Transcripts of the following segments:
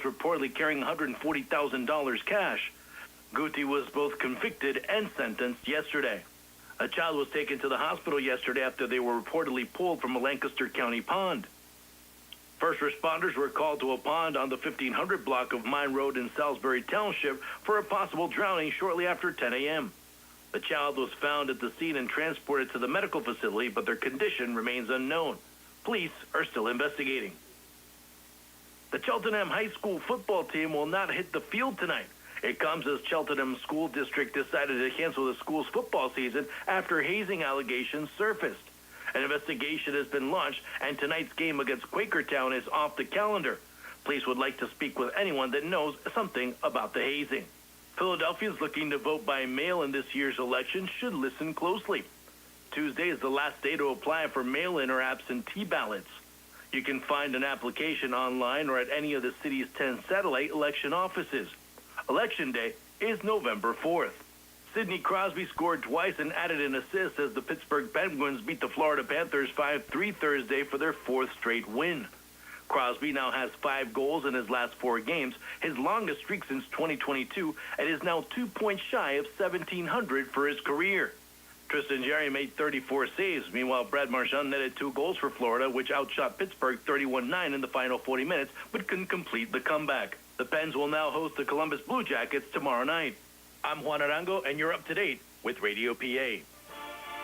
was reportedly carrying $140,000 cash. Guti was both convicted and sentenced yesterday. A child was taken to the hospital yesterday after they were reportedly pulled from a Lancaster County pond. First responders were called to a pond on the 1500 block of Mine Road in Salisbury Township for a possible drowning shortly after 10 a.m. The child was found at the scene and transported to the medical facility, but their condition remains unknown. Police are still investigating. The Cheltenham High School football team will not hit the field tonight. It comes as Cheltenham School District decided to cancel the school's football season after hazing allegations surfaced. An investigation has been launched, and tonight's game against Quakertown is off the calendar. Police would like to speak with anyone that knows something about the hazing. Philadelphians looking to vote by mail in this year's election should listen closely. Tuesday is the last day to apply for mail-in or absentee ballots. You can find an application online or at any of the city's 10 satellite election offices. Election Day is November 4th. Sidney Crosby scored twice and added an assist as the Pittsburgh Penguins beat the Florida Panthers 5-3 Thursday for their fourth straight win. Crosby now has 5 goals in his last 4 games, his longest streak since 2022, and is now 2 points shy of 1,700 for his career. Tristan Jarry made 34 saves. Meanwhile, Brad Marchand netted 2 goals for Florida, which outshot Pittsburgh 31-9 in the final 40 minutes, but couldn't complete the comeback. The Pens will now host the Columbus Blue Jackets tomorrow night. I'm Juan Arango, and you're up to date with Radio PA.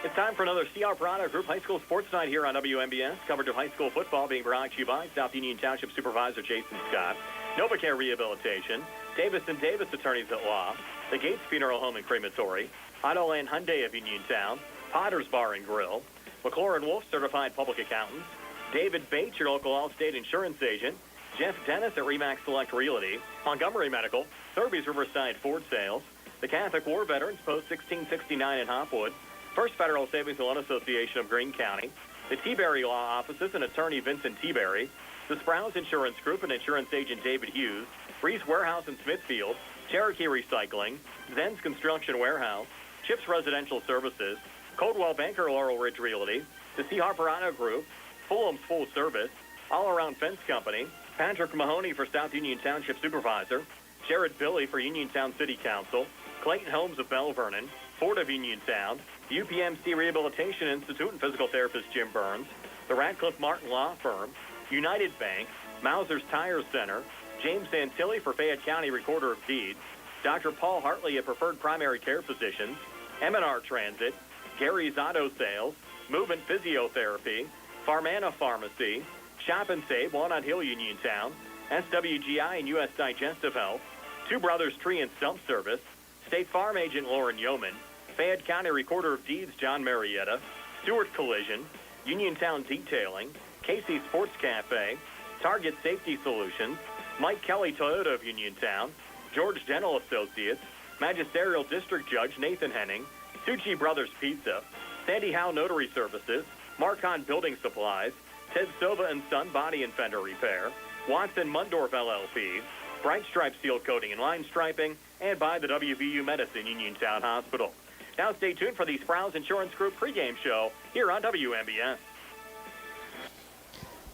It's time for another CR Piranha Group High School Sports Night here on WMBS. Coverage of high school football being brought to you by South Union Township Supervisor Jason Scott, NovaCare Rehabilitation, Davis & Davis Attorneys at Law, the Gates Funeral Home and Crematory, Autoland Hyundai of Uniontown, Potter's Bar and Grill, McClure & Wolf Certified Public Accountants, David Bates, your local Allstate Insurance Agent, Jeff Dennis at Remax Select Realty, Montgomery Medical, Thurby's Riverside Ford Sales, the Catholic War Veterans Post 1669 in Hopwood, First Federal Savings and Loan Association of Greene County, the T-Berry Law Offices and Attorney Vincent T-Berry, the Sprouse Insurance Group and Insurance Agent David Hughes, Reese Warehouse in Smithfield, Cherokee Recycling, Zen's Construction Warehouse, Chips Residential Services, Coldwell Banker Laurel Ridge Realty, the C. Harperano Group, Fulham's Full Service, All Around Fence Company, Patrick Mahoney for South Union Township Supervisor, Jared Billy for Uniontown City Council, Clayton Holmes of Bell Vernon, Ford of Uniontown, UPMC Rehabilitation Institute and physical therapist Jim Burns, the Radcliffe Martin Law Firm, United Bank, Mauser's Tire Center, James Santilli for Fayette County Recorder of Deeds, Dr. Paul Hartley at Preferred Primary Care Physicians, M&R Transit, Gary's Auto Sales, Movement Physiotherapy, Farmana Pharmacy, Shop and Save, Walnut Hill Uniontown, SWGI and U.S. Digestive Health, Two Brothers Tree and Stump Service, State Farm Agent Lauren Yeoman, Fayette County Recorder of Deeds John Marietta, Stewart Collision, Uniontown Detailing, Casey Sports Cafe, Target Safety Solutions, Mike Kelly Toyota of Uniontown, George Dental Associates, Magisterial District Judge Nathan Henning, Suchi Brothers Pizza, Sandy Howe Notary Services, Marcon Building Supplies, Ted Silva and Son Body and Fender Repair, Watson Mundorf LLP, Bright Stripe Seal Coating and Line Striping, and by the WVU Medicine Uniontown Hospital. Now stay tuned for the Sprouse Insurance Group pregame show here on WMBS.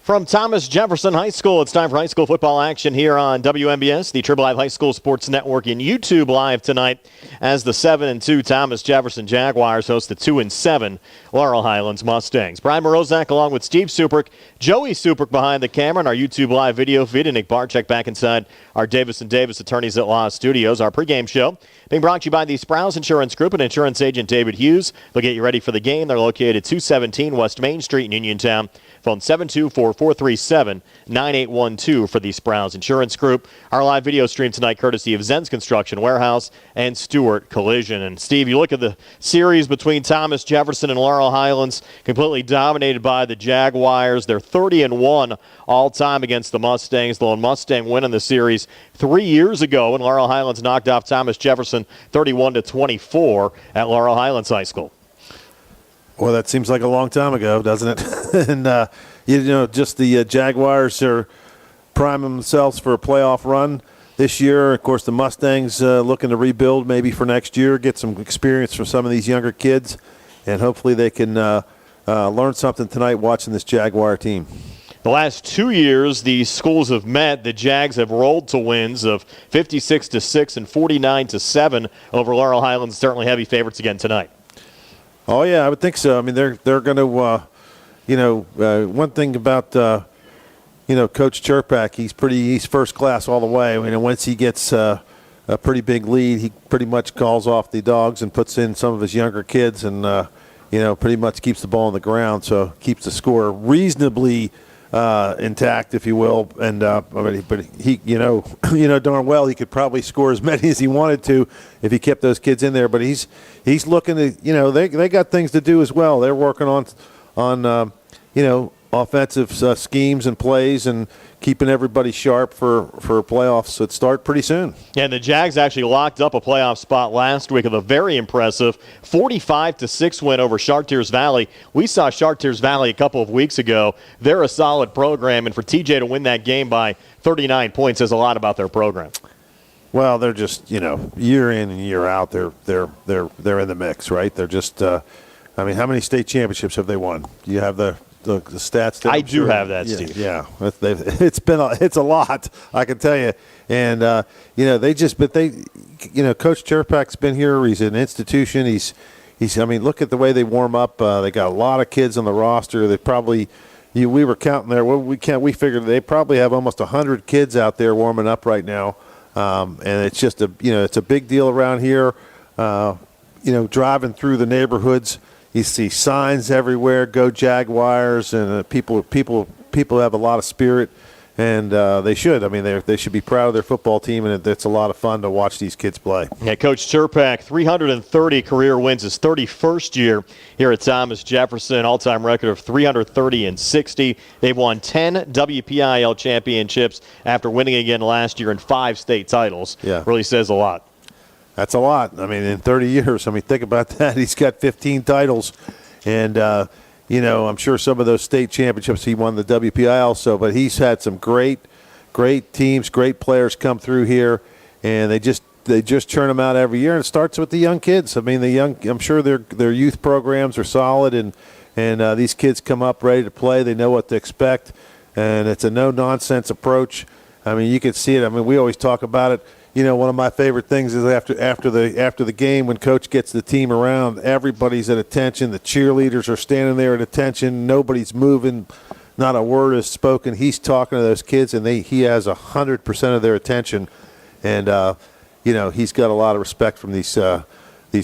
From Thomas Jefferson High School, it's time for high school football action here on WMBS, the Triple Live High School Sports Network, and YouTube Live tonight as the 7-2 Thomas Jefferson Jaguars host the 2-7 Laurel Highlands Mustangs. Brian Morozak along with Steve Suprick, Joey Suprick behind the camera, and our YouTube Live video feed, and Nick Barczyk back inside our Davis & Davis Attorneys at Law studios. Our pregame show being brought to you by the Sprouse Insurance Group and insurance agent David Hughes. They'll get you ready for the game. They're located at 217 West Main Street in Uniontown. Phone 724-437-9812 for the Sprouse Insurance Group. Our live video stream tonight courtesy of Zen's Construction Warehouse and Stewart Collision. And Steve, you look at the series between Thomas Jefferson and Laurel Highlands, completely dominated by the Jaguars. They're 30-1 all-time against the Mustangs. The lone Mustang win in the series 3 years ago when Laurel Highlands knocked off Thomas Jefferson 31-24 at Laurel Highlands High School. Well, that seems like a long time ago, doesn't it? And, just the Jaguars are priming themselves for a playoff run this year. Of course, the Mustangs looking to rebuild maybe for next year, get some experience from some of these younger kids, and hopefully they can learn something tonight watching this Jaguar team. The last 2 years, these schools have met. The Jags have rolled to wins of 56-6 and 49-7 over Laurel Highlands. Certainly heavy favorites again tonight. Oh yeah, I would think so. I mean, they're going to, one thing about Coach Cherpak, he's first class all the way. I mean, once he gets a pretty big lead, he pretty much calls off the dogs and puts in some of his younger kids, and pretty much keeps the ball on the ground, so keeps the score reasonably intact, if you will. And but he, darn well he could probably score as many as he wanted to if he kept those kids in there. But he's looking to, they got things to do as well. They're working on offensive schemes and plays and keeping everybody sharp for playoffs that start pretty soon. Yeah, and the Jags actually locked up a playoff spot last week with a very impressive 45-6 win over Chartiers Valley. We saw Chartiers Valley a couple of weeks ago. They're a solid program, and for TJ to win that game by 39 points says a lot about their program. Well, they're just, year in and year out, they're in the mix, right? They're just, how many state championships have they won? Do you have the stats there? I do have that, Steve. Yeah, it's a lot, I can tell you. And Coach Cherpak's been here. He's an institution. He's look at the way they warm up. They got a lot of kids on the roster. They probably, we were counting there. We figured they probably have almost 100 kids out there warming up right now. And it's just it's a big deal around here. Driving through the neighborhoods, you see signs everywhere, "Go Jaguars," and people have a lot of spirit, and they should. I mean, they should be proud of their football team, and it's a lot of fun to watch these kids play. Yeah, Coach Cherpak, 330 career wins, his 31st year here at Thomas Jefferson, all-time record of 330 and 60. They've won 10 WPIAL championships after winning again last year and 5 state titles. Yeah, really says a lot. That's a lot. I mean, in 30 years, think about that. He's got 15 titles. And, I'm sure some of those state championships he won the WPIAL. But he's had some great teams, great players come through here. And they just churn them out every year. And it starts with the young kids. I mean, I'm sure their youth programs are solid. And these kids come up ready to play. They know what to expect. And it's a no-nonsense approach. I mean, you can see it. I mean, we always talk about it. One of my favorite things is after the game, when Coach gets the team around, everybody's at attention. The cheerleaders are standing there at attention. Nobody's moving. Not a word is spoken. He's talking to those kids, and he has 100% of their attention. And he's got a lot of respect from these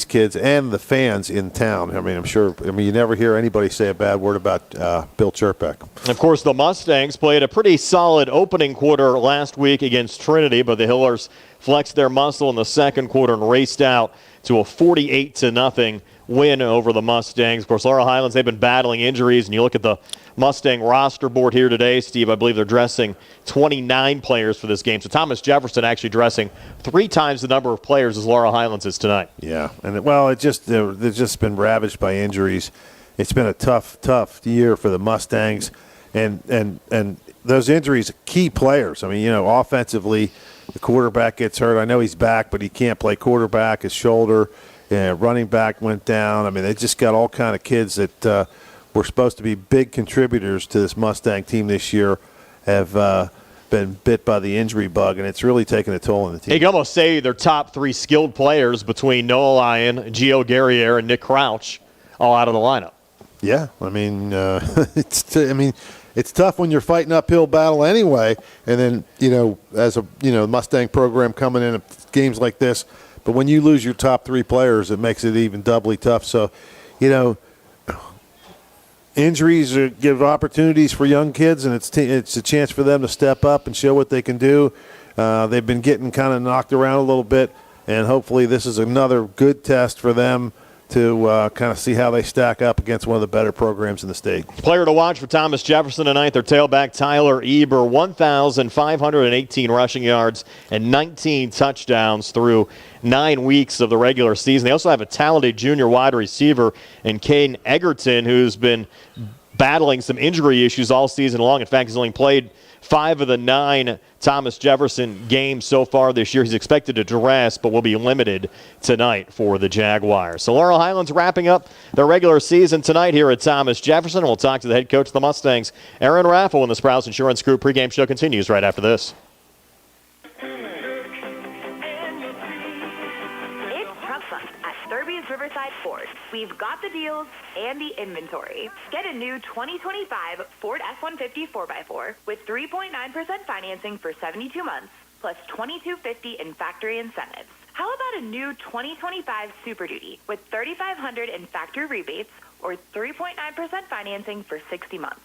kids and the fans in town. I mean, I'm sure. You never hear anybody say a bad word about Bill Cherpak. Of course, the Mustangs played a pretty solid opening quarter last week against Trinity, but the Hillers flexed their muscle in the second quarter and raced out to a 48-0 win over the Mustangs. Of course, Laurel Highlands, they've been battling injuries, and you look at the Mustang roster board here today, Steve, I believe they're dressing 29 players for this game. So Thomas Jefferson actually dressing 3 times the number of players as Laurel Highlands is tonight. Yeah, and they've just been ravaged by injuries. It's been a tough year for the Mustangs, and those injuries, key players. I mean, offensively, the quarterback gets hurt. I know he's back, but he can't play quarterback. His shoulder, running back went down. I mean, they just got all kind of kids that were supposed to be big contributors to this Mustang team this year have been bit by the injury bug, and it's really taken a toll on the team. You can almost say their top 3 skilled players between Noah Lyon, Gio Guerriere, and Nick Crouch all out of the lineup. Yeah, I mean, it's tough when you're fighting uphill battle anyway, and then as a Mustang program coming in at games like this, but when you lose your top 3 players, it makes it even doubly tough. So, injuries give opportunities for young kids, and it's a chance for them to step up and show what they can do. They've been getting kind of knocked around a little bit, and hopefully this is another good test for them to kind of see how they stack up against one of the better programs in the state. Player to watch for Thomas Jefferson tonight, their tailback Tyler Eber, 1,518 rushing yards and 19 touchdowns through 9 weeks of the regular season. They also have a talented junior wide receiver in Caden Egerton, who's been battling some injury issues all season long. In fact, he's only played 5 of the 9 Thomas Jefferson games so far this year. He's expected to dress, but will be limited tonight for the Jaguars. So Laurel Highlands wrapping up their regular season tonight here at Thomas Jefferson. We'll talk to the head coach of the Mustangs, Aaron Raffle, when the Sprouse Insurance Group pregame show continues right after this. Riverside Ford. We've got the deals and the inventory. Get a new 2025 Ford F-150 4x4 with 3.9% financing for 72 months, plus $2,250 in factory incentives. How about a new 2025 Super Duty with $3,500 in factory rebates or 3.9% financing for 60 months?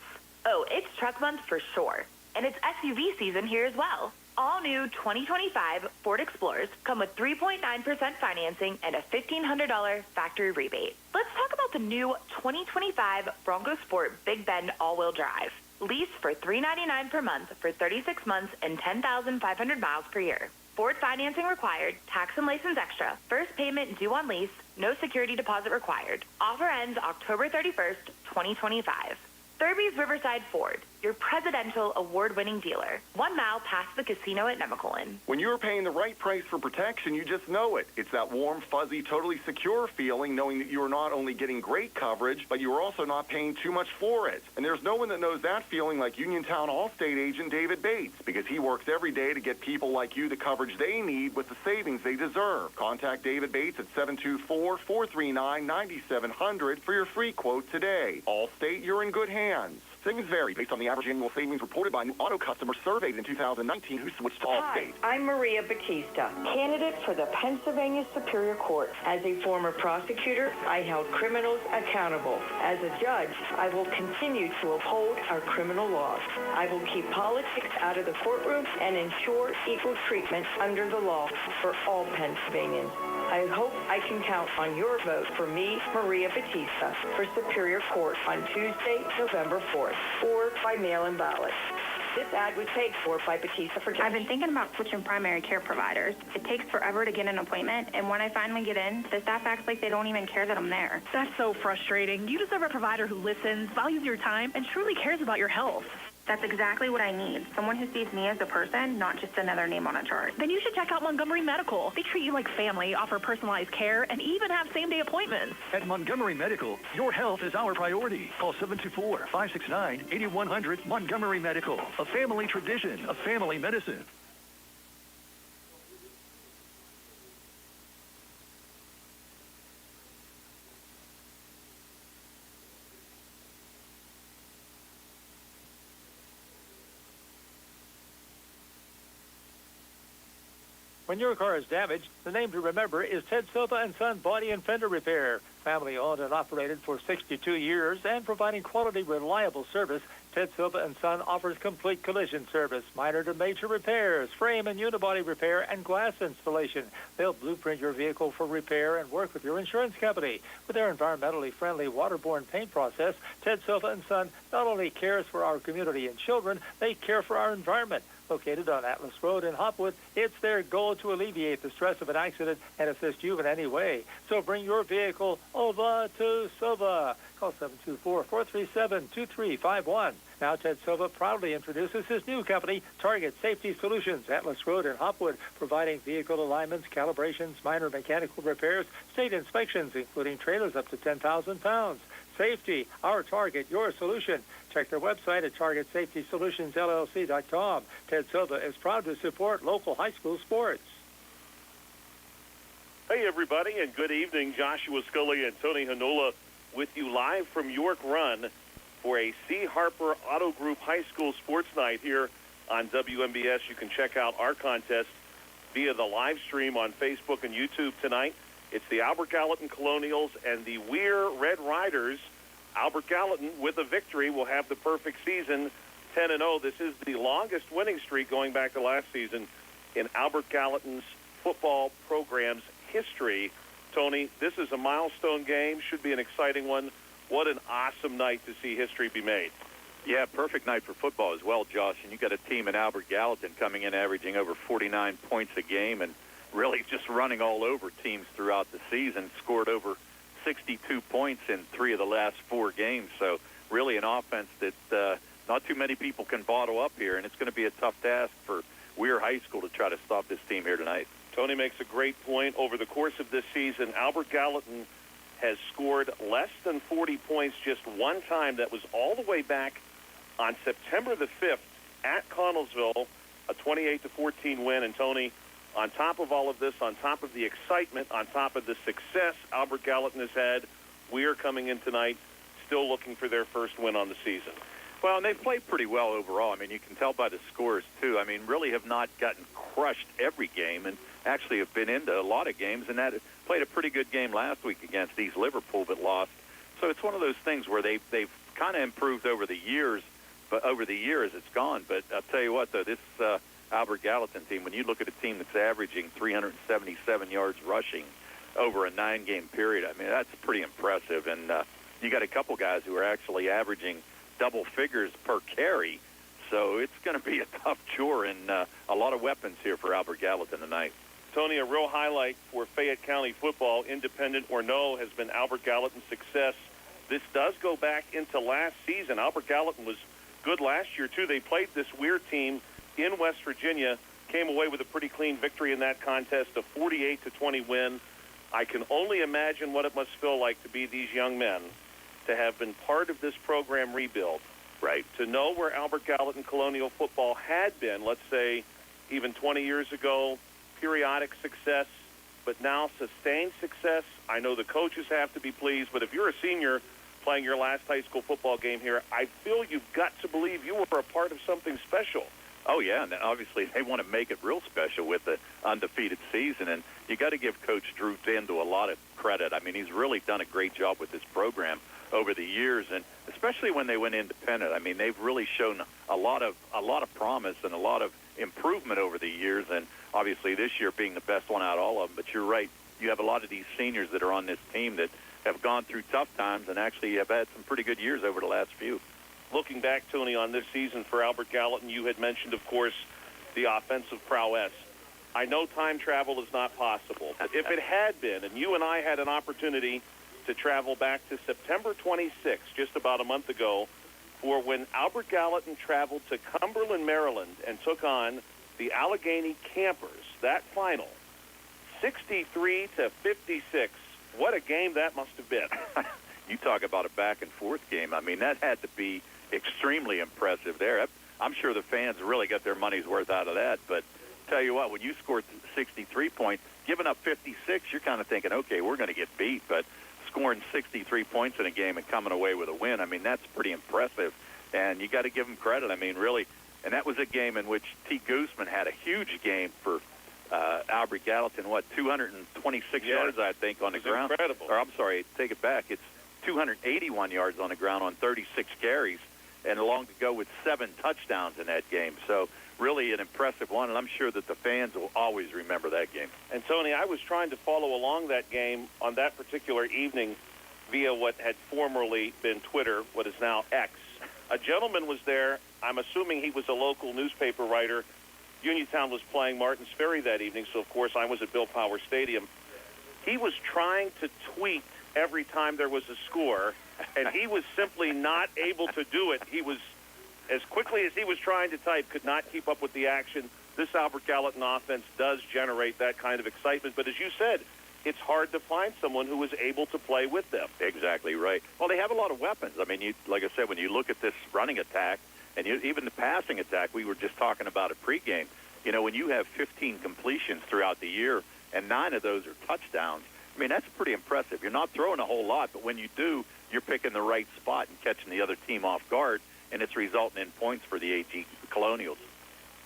Oh, it's truck month for sure. And it's SUV season here as well. All new 2025 Ford Explorers come with 3.9% financing and a $1,500 factory rebate. Let's talk about the new 2025 Bronco Sport Big Bend all-wheel drive. Lease for $399 per month for 36 months and 10,500 miles per year. Ford financing required, tax and license extra, first payment due on lease, no security deposit required. Offer ends October 31st, 2025. Thurby's Riverside Ford, your presidential award-winning dealer. 1 mile past the casino at Nemacolin. When you're paying the right price for protection, you just know it. It's that warm, fuzzy, totally secure feeling, knowing that you're not only getting great coverage, but you're also not paying too much for it. And there's no one that knows that feeling like Uniontown Allstate agent David Bates, because he works every day to get people like you the coverage they need with the savings they deserve. Contact David Bates at 724-439-9700 for your free quote today. Allstate, you're in good hands. Savings vary based on the average annual savings reported by new auto customers surveyed in 2019 who switched to Allstate. Hi, I'm Maria Batista, candidate for the Pennsylvania Superior Court. As a former prosecutor, I held criminals accountable. As a judge, I will continue to uphold our criminal laws. I will keep politics out of the courtroom and ensure equal treatment under the law for all Pennsylvanians. I hope I can count on your vote for me, Maria Batista, for Superior Court on Tuesday, November 4th, or by mail-in ballot. This ad was paid for by Batista for Judge. I've been thinking about switching primary care providers. It takes forever to get an appointment, and when I finally get in, the staff acts like they don't even care that I'm there. That's so frustrating. You deserve a provider who listens, values your time, and truly cares about your health. That's exactly what I need. Someone who sees me as a person, not just another name on a chart. Then you should check out Montgomery Medical. They treat you like family, offer personalized care, and even have same-day appointments. At Montgomery Medical, your health is our priority. Call 724-569-8100 Montgomery Medical. A family tradition of family medicine. When your car is damaged, the name to remember is Ted Silva & Son Body and Fender Repair. Family owned and operated for 62 years and providing quality, reliable service, Ted Silva & Son offers complete collision service, minor to major repairs, frame and unibody repair, and glass installation. They'll blueprint your vehicle for repair and work with your insurance company. With their environmentally friendly waterborne paint process, Ted Silva & Son not only cares for our community and children, they care for our environment. Located on Atlas Road in Hopwood, it's their goal to alleviate the stress of an accident and assist you in any way. So bring your vehicle over to Silva. Call 724-437-2351. Now Ted Silva proudly introduces his new company, Target Safety Solutions, Atlas Road in Hopwood, providing vehicle alignments, calibrations, minor mechanical repairs, state inspections, including trailers up to 10,000 pounds. Safety, our target, your solution. Check their website at targetsafetysolutionsllc.com. Ted Silva is proud to support local high school sports. Hey, everybody, and good evening. Joshua Scully and Tony Hanola with you live from York Run for a C. Harper Auto Group High School Sports Night here on WMBS. You can check out our contest via the live stream on Facebook and YouTube tonight. It's the Albert Gallatin Colonials and the Weir Red Riders. Albert Gallatin, with a victory, will have the perfect season, 10-0. This is the longest winning streak going back to last season in Albert Gallatin's football program's history. Tony, this is a milestone game. Should be an exciting one. What an awesome night to see history be made. Yeah, perfect night for football as well, Josh. And you got a team in Albert Gallatin coming in averaging over 49 points a game and really just running all over teams throughout the season, scored over 62 points in 3 of the last 4 games. So really an offense that not too many people can bottle up here, and it's going to be a tough task for Weir High School to try to stop this team here tonight. Tony makes a great point. Over the course of this season, Albert Gallatin has scored less than 40 points just one time. That was all the way back on September the 5th at Connellsville, a 28-14 win. And Tony, on top of all of this, on top of the excitement, on top of the success Albert Gallatin has had, we are coming in tonight still looking for their first win on the season. Well, and they've played pretty well overall. I mean, you can tell by the scores, too. I mean, really have not gotten crushed every game and actually have been into a lot of games, and that played a pretty good game last week against East Liverpool but lost. So it's one of those things where they've kind of improved over the years, but over the years it's gone. But I'll tell you what, though, this Albert Gallatin team, when you look at a team that's averaging 377 yards rushing over a 9-game period, I mean, that's pretty impressive. And you got a couple guys who are actually averaging double figures per carry. So it's going to be a tough chore and a lot of weapons here for Albert Gallatin tonight. Tony, a real highlight for Fayette County football, independent or no, has been Albert Gallatin's success. This does go back into last season. Albert Gallatin was good last year, too. They played this weird team in West Virginia, came away with a pretty clean victory in that contest, a 48-20 win. I can only imagine what it must feel like to be these young men, to have been part of this program rebuild. Right. To know where Albert Gallatin Colonial football had been, let's say, even 20 years ago, periodic success, but now sustained success. I know the coaches have to be pleased, but if you're a senior playing your last high school football game here, I feel you've got to believe you were a part of something special. Oh, yeah, and obviously they want to make it real special with the undefeated season, and you got to give Coach Drew Dindal a lot of credit. I mean, he's really done a great job with this program over the years, and especially when they went independent. I mean, they've really shown a lot of promise and a lot of improvement over the years, and obviously this year being the best one out of all of them. But you're right, you have a lot of these seniors that are on this team that have gone through tough times and actually have had some pretty good years over the last few. Looking back, Tony, on this season for Albert Gallatin, you had mentioned, of course, the offensive prowess. I know time travel is not possible, but if it had been, and you and I had an opportunity to travel back to September 26th, just about a month ago, for when Albert Gallatin traveled to Cumberland, Maryland, and took on the Allegheny Campers, that final, 63-56. What a game that must have been. You talk about a back-and-forth game. I mean, that had to be extremely impressive there. I'm sure the fans really got their money's worth out of that. But tell you what, when you scored 63 points, giving up 56, you're kind of thinking, okay, we're going to get beat. But scoring 63 points in a game and coming away with a win, I mean, that's pretty impressive. And you got to give them credit. I mean, really. And that was a game in which T. Gooseman had a huge game for Albert Gallatin, 226 yards, I think, on the ground. Incredible. Or I'm sorry, take it back. It's 281 yards on the ground on 36 carries, and along to go with 7 touchdowns in that game. So really an impressive one, and I'm sure that the fans will always remember that game. And, Tony, I was trying to follow along that game on that particular evening via what had formerly been Twitter, what is now X. A gentleman was there. I'm assuming he was a local newspaper writer. Uniontown was playing Martins Ferry that evening, so, of course, I was at Bill Power Stadium. He was trying to tweet every time there was a score, and he was simply not able to do it. He was, as quickly as he was trying to type, could not keep up with the action. This Albert Gallatin offense does generate that kind of excitement, but as you said, it's hard to find someone who is able to play with them. Exactly right. Well, they have a lot of weapons. I mean, like I said, when you look at this running attack, and even the passing attack, we were just talking about it pregame. You know, when you have 15 completions throughout the year, and 9 of those are touchdowns, I mean, that's pretty impressive. You're not throwing a whole lot, but when you do, you're picking the right spot and catching the other team off guard, and it's resulting in points for the AG Colonials.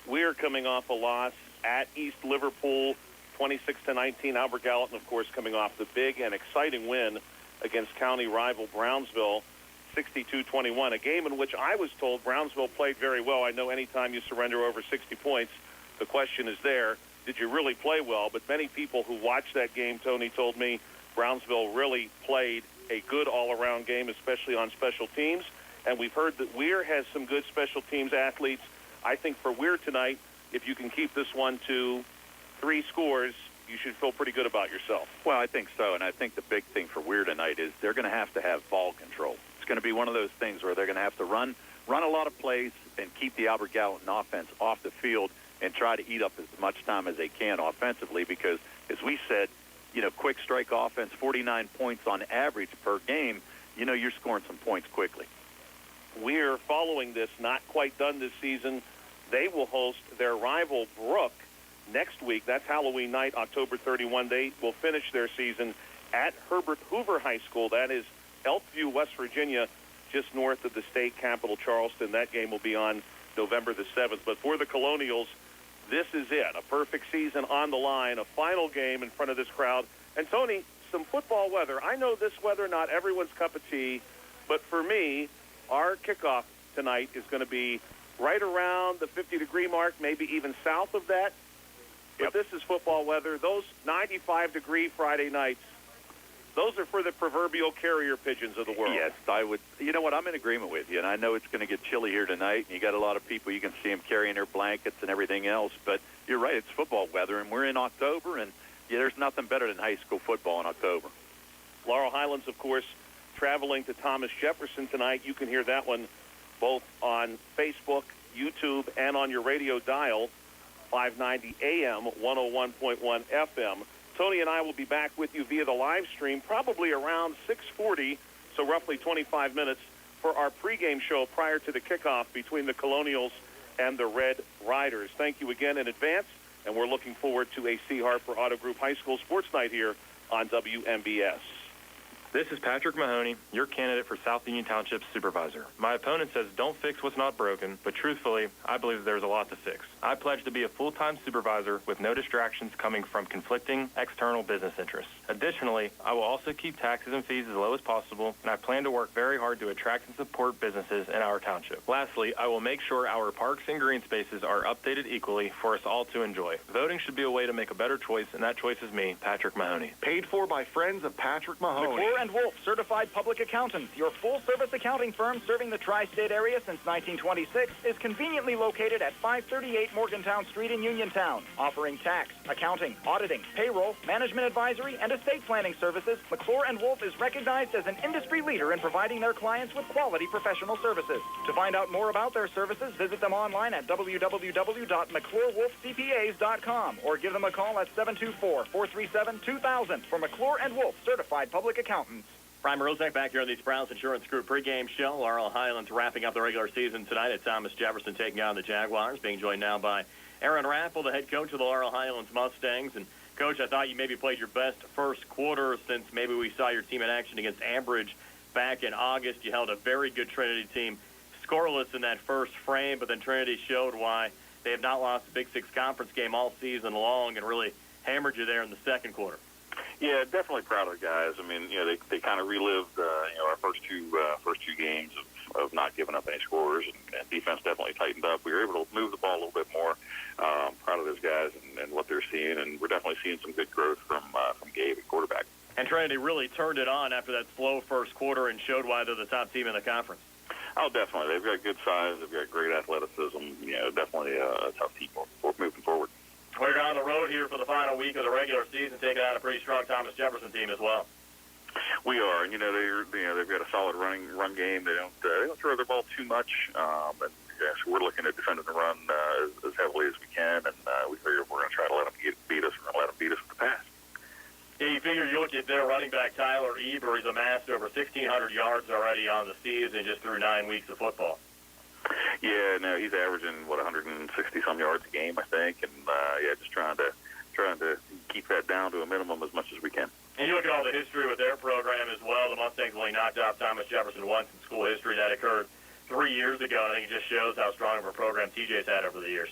We're coming off a loss at East Liverpool, 26-19. Albert Gallatin, of course, coming off the big and exciting win against county rival Brownsville, 62-21, a game in which I was told Brownsville played very well. I know anytime you surrender over 60 points, the question is there, did you really play well? But many people who watched that game, Tony, told me Brownsville really played a good all-around game, especially on special teams. And we've heard that Weir has some good special teams athletes. I think for Weir tonight, if you can keep this one to 3 scores, you should feel pretty good about yourself. Well, I think so, and I think the big thing for Weir tonight is they're going to have ball control. It's going to be one of those things where they're going to have to run run a lot of plays and keep the Albert Gallatin offense off the field and try to eat up as much time as they can offensively because, as we said, quick strike offense, 49 points on average per game, you're scoring some points quickly. We're following this, not quite done this season. They will host their rival Brook next week. That's Halloween night, October 31. They will finish their season at Herbert Hoover High School. That is Elkview, West Virginia, just north of the state capital, Charleston. That game will be on November the 7th. But for the Colonials, this is it. A perfect season on the line, a final game in front of this crowd. And, Tony, some football weather. I know this weather, not everyone's cup of tea, but for me, our kickoff tonight is going to be right around the 50-degree mark, maybe even south of that. But this is football weather. Those 95-degree Friday nights, those are for the proverbial carrier pigeons of the world. Yes, I would. You know what? I'm in agreement with you, and I know it's going to get chilly here tonight, and you got a lot of people. You can see them carrying their blankets and everything else, but you're right. It's football weather, and we're in October, and there's nothing better than high school football in October. Laurel Highlands, of course, traveling to Thomas Jefferson tonight. You can hear that one both on Facebook, YouTube, and on your radio dial, 590 AM, 101.1 FM. Tony and I will be back with you via the live stream probably around 6:40, so roughly 25 minutes, for our pregame show prior to the kickoff between the Colonials and the Red Riders. Thank you again in advance, and we're looking forward to a C. Harper Auto Group High School Sports Night here on WMBS. This is Patrick Mahoney, your candidate for South Union Township's supervisor. My opponent says don't fix what's not broken, but truthfully, I believe there's a lot to fix. I pledge to be a full-time supervisor with no distractions coming from conflicting external business interests. Additionally, I will also keep taxes and fees as low as possible, and I plan to work very hard to attract and support businesses in our township. Lastly, I will make sure our parks and green spaces are updated equally for us all to enjoy. Voting should be a way to make a better choice, and that choice is me, Patrick Mahoney. Paid for by friends of Patrick Mahoney. McClure and Wolf, certified public accountants. Your full-service accounting firm serving the tri-state area since 1926 is conveniently located at 538 Morgantown Street in Uniontown. Offering tax, accounting, auditing, payroll, management advisory, and estate planning services, McClure and Wolf is recognized as an industry leader in providing their clients with quality professional services. To find out more about their services, visit them online at www.mcclurewolfcpas.com or give them a call at 724-437-2000 for McClure and Wolf, certified public accountants. Brian Rozek back here on the Browns Insurance Group pregame show. Laurel Highlands wrapping up the regular season tonight at Thomas Jefferson, taking on the Jaguars. Being joined now by Aaron Raffel, the head coach of the Laurel Highlands Mustangs. And, Coach, I thought you maybe played your best first quarter since maybe we saw your team in action against Ambridge back in August. You held a very good Trinity team scoreless in that first frame, but then Trinity showed why they have not lost a Big Six conference game all season long and really hammered you there in the second quarter. Yeah, definitely proud of the guys. I mean, they kind of relived, our first two games of not giving up any scores, and defense definitely tightened up. We were able to move the ball a little bit more. Proud of those guys and what they're seeing, and we're definitely seeing some good growth from Gabe at quarterback. And Trinity really turned it on after that slow first quarter and showed why they're the top team in the conference. Oh, definitely. They've got good size. They've got great athleticism. Definitely a tough team moving forward. We're on the road here for the final week of the regular season, taking out a pretty strong Thomas Jefferson team as well. We are, and they've got a solid run game. They don't throw their ball too much, but so we're looking at defending the run as heavily as we can, and we figure we're going to try to let them beat us. We're going to let them beat us with the pass. Yeah, you figure you look at their running back Tyler Eber. He's amassed over 1,600 yards already on the season just through 9 weeks of football. Yeah, no, he's averaging 160-some yards a game, I think, and just trying to keep that down to a minimum as much as we can. And you look at all the history with their program as well. The Mustangs only knocked off Thomas Jefferson once in school history. That occurred 3 years ago. I think it just shows how strong of a program TJ's had over the years.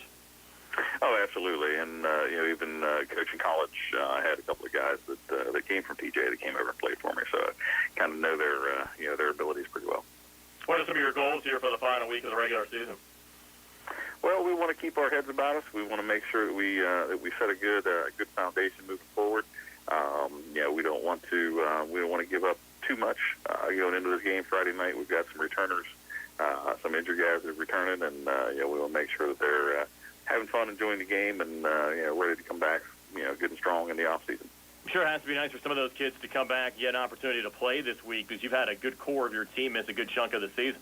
Oh, absolutely, and even coaching college, I had a couple of guys that came from TJ that came over and played for me, so I kind of know their abilities pretty well. What are some of your goals here for the final week of the regular season? Well, we want to keep our heads about us. We want to make sure that we set a good foundation moving forward. We don't want to give up too much going into this game Friday night. We've got some returners, some injured guys that are returning, and we want to make sure that they're having fun, enjoying the game, and ready to come back, good and strong in the off season. I'm sure it has to be nice for some of those kids to come back, get an opportunity to play this week, because you've had a good core of your team miss a good chunk of the season.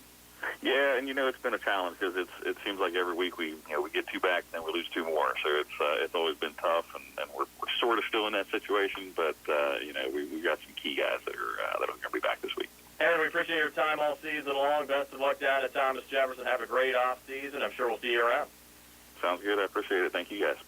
Yeah, and it's been a challenge because it seems like every week we get 2 back, then we lose 2 more. So it's always been tough, and we're sort of still in that situation. But we got some key guys that are going to be back this week. Aaron, we appreciate your time all season long. Best of luck down at Thomas Jefferson. Have a great off season. I'm sure we'll see you around. Sounds good. I appreciate it. Thank you, guys.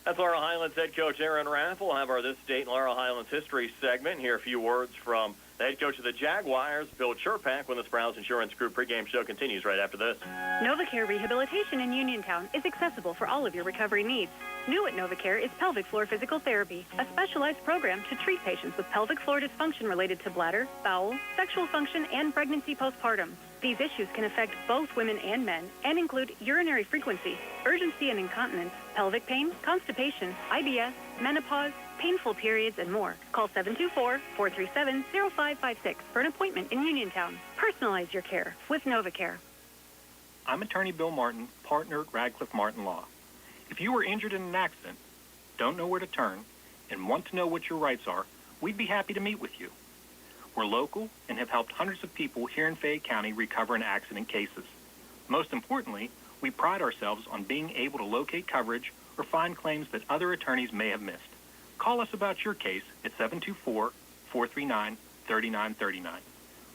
That's Laurel Highlands head coach Aaron Raff. We'll have our This Date in Laurel Highlands history segment and hear a few words from the head coach of the Jaguars, Bill Churpak, when the Sprouse Insurance Group pregame show continues right after this. NovaCare Rehabilitation in Uniontown is accessible for all of your recovery needs. New at NovaCare is pelvic floor physical therapy, a specialized program to treat patients with pelvic floor dysfunction related to bladder, bowel, sexual function, and pregnancy postpartum. These issues can affect both women and men and include urinary frequency, urgency and incontinence, pelvic pain, constipation, IBS, menopause, painful periods, and more. Call 724-437-0556 for an appointment in Uniontown. Personalize your care with NovaCare. I'm attorney Bill Martin, partner at Radcliffe Martin Law. If you were injured in an accident, don't know where to turn, and want to know what your rights are, we'd be happy to meet with you. We're local and have helped hundreds of people here in Fayette County recover in accident cases. Most importantly, we pride ourselves on being able to locate coverage or find claims that other attorneys may have missed. Call us about your case at 724-439-3939.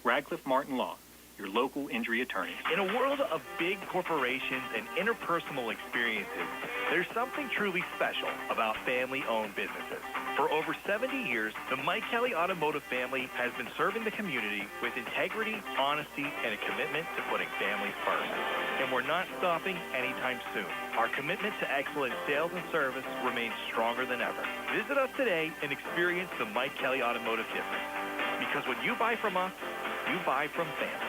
Radcliffe Martin Law, your local injury attorney. In a world of big corporations and interpersonal experiences, there's something truly special about family-owned businesses. For over 70 years, the Mike Kelly Automotive family has been serving the community with integrity, honesty, and a commitment to putting families first. And we're not stopping anytime soon. Our commitment to excellent sales and service remains stronger than ever. Visit us today and experience the Mike Kelly Automotive difference. Because when you buy from us, you buy from family.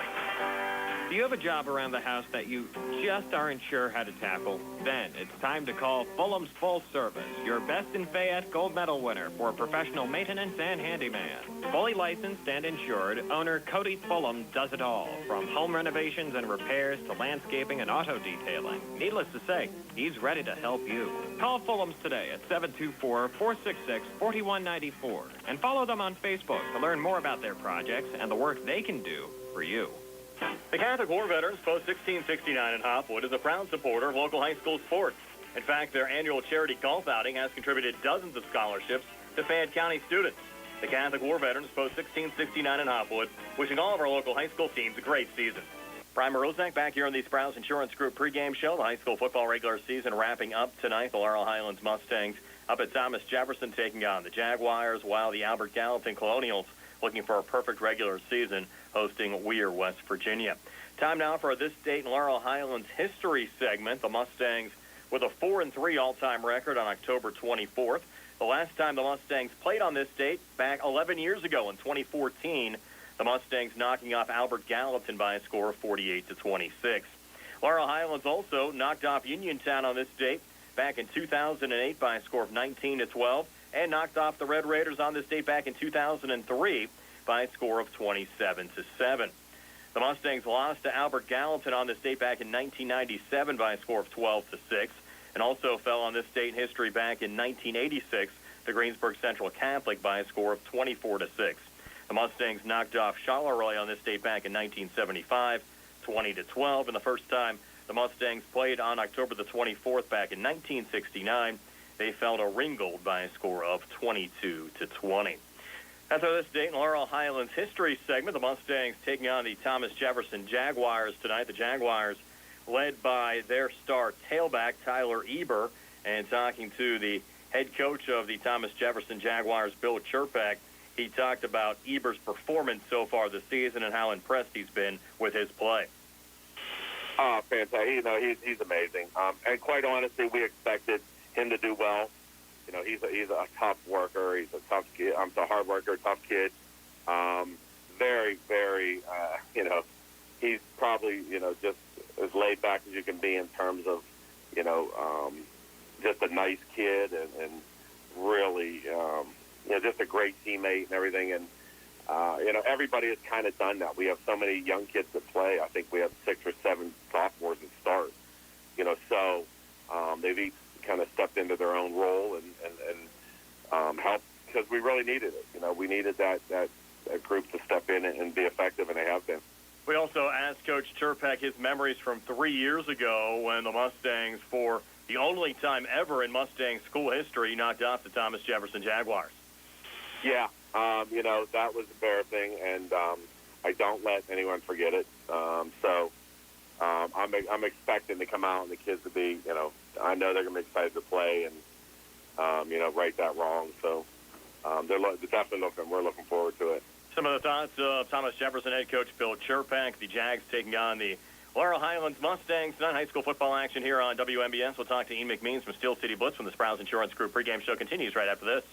Do you have a job around the house that you just aren't sure how to tackle? Then it's time to call Fulham's Full Service, your Best in Fayette Gold Medal winner for professional maintenance and handyman. Fully licensed and insured, owner Cody Fulham does it all, from home renovations and repairs to landscaping and auto detailing. Needless to say, he's ready to help you. Call Fulham's today at 724-466-4194 and follow them on Facebook to learn more about their projects and the work they can do for you. The Catholic War Veterans Post 1669 in Hopwood is a proud supporter of local high school sports. In fact, their annual charity golf outing has contributed dozens of scholarships to Fayette County students. The Catholic War Veterans Post 1669 in Hopwood, wishing all of our local high school teams a great season. Brian Morozak back here on the Sprouse Insurance Group pregame show. The high school football regular season wrapping up tonight. The Laurel Highlands Mustangs up at Thomas Jefferson taking on the Jaguars, while the Albert Gallatin Colonials looking for a perfect regular season, hosting Weir, West Virginia. Time now for This Date in Laurel Highlands history segment. The Mustangs with a 4-3 all-time record on October 24th. The last time the Mustangs played on this date, back 11 years ago in 2014, the Mustangs knocking off Albert Gallatin by a score of 48-26. Laurel Highlands also knocked off Uniontown on this date back in 2008 by a score of 19-12. And knocked off the Red Raiders on this date back in 2003 by a score of 27-7. The Mustangs lost to Albert Gallatin on this date back in 1997 by a score of 12-6, and also fell on this date in history back in 1986 to Greensburg Central Catholic by a score of 24-6. The Mustangs knocked off Charleroi on this date back in 1975, 20-12, and the first time the Mustangs played on October the 24th back in 1969. They fell to Ringgold by a score of 22-20. That's our This Date in Laurel Highlands history segment. The Mustangs taking on the Thomas Jefferson Jaguars tonight. The Jaguars led by their star tailback, Tyler Eber, and talking to the head coach of the Thomas Jefferson Jaguars, Bill Churpak. He talked about Eber's performance so far this season and how impressed he's been with his play. Oh, fantastic. He's amazing. And quite honestly, we expected him to do well. He's a tough worker. He's a tough kid. A hard worker, tough kid. Very, very, he's probably, just as laid back as you can be in terms of, just a nice kid and really, just a great teammate and everything. And, everybody has kind of done that. We have so many young kids that play. I think we have 6 or 7 sophomores that start, so they've each kind of stepped into their own role and helped because we really needed it. We needed that group to step in and be effective, and they have been. We also asked Coach Turpek his memories from 3 years ago when the Mustangs, for the only time ever in Mustang school history, knocked off the Thomas Jefferson Jaguars. Yeah, that was embarrassing, and I don't let anyone forget it. I'm expecting to come out and the kids to be, I know they're going to be excited to play and, right that wrong. So they're definitely we're looking forward to it. Some of the thoughts of Thomas Jefferson head coach Bill Chirpak. The Jags taking on the Laurel Highlands Mustangs tonight. High school football action here on WMBS. We'll talk to Ian McMeans from Steel City Blitz when the Sprouse Insurance Group pregame show continues right after this.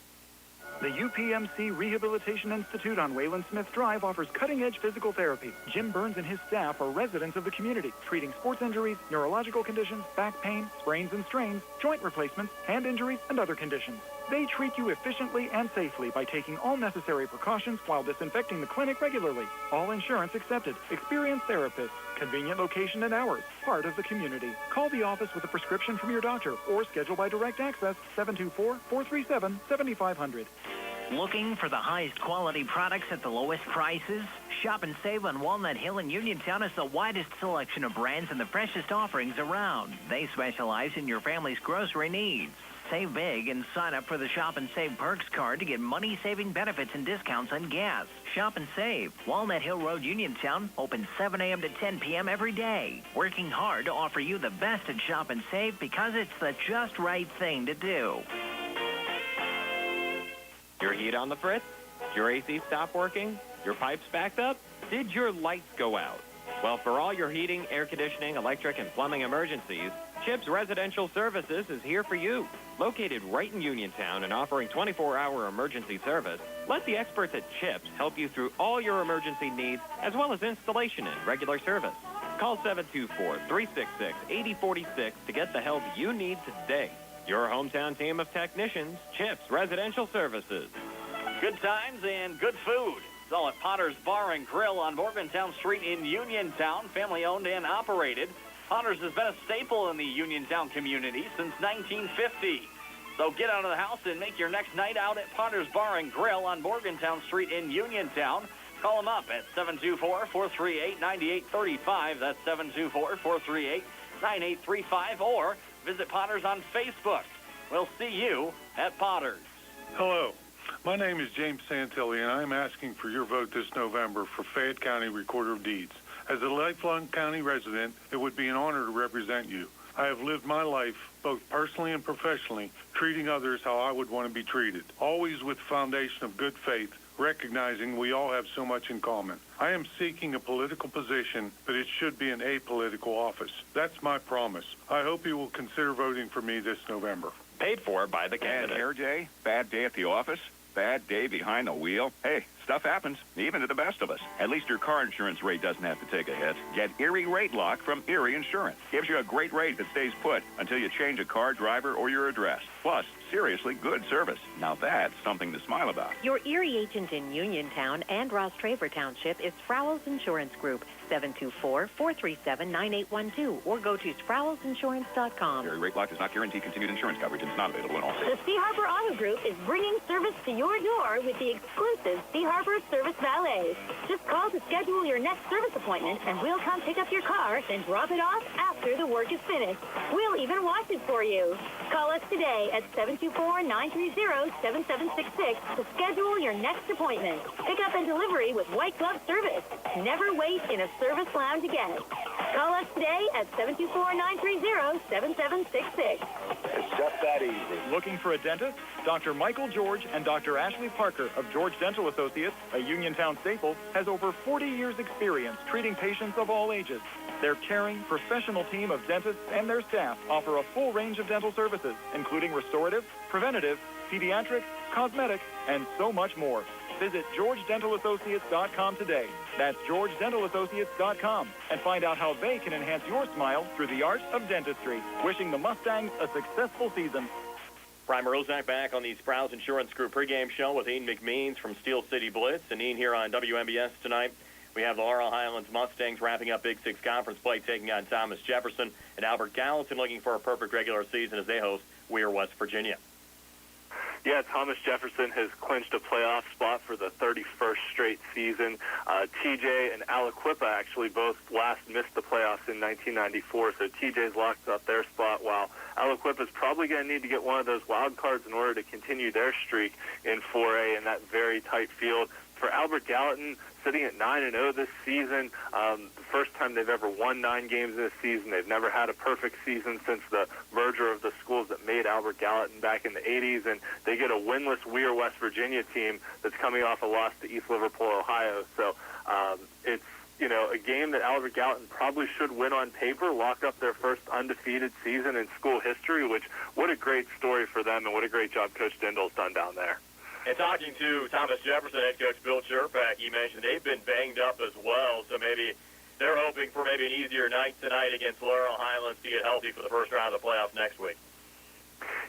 The UPMC Rehabilitation Institute on Wayland Smith Drive offers cutting-edge physical therapy. Jim Burns and his staff are residents of the community, treating sports injuries, neurological conditions, back pain, sprains and strains, joint replacements, hand injuries, and other conditions. They treat you efficiently and safely by taking all necessary precautions while disinfecting the clinic regularly. All insurance accepted. Experienced therapists. Convenient location and hours. Part of the community. Call the office with a prescription from your doctor or schedule by direct access 724-437-7500. Looking for the highest quality products at the lowest prices? Shop and save on Walnut Hill and Uniontown has the widest selection of brands and the freshest offerings around. They specialize in your family's grocery needs. Save big and sign up for the Shop and Save Perks card to get money-saving benefits and discounts on gas. Shop and Save. Walnut Hill Road, Uniontown, open 7 a.m. to 10 p.m. every day. Working hard to offer you the best at Shop and Save because it's the just right thing to do. Your heat on the fritz? Your AC stopped working? Your pipes backed up? Did your lights go out? Well, for all your heating, air conditioning, electric, and plumbing emergencies, CHIPS Residential Services is here for you. Located right in Uniontown and offering 24-hour emergency service, let the experts at CHIPS help you through all your emergency needs as well as installation and regular service. Call 724-366-8046 to get the help you need today. Your hometown team of technicians, CHIPS Residential Services. Good times and good food. It's all at Potter's Bar and Grill on Morgantown Street in Uniontown, family-owned and operated. Potter's has been a staple in the Uniontown community since 1950. So get out of the house and make your next night out at Potter's Bar and Grill on Morgantown Street in Uniontown. Call them up at 724-438-9835. That's 724-438-9835. Or visit Potter's on Facebook. We'll see you at Potter's. Hello. My name is James Santilli, and I'm asking for your vote this November for Fayette County Recorder of Deeds. As a lifelong county resident, it would be an honor to represent you. I have lived my life, both personally and professionally, treating others how I would want to be treated, always with the foundation of good faith, recognizing we all have so much in common. I am seeking a political position, but it should be an apolitical office. That's my promise. I hope you will consider voting for me this November. Paid for by the candidate. Bad hair day? Bad day at the office? Bad day behind the wheel? Hey, stuff happens, even to the best of us. At least your car insurance rate doesn't have to take a hit. Get Erie Rate Lock from Erie Insurance. Gives you a great rate that stays put until you change a car, driver, or your address. Plus, seriously good service. Now that's something to smile about. Your Erie agent in Uniontown and Ross Traver Township is Sprowell's Insurance Group, 724-437-9812, or go to sprowellsinsurance.com. Erie Rate Lock does not guarantee continued insurance coverage and is not available in all states. The Sea Harbor Auto Group is bringing service to your door with the exclusive Sea Harbor Service Valet. Just call to schedule your next service appointment, and we'll come pick up your car and drop it off after the work is finished. We'll even wash it for you. Call us today at 724-930-7766 to schedule your next appointment. Pickup and delivery with white glove service. Never wait in a service lounge again. Call us today at 724-930-7766. It's just that easy. Looking for a dentist? Dr. Michael George and Dr. Ashley Parker of George Dental Associates, a Uniontown staple, has over 40 years' experience treating patients of all ages. Their caring, professional team of dentists and their staff offer a full range of dental services, including restorative, preventative, pediatric, cosmetic, and so much more. Visit GeorgeDentalAssociates.com today. That's GeorgeDentalAssociates.com, and find out how they can enhance your smile through the art of dentistry. Wishing the Mustangs a successful season. Brian Morozak back on the Sprouse Insurance Group pregame show with Ian McMeans from Steel City Blitz. And Ian here on WMBS tonight. We have the Laurel Highlands Mustangs wrapping up Big Six Conference play, taking on Thomas Jefferson, and Albert Gallatin looking for a perfect regular season as they host Weir, West Virginia. Yeah, Thomas Jefferson has clinched a playoff spot for the 31st straight season. TJ and Aliquippa actually both last missed the playoffs in 1994, so TJ's locked up their spot, while Aliquippa's probably going to need to get one of those wild cards in order to continue their streak in 4A in that very tight field. For Albert Gallatin, sitting at 9-0 this season, the first time they've ever won 9 games this season. They've never had a perfect season since the merger of the schools that made Albert Gallatin back in the 80s, and they get a winless Weir, West Virginia team that's coming off a loss to East Liverpool, Ohio. So it's, a game that Albert Gallatin probably should win on paper, lock up their first undefeated season in school history, which, what a great story for them, and what a great job Coach Dindal's done down there. And talking to Thomas Jefferson head coach Bill Sherpack, he mentioned they've been banged up as well, so maybe they're hoping for maybe an easier night tonight against Laurel Highlands to get healthy for the first round of the playoffs next week.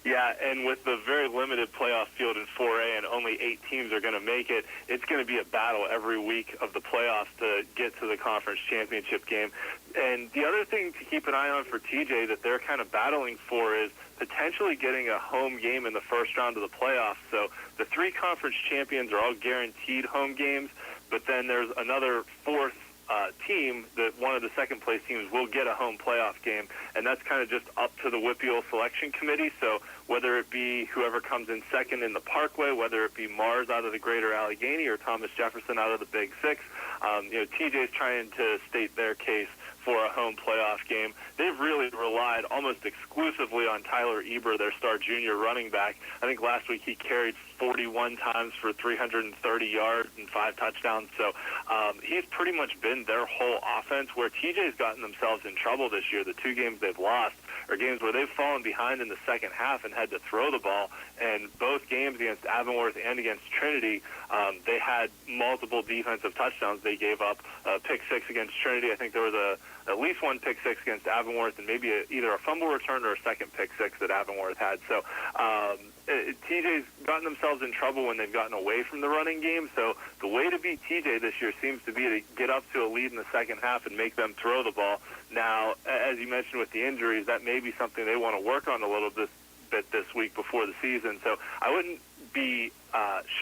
Yeah, and with the very limited playoff field in 4A and only 8 teams are going to make it, it's going to be a battle every week of the playoffs to get to the conference championship game. And the other thing to keep an eye on for TJ that they're kind of battling for is potentially getting a home game in the first round of the playoffs. So the 3 conference champions are all guaranteed home games, but then there's another 4th team that one of the second-place teams will get a home playoff game, and that's kind of just up to the WPIAL selection committee. So whether it be whoever comes in second in the Parkway, whether it be Mars out of the Greater Allegheny or Thomas Jefferson out of the Big Six, TJ's trying to state their case for a home playoff game. They've really relied almost exclusively on Tyler Eber, their star junior running back. I think last week he carried 41 times for 330 yards and 5 touchdowns. So he's pretty much been their whole offense. Where TJ's gotten themselves in trouble this year, the 2 games they've lost are games where they've fallen behind in the second half and had to throw the ball. And both games against Avonworth and against Trinity, they had multiple defensive touchdowns. They gave up a pick 6 against Trinity. I think there was at least 1 pick 6 against Avonworth, and maybe either a fumble return or a second pick 6 that Avonworth had. So TJ's gotten themselves in trouble when they've gotten away from the running game. So the way to beat TJ this year seems to be to get up to a lead in the second half and make them throw the ball. Now, as you mentioned with the injuries, that may be something they want to work on a little bit this week before the season. So I wouldn't be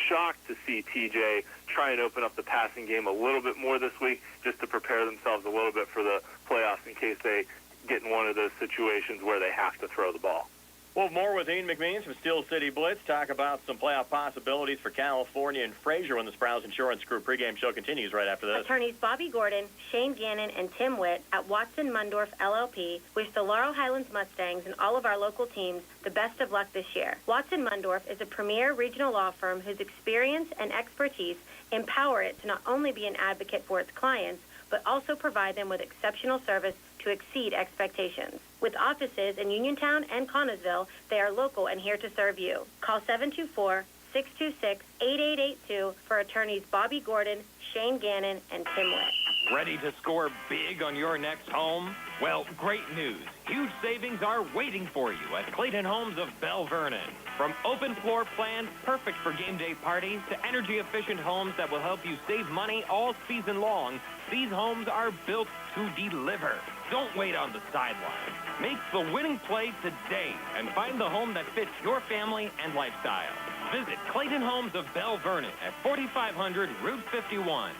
shocked to see TJ try and open up the passing game a little bit more this week, just to prepare themselves a little bit for the playoffs in case they get in one of those situations where they have to throw the ball. Well, more with Ian McMeans from Steel City Blitz. Talk about some playoff possibilities for California and Frazier when the Sprouse Insurance Group pregame show continues right after this. Attorneys Bobby Gordon, Shane Gannon, and Tim Witt at Watson Mundorf LLP wish the Laurel Highlands Mustangs and all of our local teams the best of luck this year. Watson Mundorf is a premier regional law firm whose experience and expertise empower it to not only be an advocate for its clients, but also provide them with exceptional service to exceed expectations. With offices in Uniontown and Connellsville, they are local and here to serve you. Call 724-626-8882 for attorneys Bobby Gordon, Shane Gannon, and Tim Witt. Ready to score big on your next home? Well, great news. Huge savings are waiting for you at Clayton Homes of Bell Vernon. From open floor plans perfect for game day parties to energy-efficient homes that will help you save money all season long, these homes are built to deliver. Don't wait on the sidelines. Make the winning play today and find the home that fits your family and lifestyle. Visit Clayton Homes of Bell Vernon at 4500 Route 51.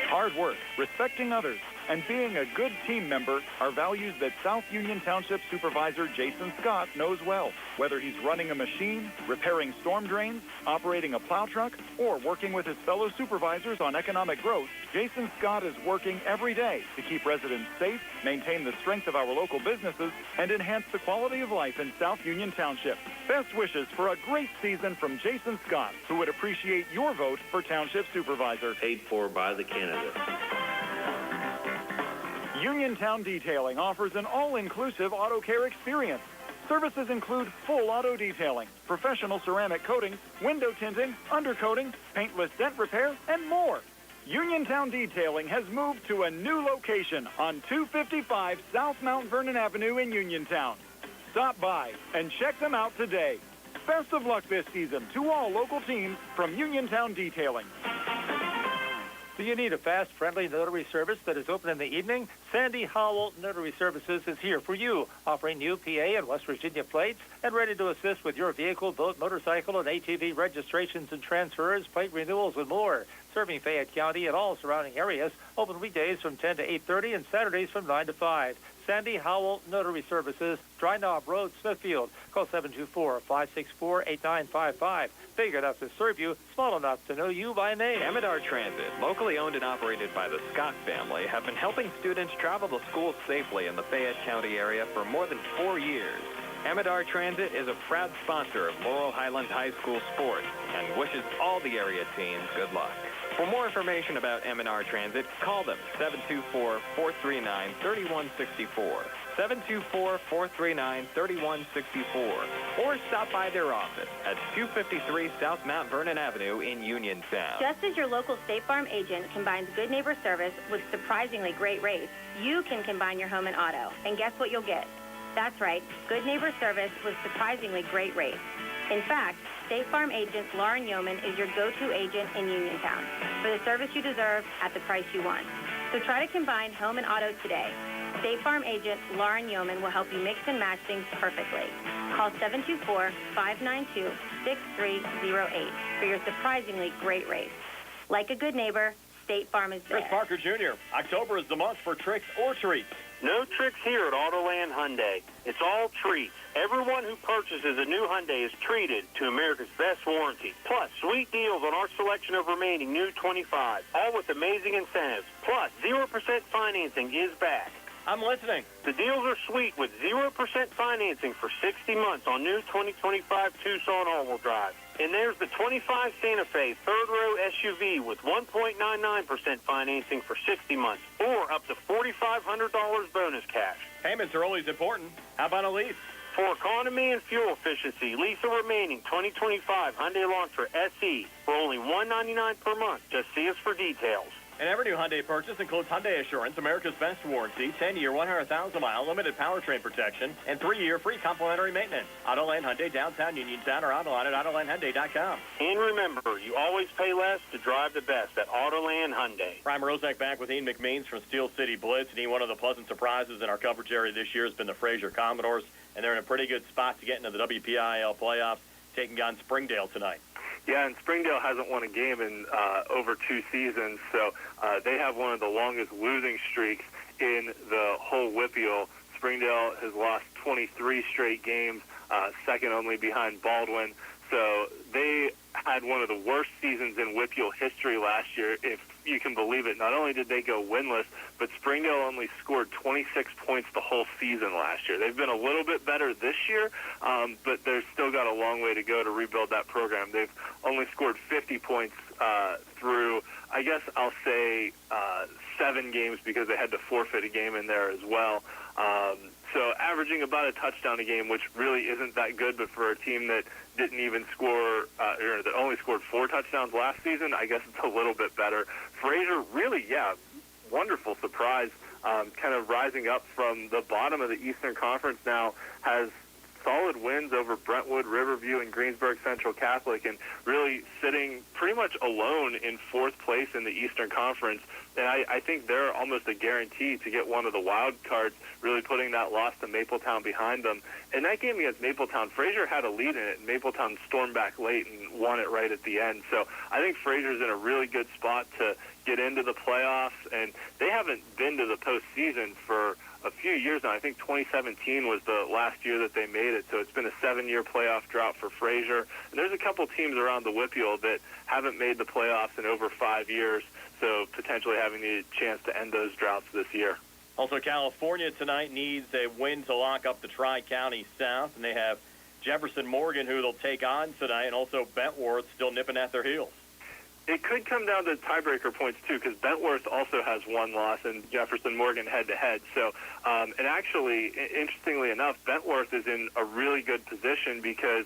Hard work, respecting others, and being a good team member are values that South Union Township Supervisor Jason Scott knows well. Whether he's running a machine, repairing storm drains, operating a plow truck, or working with his fellow supervisors on economic growth, Jason Scott is working every day to keep residents safe, maintain the strength of our local businesses, and enhance the quality of life in South Union Township. Best wishes for a great season from Jason Scott, who would appreciate your vote for Township Supervisor. Paid for by the candidate. Uniontown Detailing offers an all-inclusive auto care experience. Services include full auto detailing, professional ceramic coatings, window tinting, undercoating, paintless dent repair, and more. Uniontown Detailing has moved to a new location on 255 South Mount Vernon Avenue in Uniontown. Stop by and check them out today. Best of luck this season to all local teams from Uniontown Detailing. Do you need a fast, friendly notary service that is open in the evening? Sandy Howell Notary Services is here for you, offering new PA and West Virginia plates and ready to assist with your vehicle, boat, motorcycle, and ATV registrations and transfers, plate renewals, and more. Serving Fayette County and all surrounding areas, open weekdays from 10 to 8:30 and Saturdays from 9 to 5. Sandy Howell Notary Services, Dry Knob Road, Smithfield. Call 724-564-8955. Big enough to serve you, small enough to know you by name. Amidar Transit, locally owned and operated by the Scott family, have been helping students travel to school safely in the Fayette County area for more than 4 years. Amidar Transit is a proud sponsor of Laurel Highlands High School sports and wishes all the area teams good luck. For more information about Amidar Transit, call them 724-439-3164, 724-439-3164, or stop by their office at 253 South Mount Vernon Avenue in Uniontown. Just as your local State Farm agent combines good neighbor service with surprisingly great rates, you can combine your home and auto. And guess what you'll get? That's right, good neighbor service with surprisingly great rates. In fact, State Farm agent Lauren Yeoman is your go-to agent in Uniontown for the service you deserve at the price you want. So try to combine home and auto today. State Farm agent Lauren Yeoman will help you mix and match things perfectly. Call 724-592-6308 for your surprisingly great rates. Like a good neighbor, State Farm is there. Chris Parker Jr., October is the month for tricks or treats. No tricks here at Autoland Hyundai. It's all treats. Everyone who purchases a new Hyundai is treated to America's best warranty. Plus, sweet deals on our selection of remaining new 25, all with amazing incentives. Plus, 0% financing is back. I'm listening. The deals are sweet with 0% financing for 60 months on new 2025 Tucson all-wheel drive. And there's the 25 Santa Fe third-row SUV with 1.99% financing for 60 months or up to $4,500 bonus cash. Payments are always important. How about a lease? For economy and fuel efficiency, lease a remaining 2025 Hyundai Elantra SE for only $199 per month. Just see us for details. And every new Hyundai purchase includes Hyundai Assurance, America's best warranty, 10-year, 100,000-mile limited powertrain protection, and 3-year free complimentary maintenance. Autoland Hyundai, downtown Uniontown, or online at AutolandHyundai.com. And remember, you always pay less to drive the best at Autoland Hyundai. Prime Rozak back with Ian McMeans from Steel City Blitz. And one of the pleasant surprises in our coverage area this year has been the Fraser Commodores, and they're in a pretty good spot to get into the WPIAL playoffs, taking on Springdale tonight. Yeah, and Springdale hasn't won a game in over 2 seasons, so they have one of the longest losing streaks in the whole WPIAL. Springdale has lost 23 straight games, second only behind Baldwin. So they had one of the worst seasons in WPIAL history last year, if you can believe it. Not only did they go winless, but Springdale only scored 26 points the whole season last year. They've been a little bit better this year, but they've still got a long way to go to rebuild that program. They've only scored 50 points through, I guess I'll say, 7 games because they had to forfeit a game in there as well. So averaging about a touchdown a game, which really isn't that good, but for a team that didn't even score, or that only scored 4 touchdowns last season, I guess it's a little bit better. Fraser, really, wonderful surprise, kind of rising up from the bottom of the Eastern Conference now, has solid wins over Brentwood, Riverview, and Greensburg Central Catholic, and really sitting pretty much alone in 4th place in the Eastern Conference. And I think they're almost a guarantee to get one of the wild cards, really putting that loss to Mapletown behind them. In that game against Mapletown, Fraser had a lead in it, and Mapletown stormed back late and won it right at the end. So I think Fraser's in a really good spot to get into the playoffs, and they haven't been to the postseason for a few years now. I think 2017 was the last year that they made it, so it's been a 7-year playoff drought for Fraser. And there's a couple teams around the WPIAL that haven't made the playoffs in over 5 years, so potentially having the chance to end those droughts this year. Also, California tonight needs a win to lock up the Tri-County South, and they have Jefferson Morgan, who they'll take on tonight, and also Bentworth still nipping at their heels. It could come down to tiebreaker points, too, because Bentworth also has 1 loss and Jefferson Morgan head-to-head. So, and actually, interestingly enough, Bentworth is in a really good position because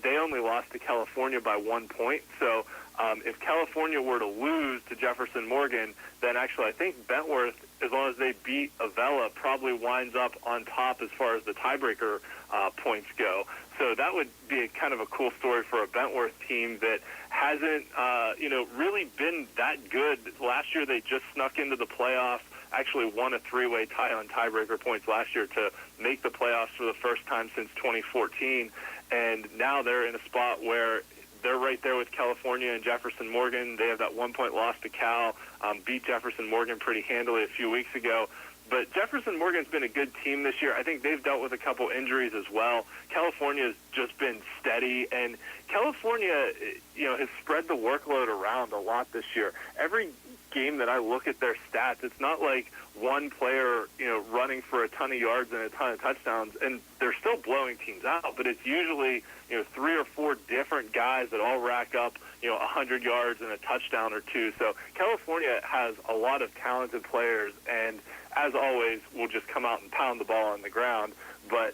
they only lost to California by 1 point. So if California were to lose to Jefferson Morgan, then actually I think Bentworth, as long as they beat Avella, probably winds up on top as far as the tiebreaker points go. So that would be kind of a cool story for a Bentworth team that hasn't, really been that good. Last year they just snuck into the playoffs, actually won a three-way tie on tiebreaker points last year to make the playoffs for the first time since 2014. And now they're in a spot where they're right there with California and Jefferson Morgan. They have that 1-point loss to Cal, beat Jefferson Morgan pretty handily a few weeks ago. But Jefferson Morgan's been a good team this year. I think they've dealt with a couple injuries as well. California's just been steady, and California, has spread the workload around a lot this year. Every game that I look at their stats, it's not like one player, running for a ton of yards and a ton of touchdowns, and they're still blowing teams out. But it's usually, 3 or 4 different guys that all rack up, 100 yards and a touchdown or two. So California has a lot of talented players, and as always, will just come out and pound the ball on the ground. But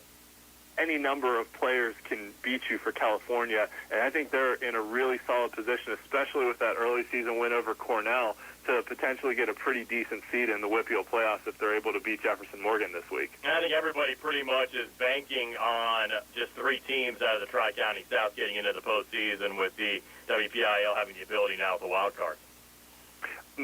any number of players can beat you for California, and I think they're in a really solid position, especially with that early season win over Cornell, to potentially get a pretty decent seed in the WPIAL playoffs if they're able to beat Jefferson Morgan this week. I think everybody pretty much is banking on just 3 teams out of the Tri-County South getting into the postseason, with the WPIAL having the ability now with the wild card.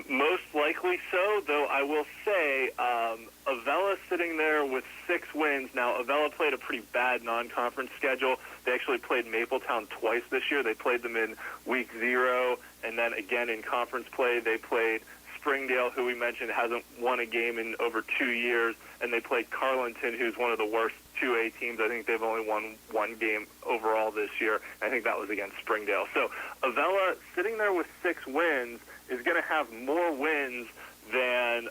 Most likely so, though I will say Avella sitting there with 6 wins. Now, Avella played a pretty bad non-conference schedule. They actually played Mapletown twice this year. They played them in week 0, and then again in conference play. They played Springdale, who we mentioned hasn't won a game in over 2 years, and they played Carlinton, who's one of the worst 2A teams. I think they've only won 1 game overall this year. I think that was against Springdale. So Avella, sitting there with 6 wins, is going to have more wins than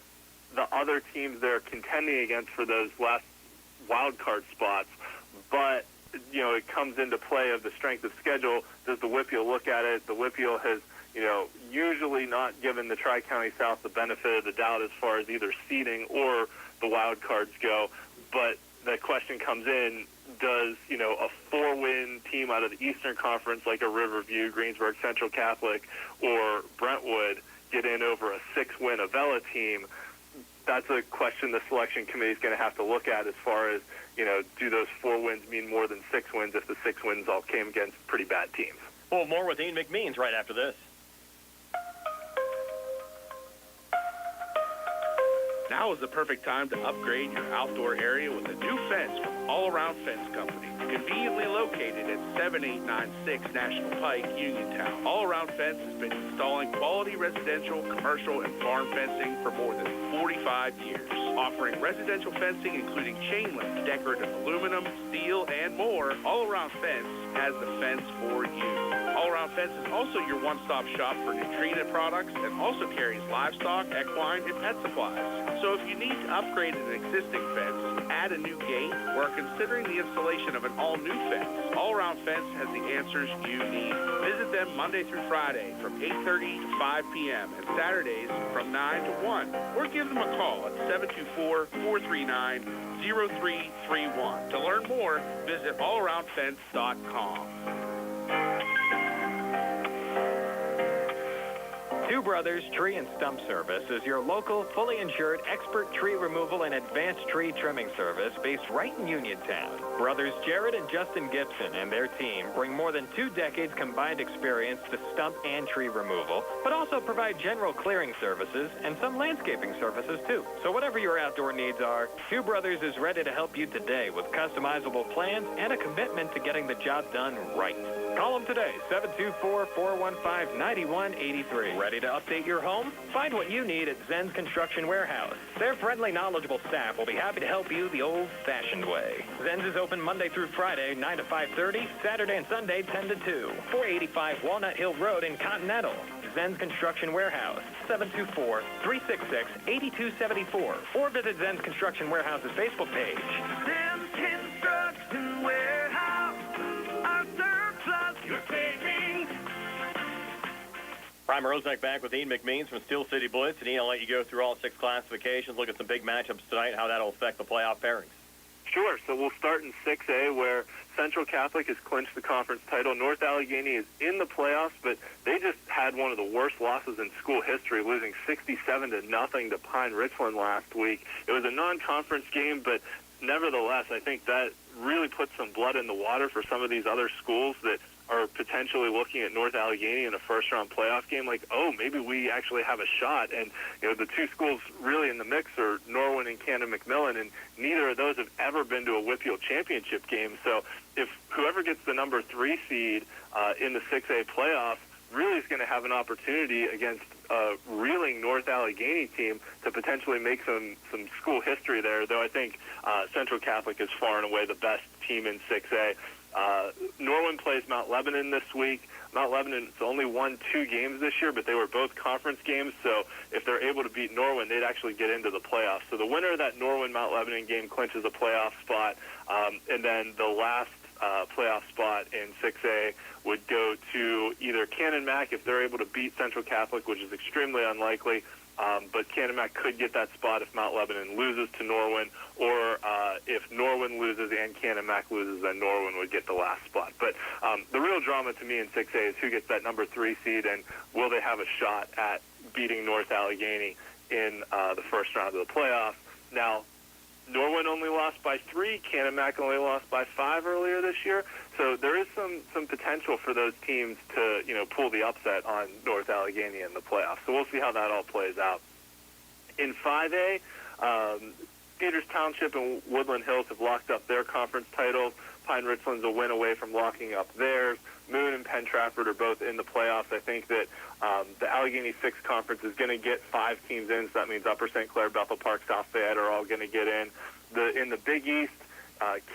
the other teams they're contending against for those last wild card spots. But, it comes into play of the strength of schedule. Does the WPIAL look at it? The WPIAL has, usually not given the Tri-County South the benefit of the doubt as far as either seeding or the wild cards go. But the question comes in, does, a 4-win team out of the Eastern Conference like a Riverview, Greensburg Central Catholic, or Brentwood get in over a 6-win Avella team? That's a question the selection committee is going to have to look at as far as, do those 4 wins mean more than 6 wins if the 6 wins all came against pretty bad teams? Well, more with Ian McMeans right after this. Now is the perfect time to upgrade your outdoor area with a new fence from All Around Fence Company. Conveniently located at 7896 National Pike, Uniontown. All Around Fence has been installing quality residential, commercial, and farm fencing for more than 45 years. Offering residential fencing including chain link, decorative aluminum, steel, and more, All Around Fence has the fence for you. All Around Fence is also your one-stop shop for Nutrena products and also carries livestock, equine, and pet supplies. So if you need to upgrade an existing fence, add a new gate, or are considering the installation of an all-new fence, All Around Fence has the answers you need. Visit them Monday through Friday from 8:30 to 5 p.m. and Saturdays from 9 to 1. Or give them a call at 724-439-0331. To learn more, visit allaroundfence.com. Two Brothers Tree and Stump Service is your local, fully insured, expert tree removal and advanced tree trimming service based right in Uniontown. Brothers Jared and Justin Gibson and their team bring more than 2 decades combined experience to stump and tree removal, but also provide general clearing services and some landscaping services too. So whatever your outdoor needs are, Two Brothers is ready to help you today with customizable plans and a commitment to getting the job done right. Call them today, 724-415-9183. Ready to update your home? Find what you need at Zen's Construction Warehouse. Their friendly, knowledgeable staff will be happy to help you the old-fashioned way. Zen's is open Monday through Friday, 9 to 5:30, Saturday and Sunday, 10 to 2. 485 Walnut Hill Road in Continental. Zen's Construction Warehouse, 724-366-8274. Or visit Zen's Construction Warehouse's Facebook page. Zen's Construction Warehouse, our surplus you're saving. Prime Rosek back with Ian McMeans from Steel City Blitz. And Ian, I'll let you go through all 6 classifications, look at some big matchups tonight, how that'll affect the playoff pairings. Sure. So we'll start in 6A, where Central Catholic has clinched the conference title. North Allegheny is in the playoffs, but they just had one of the worst losses in school history, losing 67-0 to Pine Richland last week. It was a non-conference game, but nevertheless, I think that really put some blood in the water for some of these other schools that are potentially potentially looking at North Allegheny in a first-round playoff game like, oh, maybe we actually have a shot. And, the two schools really in the mix are Norwin and Camden-McMillan, and neither of those have ever been to a WPIAL championship game. So if whoever gets the number 3 seed in the 6A playoff really is going to have an opportunity against a reeling North Allegheny team to potentially make some school history there, though I think Central Catholic is far and away the best team in 6A. Norwin plays Mount Lebanon this week. Mount Lebanon's only won 2 games this year, but they were both conference games, so if they're able to beat Norwin, they'd actually get into the playoffs. So the winner of that Norwin-Mount Lebanon game clinches a playoff spot, and then the last playoff spot in 6A would go to either Cannon Mac if they're able to beat Central Catholic, which is extremely unlikely, but Cannon Mac could get that spot if Mount Lebanon loses to Norwin, or if Norwin loses and Cannon Mac loses, then Norwin would get the last spot. But the real drama to me in 6A is who gets that number 3 seed, and will they have a shot at beating North Allegheny in the first round of the playoff. Now, Norwin only lost by 3. Cannon Mac only lost by 5 earlier this year. So there is some potential for those teams to, pull the upset on North Allegheny in the playoffs. So we'll see how that all plays out. In 5A, Peters Township and Woodland Hills have locked up their conference titles. Pine Richland's a win away from locking up theirs. Moon and Penn Trafford are both in the playoffs. I think that the Allegheny 6 conference is going to get 5 teams in, so that means Upper St. Clair, Bethel Park, South Fayette are all going to get in. In the Big East,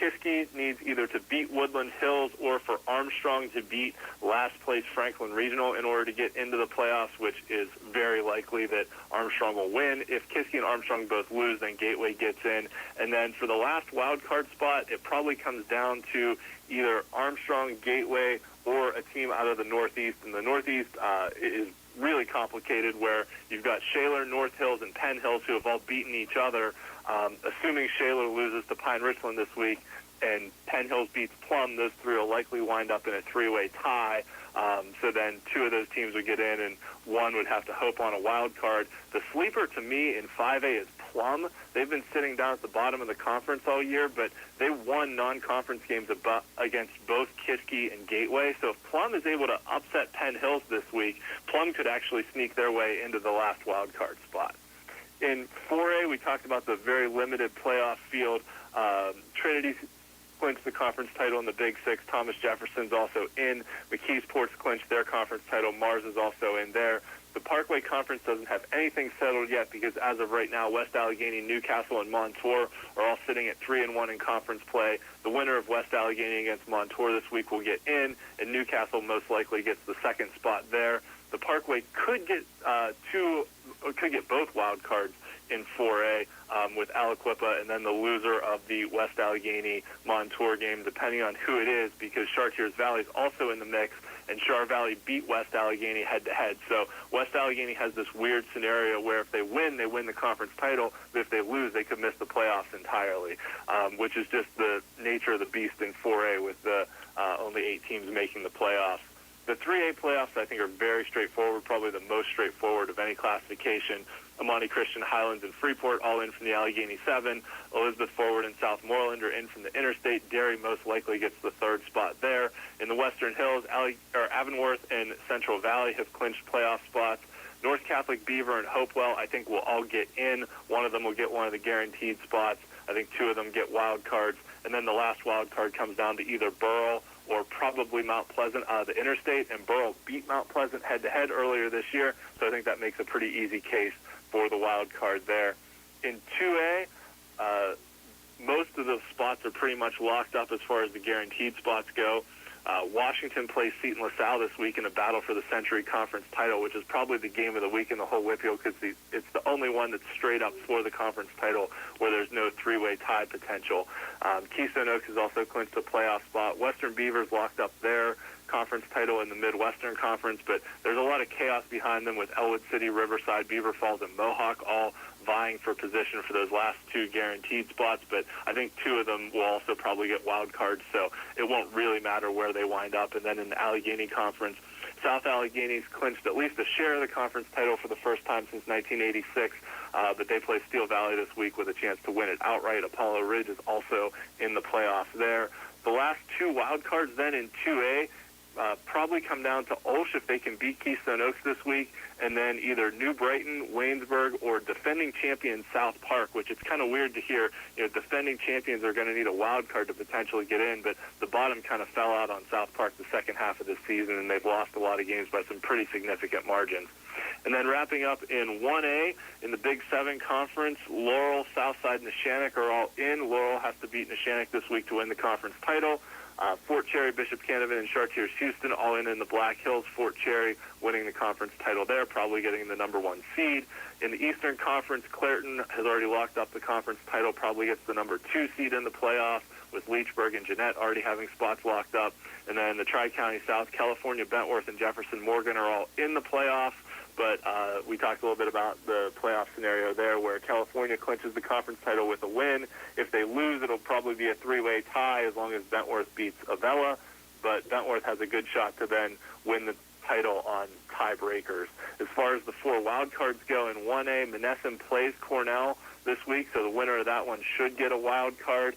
Kiski needs either to beat Woodland Hills or for Armstrong to beat last place Franklin Regional in order to get into the playoffs, which is very likely that Armstrong will win. If Kiski and Armstrong both lose, then Gateway gets in. And then for the last wild card spot, it probably comes down to either Armstrong, Gateway, or a team out of the Northeast. And the Northeast is really complicated, where you've got Shaler, North Hills, and Penn Hills who have all beaten each other. Assuming Shaler loses to Pine Richland this week and Penn Hills beats Plum, those 3 will likely wind up in a 3-way tie. So then 2 of those teams would get in, and 1 would have to hope on a wild card. The sleeper to me in 5A is Plum. They've been sitting down at the bottom of the conference all year, but they won non-conference games against both Kiski and Gateway. So if Plum is able to upset Penn Hills this week, Plum could actually sneak their way into the last wild card spot. In 4A, we talked about the very limited playoff field. Trinity clinched the conference title in the Big 6. Thomas Jefferson's also in. McKeesport's clinched their conference title. Mars is also in there. The Parkway Conference doesn't have anything settled yet because as of right now, West Allegheny, Newcastle, and Montour are all sitting at 3-1 in conference play. The winner of West Allegheny against Montour this week will get in, and Newcastle most likely gets the second spot there. The Parkway could get both wild cards in 4A with Aliquippa, and then the loser of the West Allegheny Montour game, depending on who it is, because Chartiers Valley is also in the mix, and Char Valley beat West Allegheny head-to-head. So West Allegheny has this weird scenario where if they win the conference title, but if they lose, they could miss the playoffs entirely, which is just the nature of the beast in 4A with the only 8 teams making the playoffs. The 3A playoffs, I think, are very straightforward, probably the most straightforward of any classification. Amani Christian, Highlands, and Freeport all in from the Allegheny 7. Elizabeth Forward and Southmoreland are in from the Interstate. Derry most likely gets the 3rd spot there. In the Western Hills, Avonworth and Central Valley have clinched playoff spots. North Catholic, Beaver, and Hopewell, I think, will all get in. One of them will get one of the guaranteed spots. I think 2 of them get wild cards. And then the last wild card comes down to either Burrell or probably Mount Pleasant out of the Interstate, and Burrell beat Mount Pleasant head-to-head earlier this year, so I think that makes a pretty easy case for the wild card there. In 2A, most of the spots are pretty much locked up as far as the guaranteed spots go. Washington plays Seton LaSalle this week in a battle for the Century Conference title, which is probably the game of the week in the whole WPIAL because it's the only one that's straight up for the conference title where there's no 3-way tie potential. Keystone Oaks has also clinched a playoff spot. Western Beavers locked up their conference title in the Midwestern Conference, but there's a lot of chaos behind them with Elwood City, Riverside, Beaver Falls, and Mohawk all vying for position for those last 2 guaranteed spots, but I think 2 of them will also probably get wild cards, so it won't really matter where they wind up. And then in the Allegheny Conference, South Allegheny's clinched at least a share of the conference title for the first time since 1986, but they play Steel Valley this week with a chance to win it outright. Apollo Ridge is also in the playoffs there. The last 2 wild cards then in 2A, probably probably come down to Ulsh if they can beat Keystone Oaks this week, and then either New Brighton, Waynesburg, or defending champion South Park, which it's kind of weird to hear. Defending champions are going to need a wild card to potentially get in, but the bottom kind of fell out on South Park the second half of this season, and they've lost a lot of games by some pretty significant margins. And then wrapping up in 1A, in the Big 7 Conference, Laurel, Southside, and Neshannock are all in. Laurel has to beat Neshannock this week to win the conference title. Fort Cherry, Bishop Canevin, and Chartiers Houston all in the Black Hills. Fort Cherry winning the conference title there, probably getting the number 1 seed. In the Eastern Conference, Clairton has already locked up the conference title, probably gets the number 2 seed in the playoff, with Leechburg and Jeanette already having spots locked up. And then the Tri-County South, California, Bentworth, and Jefferson Morgan are all in the playoff. But we talked a little bit about the playoff scenario there where California clinches the conference title with a win. If they lose, it'll probably be a 3-way tie as long as Bentworth beats Avella. But Bentworth has a good shot to then win the title on tiebreakers. As far as the 4 wild cards go in 1A, Monessen plays Cornell this week, so the winner of that one should get a wild card.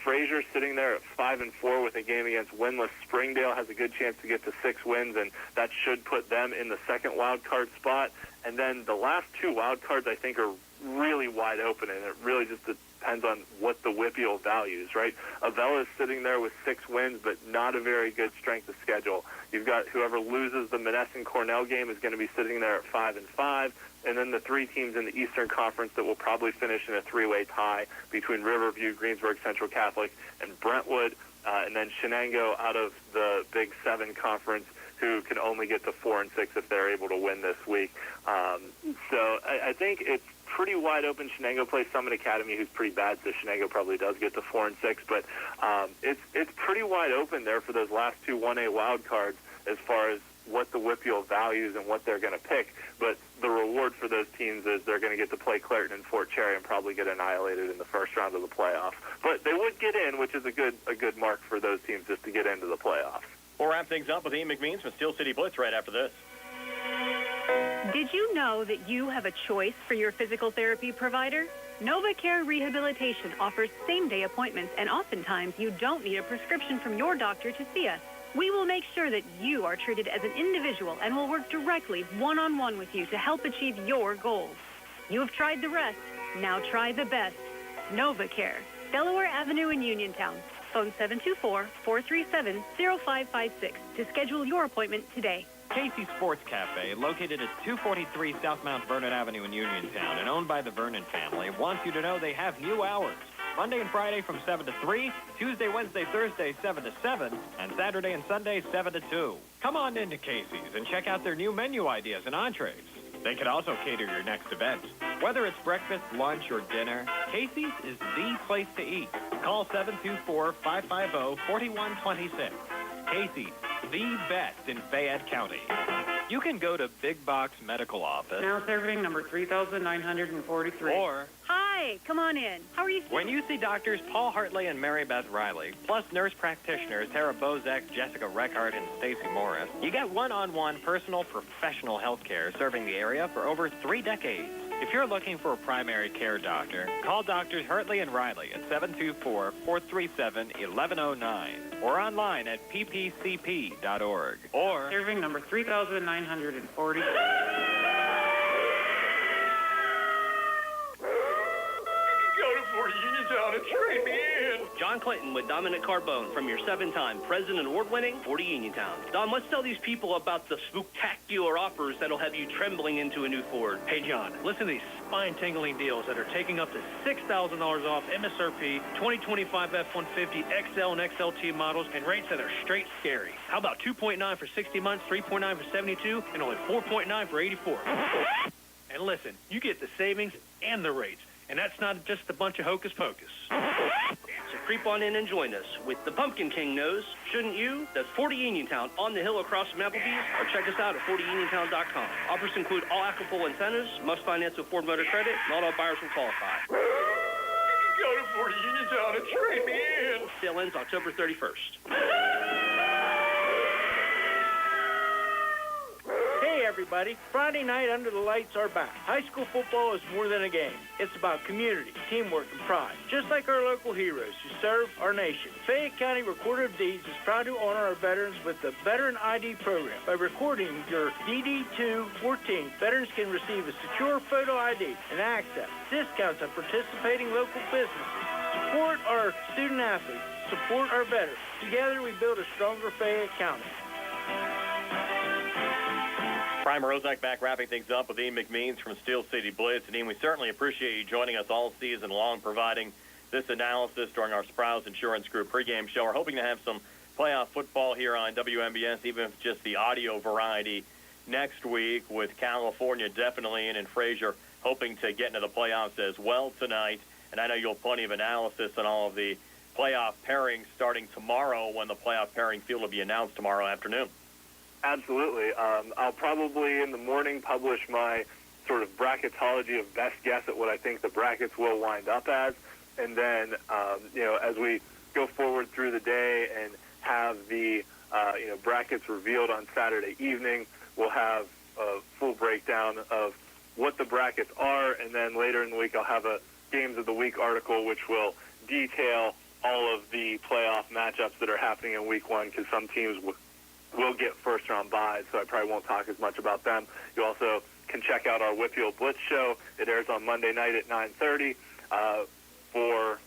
Fraser sitting there at 5-4 with a game against winless Springdale has a good chance to get to 6 wins, and that should put them in the second wild card spot. And then the last 2 wild cards I think are really wide open, and it really just depends on what the WPIAL values, right? Avella is sitting there with 6 wins, but not a very good strength of schedule. You've got whoever loses the Monessen-Cornell game is going to be sitting there at 5-5. And then the 3 teams in the Eastern Conference that will probably finish in a 3-way tie between Riverview, Greensburg Central Catholic, and Brentwood. And then Shenango out of the Big 7 Conference, who can only get to 4-6 if they're able to win this week. So I think it's pretty wide open. Shenango plays Summit Academy, who's pretty bad, so Shenango probably does get to 4-6. But it's pretty wide open there for those last 2 1A wild cards as far as what the WPIAL values and what they're going to pick. But the reward for those teams is they're going to get to play Clairton and Fort Cherry and probably get annihilated in the first round of the playoff. But they would get in, which is a good mark for those teams just to get into the playoffs. We'll wrap things up with Ian McMeans from Steel City Blitz right after this. Did you know that you have a choice for your physical therapy provider? NovaCare Rehabilitation offers same-day appointments, and oftentimes you don't need a prescription from your doctor to see us. We will make sure that you are treated as an individual and will work directly one-on-one with you to help achieve your goals. You have tried the rest. Now try the best. NovaCare, Delaware Avenue in Uniontown. Phone 724-437-0556 to schedule your appointment today. Casey Sports Cafe, located at 243 South Mount Vernon Avenue in Uniontown and owned by the Vernon family, wants you to know they have new hours. Monday and Friday from 7 to 3, Tuesday, Wednesday, Thursday, 7 to 7, and Saturday and Sunday, 7 to 2. Come on into Casey's and check out their new menu ideas and entrees. They can also cater your next event. Whether it's breakfast, lunch, or dinner, Casey's is the place to eat. Call 724-550-4126. Casey's, the best in Fayette County. You can go to Big Box Medical Office. Now serving number 3,943. Or, hi, come on in. How are you? When you see doctors Paul Hartley and Mary Beth Riley, plus nurse practitioners Tara Bozek, Jessica Reckart, and Stacy Morris, you get one-on-one personal professional health care serving the area for over 3 decades. If you're looking for a primary care doctor, call Doctors Hartley and Riley at 724-437-1109 or online at ppcp.org. Or serving number 3,940. Go to Fort Uniontown and trade me in. John Clinton with Dominic Carbone from your 7-time President Award-winning Fort Uniontown. Dom, let's tell these people about the spectacular offers that'll have you trembling into a new Ford. Hey, John, listen to these spine-tingling deals that are taking up to $6,000 off MSRP 2025 F-150 XL and XLT models and rates that are straight scary. How about 2.9 for 60 months, 3.9 for 72, and only 4.9 for 84? And listen, you get the savings and the rates. And that's not just a bunch of hocus pocus. So creep on in and join us with the Pumpkin King knows, shouldn't you? That's 40 Uniontown on the hill across from Applebee's, or check us out at 40uniontown.com. Offers include all applicable incentives, must finance with Ford Motor Credit, not all buyers will qualify. Go to Fort Uniontown and trade me in. Sale ends October 31st. Hey, everybody. Friday night under the lights are back. High school football is more than a game. It's about community, teamwork, and pride. Just like our local heroes who serve our nation. Fayette County Recorder of Deeds is proud to honor our veterans with the Veteran ID program. By recording your DD-214, veterans can receive a secure photo ID and access discounts at participating local businesses. Support our student athletes. Support our veterans. Together we build a stronger Fayette County. Prime Rozak back wrapping things up with Ian McMeans from Steel City Blitz. And Ian, we certainly appreciate you joining us all season long, providing this analysis during our Sprouse Insurance Group pregame show. We're hoping to have some playoff football here on WMBS, even if just the audio variety next week, with California definitely in and Frazier hoping to get into the playoffs as well tonight. And I know you'll have plenty of analysis on all of the playoff pairings starting tomorrow when the playoff pairing field will be announced tomorrow afternoon. Absolutely. I'll probably in the morning publish my sort of bracketology of best guess at what I think the brackets will wind up as. And then, as we go forward through the day and have the, brackets revealed on Saturday evening, we'll have a full breakdown of what the brackets are. And then later in the week, I'll have a Games of the Week article, which will detail all of the playoff matchups that are happening in Week 1, because some teams will get first-round buys, so I probably won't talk as much about them. You also can check out our WPIAL Blitz show. It airs on Monday night at 9:30. For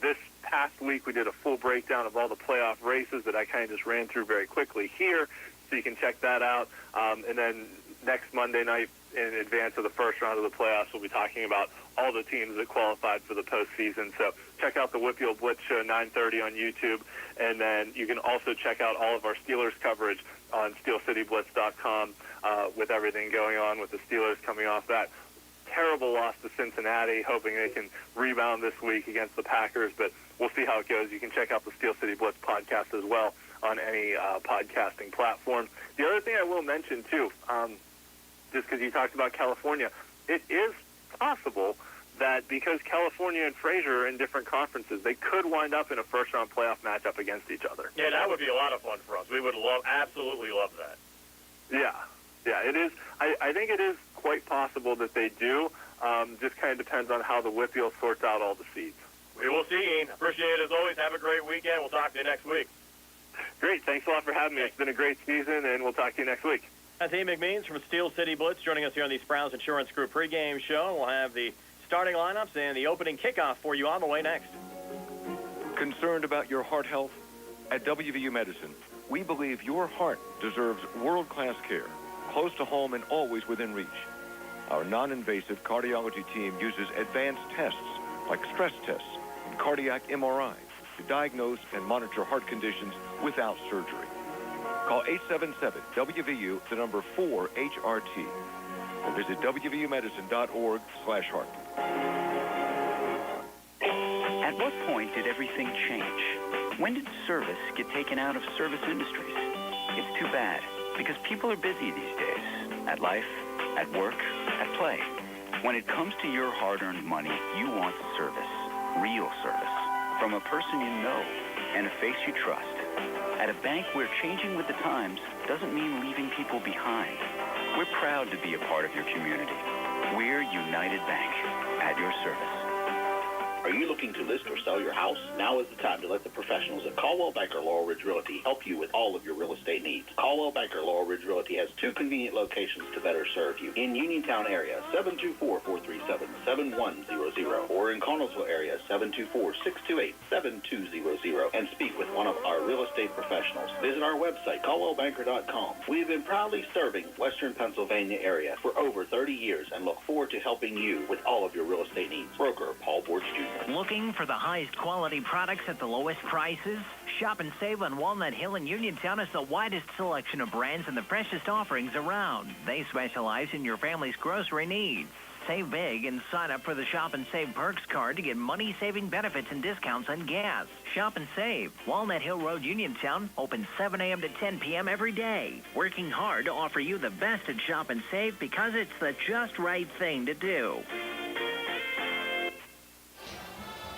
this past week, we did a full breakdown of all the playoff races that I kind of just ran through very quickly here, so you can check that out. And then next Monday night, in advance of the first round of the playoffs, we'll be talking about all the teams that qualified for the postseason. So check out the WPIAL Blitz show, 9:30 on YouTube. And then you can also check out all of our Steelers coverage on SteelCityBlitz.com with everything going on with the Steelers coming off that terrible loss to Cincinnati, hoping they can rebound this week against the Packers. But we'll see how it goes. You can check out the Steel City Blitz podcast as well on any podcasting platform. The other thing I will mention, too, just because you talked about California, it is possible that because California and Frazier are in different conferences, they could wind up in a first-round playoff matchup against each other. Yeah, that would be a lot of fun for us. We would absolutely love that. Yeah, it is. I think it is quite possible that they do. Just kind of depends on how the WPIAL sorts out all the seeds. We will see, Ian. Appreciate it as always. Have a great weekend. We'll talk to you next week. Great. Thanks a lot for having me. It's been a great season, and we'll talk to you next week. That's Ian McMeans from Steel City Blitz joining us here on the Sprouse Insurance Group pregame show. We'll have the starting lineups and the opening kickoff for you on the way next. Concerned about your heart health? At WVU Medicine, we believe your heart deserves world-class care, close to home and always within reach. Our non-invasive cardiology team uses advanced tests like stress tests and cardiac MRI to diagnose and monitor heart conditions without surgery. Call 877-WVU, the number 4HRT, or visit WVUmedicine.org/heart. At what point did everything change? When did service get taken out of service industries? It's too bad, because people are busy these days. At life, at work, at play. When it comes to your hard-earned money, you want service. Real service. From a person you know and a face you trust. At a bank where changing with the times doesn't mean leaving people behind. We're proud to be a part of your community. We're United Bank, at your service. Are you looking to list or sell your house? Now is the time to let the professionals at Caldwell Banker Laurel Ridge Realty help you with all of your real estate needs. Caldwell Banker Laurel Ridge Realty has 2 convenient locations to better serve you. In Uniontown area, 724-437-7100, or in Connellsville area, 724-628-7200, and speak with one of our real estate professionals. Visit our website, caldwellbanker.com. We have been proudly serving Western Pennsylvania area for over 30 years and look forward to helping you with all of your real estate needs. Broker Paul Borch Jr. Looking for the highest quality products at the lowest prices? Shop and save on Walnut Hill in Uniontown has the widest selection of brands and the freshest offerings around. They specialize in your family's grocery needs. Save big and sign up for the Shop and Save Perks card to get money-saving benefits and discounts on gas. Shop and Save. Walnut Hill Road, Uniontown, open 7 a.m. to 10 p.m. every day. Working hard to offer you the best at Shop and Save because it's the just right thing to do.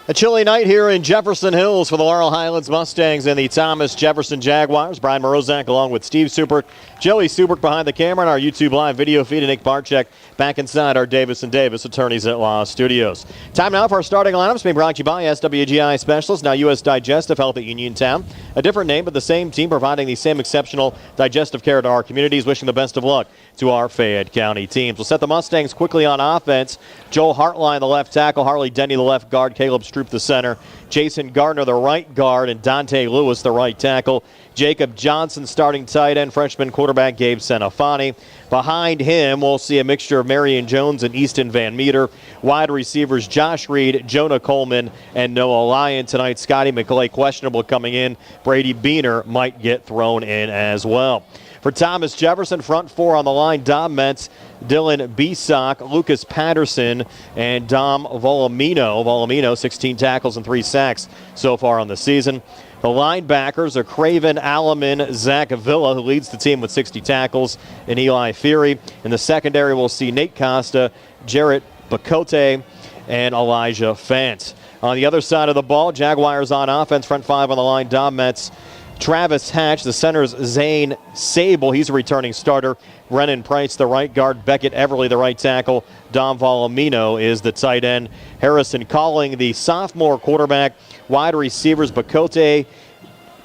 A chilly night here in Jefferson Hills for the Laurel Highlands Mustangs and the Thomas Jefferson Jaguars. Brian Morozak along with Steve Subert, Joey Subert behind the camera, and our YouTube live video feed, and Nick Barczyk back inside our Davis & Davis Attorneys at Law studios. Time now for our starting lineups, being brought to you by SWGI Specialists, now U.S. Digestive Health at Uniontown. A different name, but the same team providing the same exceptional digestive care to our communities. Wishing the best of luck to our Fayette County teams. We'll set the Mustangs quickly on offense. Joel Hartline, the left tackle, Harley Denny, the left guard, Caleb Stroop, the center, Jason Gardner, the right guard, and Dante Lewis, the right tackle. Jacob Johnson, starting tight end, freshman quarterback Gabe Senafani. Behind him, we'll see a mixture of Marion Jones and Easton Van Meter. Wide receivers Josh Reed, Jonah Coleman, and Noah Lyon. Tonight, Scotty McClay questionable coming in. Brady Beener might get thrown in as well. For Thomas Jefferson, front four on the line, Dom Metz, Dylan Bisak, Lucas Patterson, and Dom Volumino. Volumino, 16 tackles and 3 sacks so far on the season. The linebackers are Craven Alleman, Zach Villa, who leads the team with 60 tackles, and Eli Fury. In the secondary, we'll see Nate Costa, Jarrett Bacote, and Elijah Fant. On the other side of the ball, Jaguars on offense, front five on the line, Dom Metz, Travis Hatch, the center's Zane Sable, he's a returning starter. Brennan Price, the right guard. Beckett Everly, the right tackle. Dom Volumino is the tight end. Harrison Calling, the sophomore quarterback. Wide receivers, Bacote,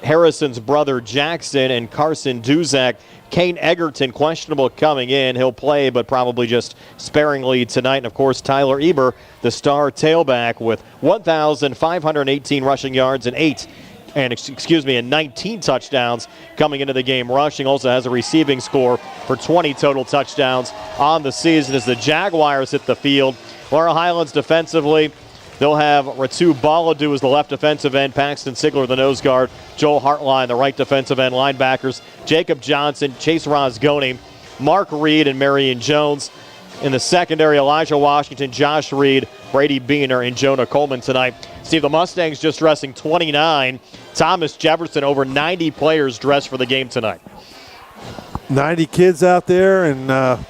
Harrison's brother Jackson, and Carson Duzak. Kane Egerton, questionable coming in. He'll play, but probably just sparingly tonight. And, of course, Tyler Eber, the star tailback, with 1,518 rushing yards and 19 touchdowns coming into the game rushing. Also has a receiving score for 20 total touchdowns on the season as the Jaguars hit the field. Laurel Highlands defensively, they'll have Ratu Baladu as the left defensive end, Paxton Sigler the nose guard, Joel Hartline the right defensive end, linebackers Jacob Johnson, Chase Rosgoni, Mark Reed, and Marion Jones. In the secondary, Elijah Washington, Josh Reed, Brady Beener, and Jonah Coleman tonight. Steve, the Mustangs just dressing 29. Thomas Jefferson, over 90 players dressed for the game tonight. 90 kids out there, and a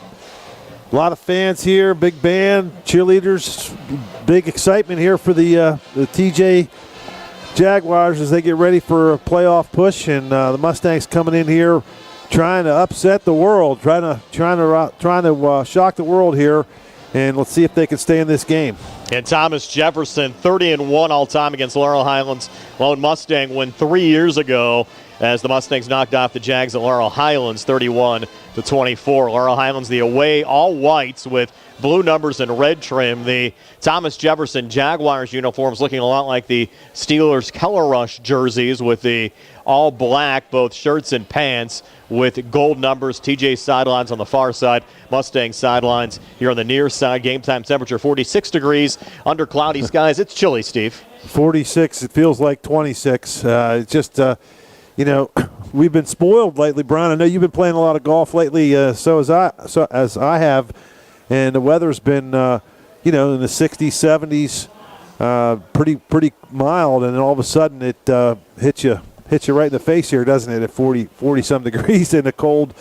lot of fans here, big band, cheerleaders, big excitement here for the TJ Jaguars as they get ready for a playoff push, and the Mustangs coming in here trying to upset the world, trying to shock the world here, and let's see if they can stay in this game. And Thomas Jefferson, 30-1 all-time against Laurel Highlands. Lone Mustang win 3 years ago as the Mustangs knocked off the Jags at Laurel Highlands, 31-24. Laurel Highlands, the away all whites with blue numbers and red trim. The Thomas Jefferson Jaguars uniforms looking a lot like the Steelers Color Rush jerseys with the all black, both shirts and pants, with gold numbers. TJ sidelines on the far side, Mustang sidelines here on the near side. Game time temperature 46 degrees under cloudy skies. It's chilly, Steve. 46, it feels like 26. We've been spoiled lately, Brian. I know you've been playing a lot of golf lately, so as I have, and the weather's been, in the 60s, 70s, pretty mild, and then all of a sudden it hits you right in the face here, doesn't it? At 40-some degrees in a cold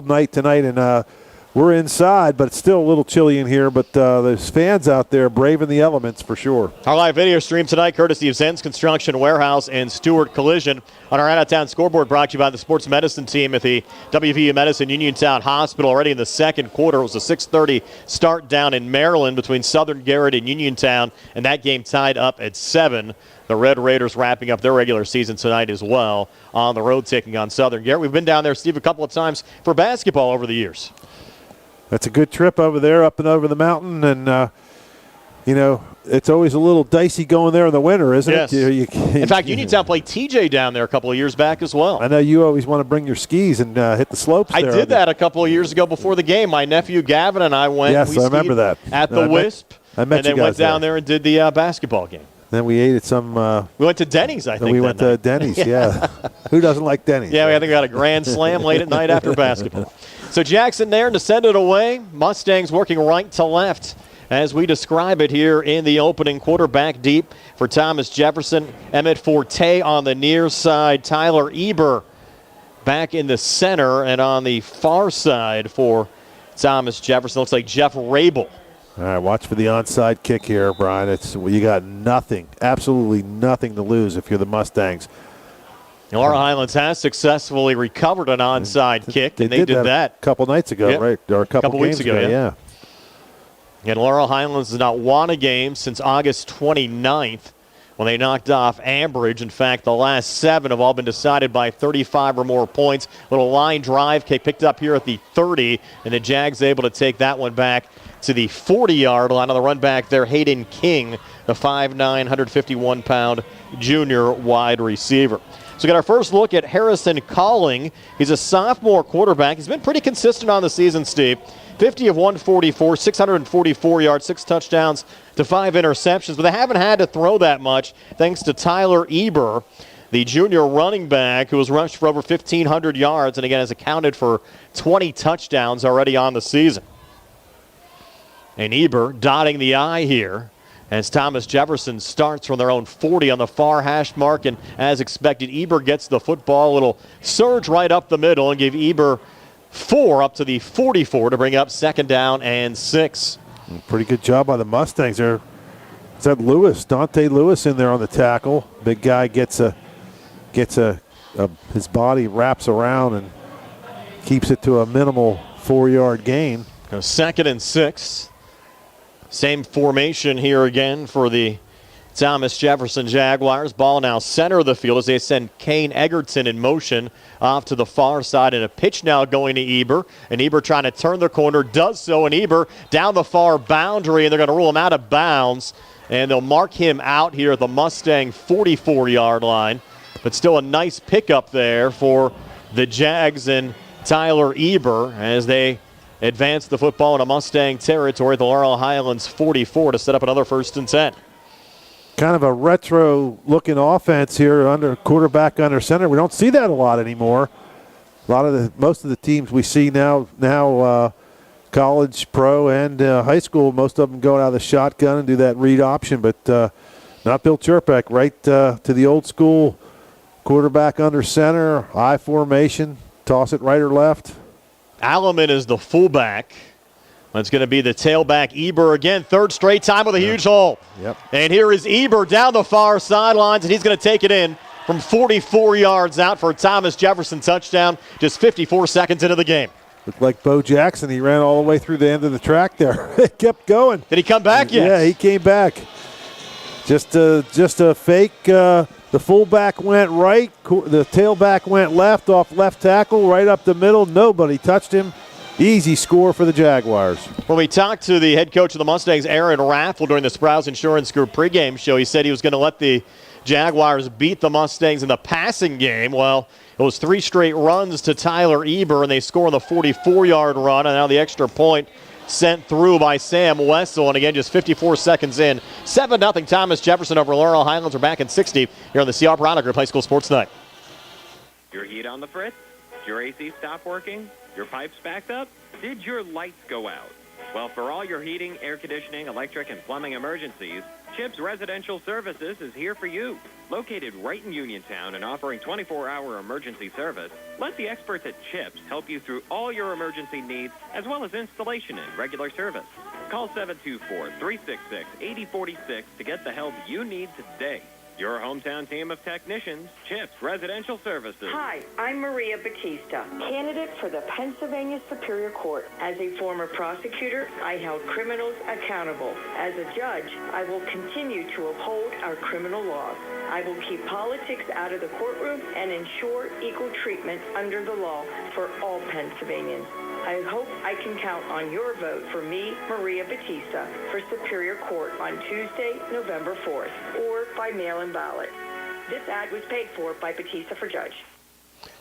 night tonight, and we're inside, but it's still a little chilly in here. But there's fans out there braving the elements for sure. Our live video stream tonight, courtesy of Zen's Construction Warehouse and Stewart Collision. On our out-of-town scoreboard, brought to you by the sports medicine team at the WPIAL Medicine Uniontown Hospital. Already in the second quarter, it was a 6:30 start down in Maryland between Southern Garrett and Uniontown, and that game tied up at 7. The Red Raiders wrapping up their regular season tonight as well on the road, taking on Southern Garrett. We've been down there, Steve, a couple of times for basketball over the years. That's a good trip over there, up and over the mountain, and it's always a little dicey going there in the winter, isn't it? In fact, Uniontown played TJ down there a couple of years back as well. I know you always want to bring your skis and hit the slopes there. I did that a couple of years ago before the game. My nephew Gavin and I went. Yes, I remember that. At the Wisp. I met and then went down there and did the basketball game. Then we ate at some. We went to Denny's, I think. We went to Denny's, yeah. Who doesn't like Denny's? Yeah, I think we got a grand slam late at night after basketball. So Jackson there to send it away. Mustangs working right to left as we describe it here in the opening quarter. Back deep for Thomas Jefferson. Emmett Forte on the near side. Tyler Eber back in the center. And on the far side for Thomas Jefferson, looks like Jeff Rabel All right, watch for the onside kick here, Brian. You got nothing, absolutely nothing to lose if you're the Mustangs. Laurel Highlands has successfully recovered an onside kick, and they did that a couple nights ago, yep. right? Or a couple games weeks ago, yeah. And Laurel Highlands has not won a game since August 29th when they knocked off Ambridge. In fact, the last 7 have all been decided by 35 or more points. Little line drive kick picked up here at the 30, and the Jags able to take that one back to the 40-yard line. On the run back there, Hayden King, the 5'9", 151-pound junior wide receiver. So we got our first look at Harrison Calling. He's a sophomore quarterback. He's been pretty consistent on the season, Steve. 50 of 144, 644 yards, 6 touchdowns to 5 interceptions. But they haven't had to throw that much thanks to Tyler Eber, the junior running back who has rushed for over 1,500 yards and, again, has accounted for 20 touchdowns already on the season. And Eber dotting the I here as Thomas Jefferson starts from their own 40 on the far hash mark. And as expected, Eber gets the football. A little surge right up the middle and give Eber 4 up to the 44 to bring up 2nd down and 6. Pretty good job by the Mustangs there. Is that Lewis, Dante Lewis in there on the tackle. Big guy gets his body wraps around and keeps it to a minimal 4-yard gain. 2nd and 6. Same formation here again for the Thomas Jefferson Jaguars. Ball now center of the field as they send Kane Egerton in motion off to the far side. And a pitch now going to Eber. And Eber trying to turn the corner, does so. And Eber down the far boundary, and they're going to rule him out of bounds. And they'll mark him out here at the Mustang 44-yard line. But still a nice pickup there for the Jags and Tyler Eber as they advance the football into Mustang territory at the Laurel Highlands 44 to set up another 1st and 10. Kind of a retro-looking offense here, under quarterback under center. We don't see that a lot anymore. Most of the teams we see now college, pro, and high school, most of them going out of the shotgun and do that read option, but not Bill Chirpak. Right to the old school quarterback under center, I formation, toss it right or left. Alleman is the fullback. That's going to be the tailback, Eber again. 3rd straight time with a huge hole. Yep. And here is Eber down the far sidelines, and he's going to take it in from 44 yards out for a Thomas Jefferson touchdown, just 54 seconds into the game. Looked like Bo Jackson. He ran all the way through the end of the track there. It kept going. Did he come back yet? Yeah, he came back. Just a fake. The fullback went right. The tailback went left off left tackle, right up the middle. Nobody touched him. Easy score for the Jaguars. When we talked to the head coach of the Mustangs, Aaron Raffle, during the Sprouse Insurance Group pregame show, he said he was going to let the Jaguars beat the Mustangs in the passing game. Well, it was 3 straight runs to Tyler Eber, and they score on the 44-yard run, and now the extra point sent through by Sam Wessel. And again, just 54 seconds in. 7-0 Thomas Jefferson over Laurel Highlands. We're back in 60 here on the CR Product Group High School Sports Night. Your heat on the fritz? Your AC stop working? Your pipes backed up? Did your lights go out? Well, for all your heating, air conditioning, electric, and plumbing emergencies, CHIPS Residential Services is here for you. Located right in Uniontown and offering 24-hour emergency service, let the experts at CHIPS help you through all your emergency needs, as well as installation and regular service. Call 724-366-8046 to get the help you need today. Your hometown team of technicians, CHIPS Residential Services. Hi, I'm Maria Batista, candidate for the Pennsylvania Superior Court. As a former prosecutor, I held criminals accountable. As a judge, I will continue to uphold our criminal laws. I will keep politics out of the courtroom and ensure equal treatment under the law for all Pennsylvanians. I hope I can count on your vote for me, Maria Batista, for Superior Court on Tuesday, November 4th, or by mail-in ballot. This ad was paid for by Batista for Judge.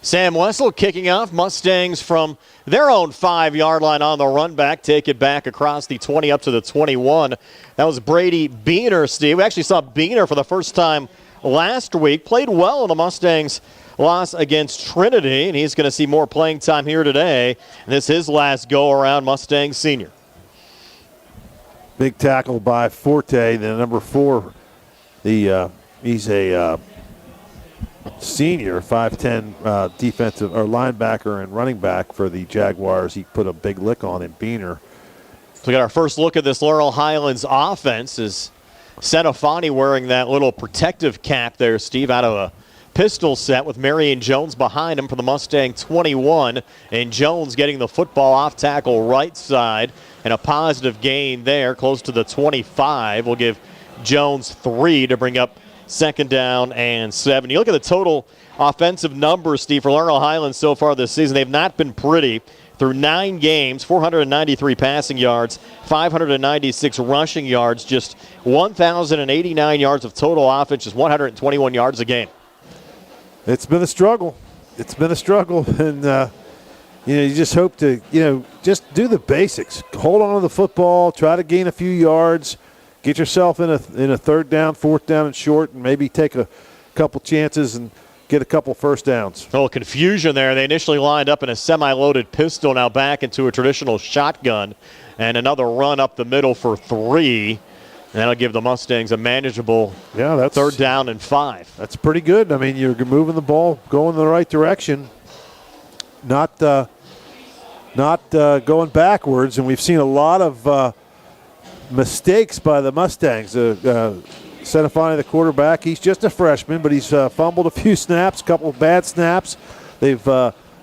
Sam Wessel kicking off. Mustangs from their own 5-yard line on the run back. Take it back across the 20 up to the 21. That was Brady Beener, Steve. We actually saw Beener for the first time last week. Played well in the Mustangs' loss against Trinity, and he's going to see more playing time here today. And this is his last go-around, Mustangs senior. Big tackle by Forte, the number 4. He's a senior, 5'10", defensive or linebacker and running back for the Jaguars. He put a big lick on him, Beener. So we got our first look at this Laurel Highlands offense. Is Senafani wearing that little protective cap there, Steve, out of a pistol set with Marion Jones behind him for the Mustang 21. And Jones getting the football off tackle right side, and a positive gain there close to the 25. We'll give Jones 3 to bring up second down and 7. You look at the total offensive numbers, Steve, for Laurel Highlands so far this season. They've not been pretty. Through 9 games, 493 passing yards, 596 rushing yards, just 1,089 yards of total offense, just 121 yards a game. It's been a struggle. It's been a struggle, and you just hope to, just do the basics. Hold on to the football, try to gain a few yards, get yourself in a third down, fourth down and short, and maybe take a couple chances and get a couple first downs. A little confusion there. They initially lined up in a semi-loaded pistol, now back into a traditional shotgun, and another run up the middle for 3. And that'll give the Mustangs a manageable third down and 5. That's pretty good. I mean, you're moving the ball, going in the right direction, not going backwards. And we've seen a lot of mistakes by the Mustangs. Senafani, the quarterback, he's just a freshman, but he's fumbled a few snaps, a couple of bad snaps. They've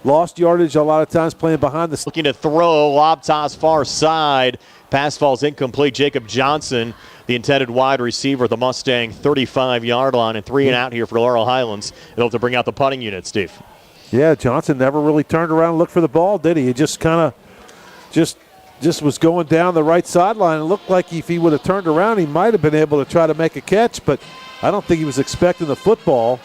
lost yardage a lot of times playing behind the. Looking to throw, lob toss far side. Pass falls incomplete. Jacob Johnson, the intended wide receiver at the Mustang 35-yard line, and 3 and out here for Laurel Highlands. They'll have to bring out the punting unit, Steve. Yeah, Johnson never really turned around and looked for the ball, did he? He just kind of just was going down the right sideline. It looked like if he would have turned around, he might have been able to try to make a catch, but I don't think he was expecting the football.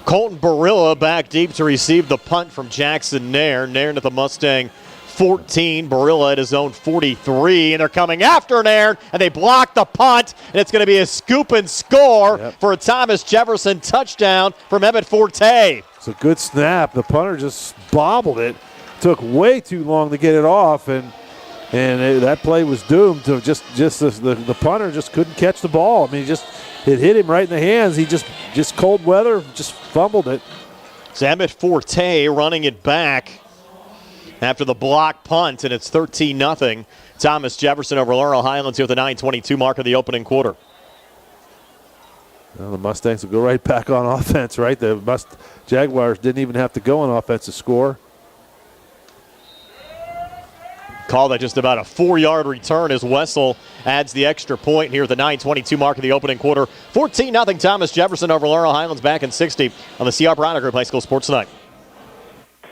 Colton Barilla back deep to receive the punt from Jackson Nairn. Nairn at the Mustang 14. Barilla at his own 43, and they're coming after Nairn, and they block the punt, and it's going to be a scoop and score for a Thomas Jefferson touchdown from Emmett Forte. It's a good snap. The punter just bobbled it. Took way too long to get it off, and that play was doomed to just the punter just couldn't catch the ball. I mean, it hit him right in the hands. He just cold weather, just fumbled it. It's Emmett Forte running it back after the block punt, and it's 13-0. Thomas Jefferson over Laurel Highlands here with the 9:22 mark of the opening quarter. Well, the Mustangs will go right back on offense, right? The Jaguars didn't even have to go on offense to score. Call that just about a 4-yard return as Wessel adds the extra point here at the 9:22 mark of the opening quarter. 14-0 Thomas Jefferson over Laurel Highlands back in 60 on the C. Harper Auto Group High School Sports Tonight.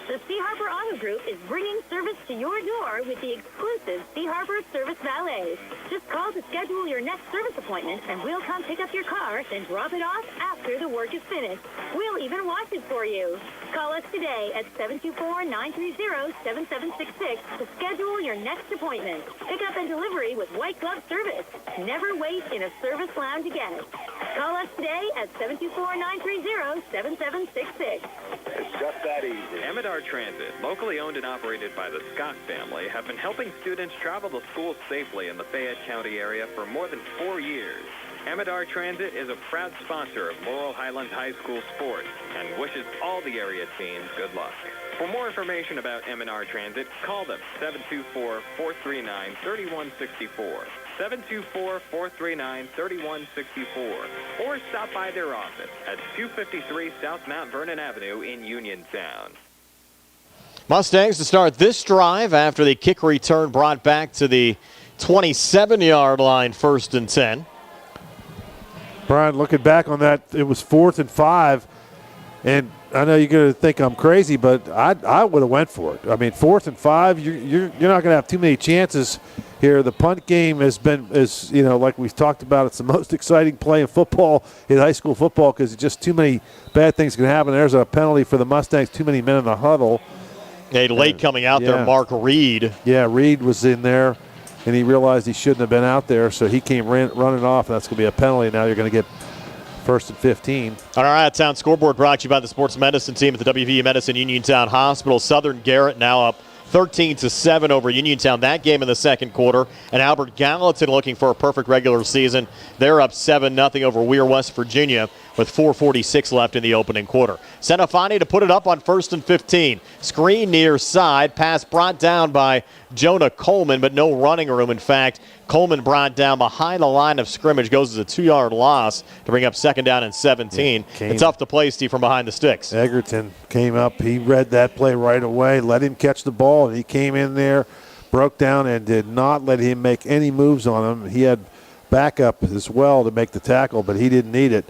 The C. Harper Auto Group is bringing service to your door with the exclusive C. Harper Service Valet. Just call to schedule your next service appointment, and we'll come pick up your car, then drop it off after the work is finished. We'll even wash it for you. Call us today at 724-930-7766 to schedule your next appointment. Pickup and delivery with white glove service. Never wait in a service lounge again. Call us today at 724-930-7766. It's just that easy. Amador Transit, locally owned and operated by the Scott family, have been helping students travel to school safely in the Fayette County area for more than 4 years. Amador Transit is a proud sponsor of Laurel Highlands High School sports and wishes all the area teams good luck. For more information about Amador Transit, call them 724-439-3164. 724-439-3164, or stop by their office at 253 South Mount Vernon Avenue in Uniontown. Mustangs to start this drive after the kick return brought back to the 27-yard line, 1st and 10. Brian, looking back on that, it was 4th and 5, and I know you're going to think I'm crazy, but I would have went for it. I mean, 4th and 5, you're not going to have too many chances here. The punt game is like we've talked about, it's the most exciting play in football, in high school football, because just too many bad things can happen. There's a penalty for the Mustangs, too many men in the huddle. Late coming out there, Mark Reed. Yeah, Reed was in there, and he realized he shouldn't have been out there, so he came running off, and that's going to be a penalty. Now you're going to get 1st and 15. On our out-of-town scoreboard brought to you by the sports medicine team at the WVU Medicine Uniontown Hospital. Southern Garrett now up 13-7 over Uniontown. That game in the second quarter. And Albert Gallatin looking for a perfect regular season. They're up 7-0 over Weir, West Virginia. with 4:46 left in the opening quarter. Senafani to put it up on 1st and 15. Screen near side. Pass brought down by Jonah Coleman, but no running room. In fact, Coleman brought down behind the line of scrimmage, goes as a 2-yard loss to bring up 2nd down and 17. It's tough to play, Steve, from behind the sticks. Egerton came up. He read that play right away, let him catch the ball, and he came in there, broke down, and did not let him make any moves on him. He had backup as well to make the tackle, but he didn't need it.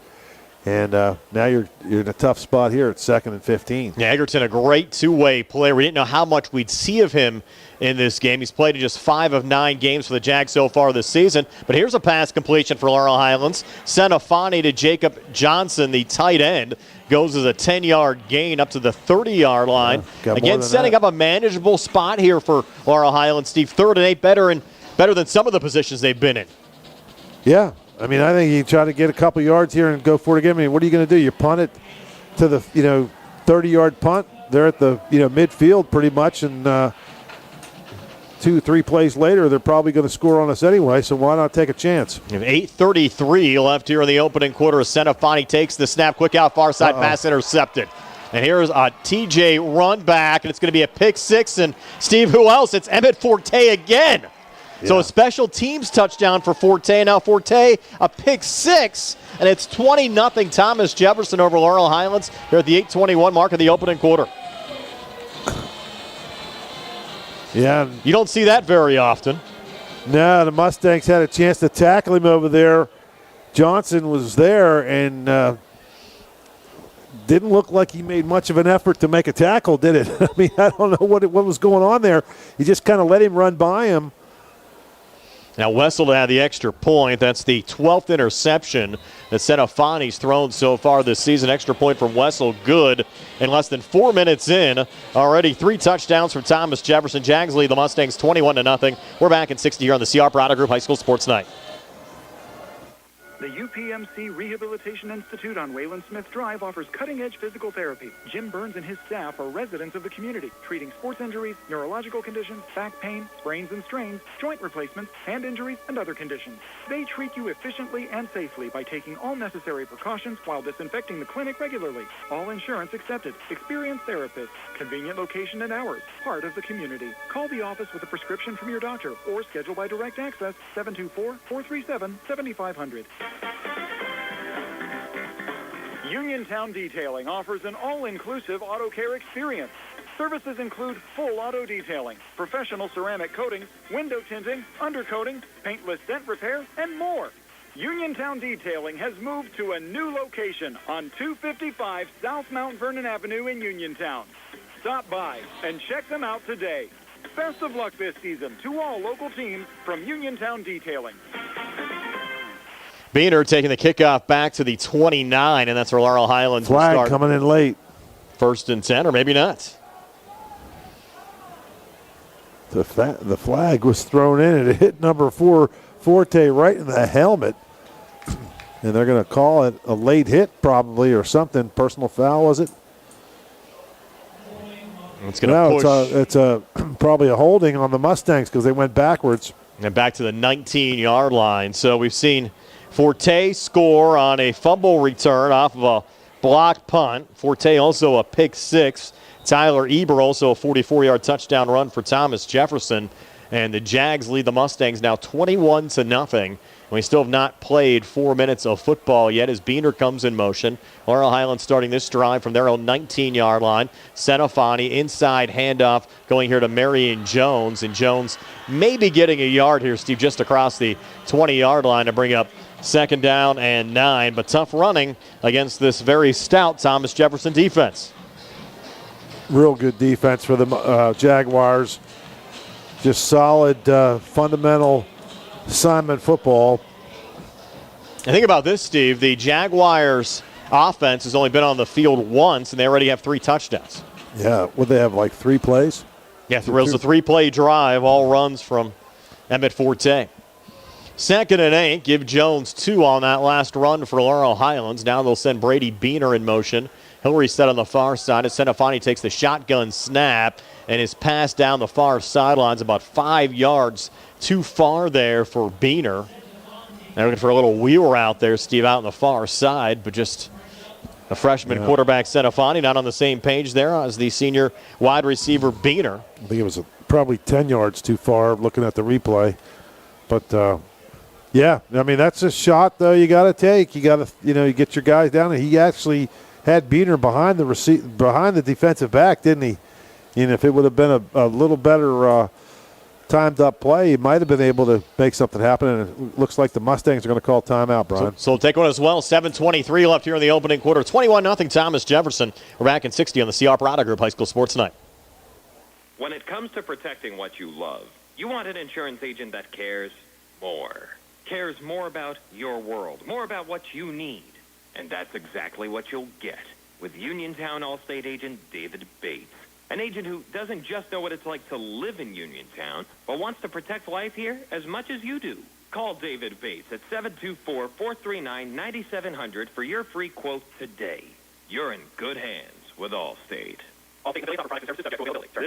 And now you're in a tough spot here at 2nd and 15. Yeah, Egerton, a great two-way player. We didn't know how much we'd see of him in this game. He's played in just 5 of 9 games for the Jags so far this season. But here's a pass completion for Laurel Highlands. Senafani to Jacob Johnson, the tight end. Goes as a 10-yard gain up to the 30-yard line. Again, setting up a manageable spot here for Laurel Highlands. Steve, 3rd and 8, better than some of the positions they've been in. Yeah. I mean, I think you try to get a couple yards here and go for it again. I mean, what are you going to do? You punt it to the 30-yard punt. They're at the midfield pretty much, and 2-3 plays later, they're probably going to score on us anyway. So why not take a chance? 8:33 left here in the opening quarter. Senafani takes the snap, quick out far side, pass intercepted. And here's a TJ run back, and it's going to be a pick 6. And Steve, who else? It's Emmett Forte again. Yeah. So a special teams touchdown for Forte. Now Forte, a pick 6, and it's 20-0 Thomas Jefferson over Laurel Highlands here at the 8:21 mark of the opening quarter. Yeah. You don't see that very often. No, the Mustangs had a chance to tackle him over there. Johnson was there and didn't look like he made much of an effort to make a tackle, did it? I mean, I don't know what was going on there. He just kind of let him run by him. Now Wessel to have the extra point. That's the 12th interception that Senafani's thrown so far this season. Extra point from Wessel, good. In less than 4 minutes in, already 3 touchdowns from Thomas Jefferson. Jags lead the Mustangs 21-0. We're back in 60 here on the CR Product Group High School Sports Night. The UPMC Rehabilitation Institute on Wayland Smith Drive offers cutting-edge physical therapy. Jim Burns and his staff are residents of the community, treating sports injuries, neurological conditions, back pain, sprains and strains, joint replacements, hand injuries, and other conditions. They treat you efficiently and safely by taking all necessary precautions while disinfecting the clinic regularly. All insurance accepted. Experienced therapists. Convenient location and hours. Part of the community. Call the office with a prescription from your doctor or schedule by direct access 724-437-7500. Uniontown Detailing offers an all-inclusive auto care experience. Services include full auto detailing, professional ceramic coatings, window tinting, undercoating, paintless dent repair, and more. Uniontown Detailing has moved to a new location on 255 South Mount Vernon Avenue in Uniontown. Stop by and check them out today. Best of luck this season to all local teams from Uniontown Detailing. Beener taking the kickoff back to the 29, and that's where Laurel Highlands will start. Flag coming in late. 1st and 10, or maybe not. The flag was thrown in, and it hit number 4, Forte, right in the helmet. And they're going to call it a late hit probably or something. Personal foul, was it? It's going to push. It's probably a holding on the Mustangs because they went backwards. And back to the 19-yard line. So we've seen Forte score on a fumble return off of a blocked punt. Forte also a pick 6. Tyler Eber also a 44-yard touchdown run for Thomas Jefferson. And the Jags lead the Mustangs now 21-0. We still have not played 4 minutes of football yet as Beener comes in motion. Laurel Highlands starting this drive from their own 19-yard line. Senafani inside handoff going here to Marion Jones. And Jones maybe getting a yard here, Steve, just across the 20-yard line to bring up 2nd down and 9. But tough running against this very stout Thomas Jefferson defense. Real good defense for the Jaguars. Just solid, fundamental assignment football. And think about this, Steve. The Jaguars' offense has only been on the field once, and they already have 3 touchdowns. Yeah, would they have like 3 plays? Yeah, it was a 3-play drive, all runs from Emmett Forte. 2nd and 8, give Jones 2 on that last run for Laurel Highlands. Now they'll send Brady Beener in motion. He'll reset on the far side as Senafani takes the shotgun snap and is passed down the far sidelines about 5 yards too far there for Beener. They're looking for a little wheel route there, Steve, out on the far side, but just The freshman quarterback, Senafani, not on the same page there as the senior wide receiver, Beener. I think it was probably 10 yards too far looking at the replay. But, yeah, I mean, that's a shot, though, you got to take. You got to, you get your guys down. And he actually had Beener behind the defensive back, didn't he? If it would have been a little better timed up play, he might have been able to make something happen, and it looks like the Mustangs are going to call timeout, Brian. So we'll take one as well. 7:23 left here in the opening quarter. 21-0 Thomas Jefferson. We're back in 60 on the CR Parada Group High School Sports Night. When it comes to protecting what you love, you want an insurance agent that cares more. Cares more about your world, more about what you need. And that's exactly what you'll get with Uniontown Allstate agent David Bates. An agent who doesn't just know what it's like to live in Uniontown, but wants to protect life here as much as you do. Call David Bates at 724-439-9700 for your free quote today. You're in good hands with Allstate. This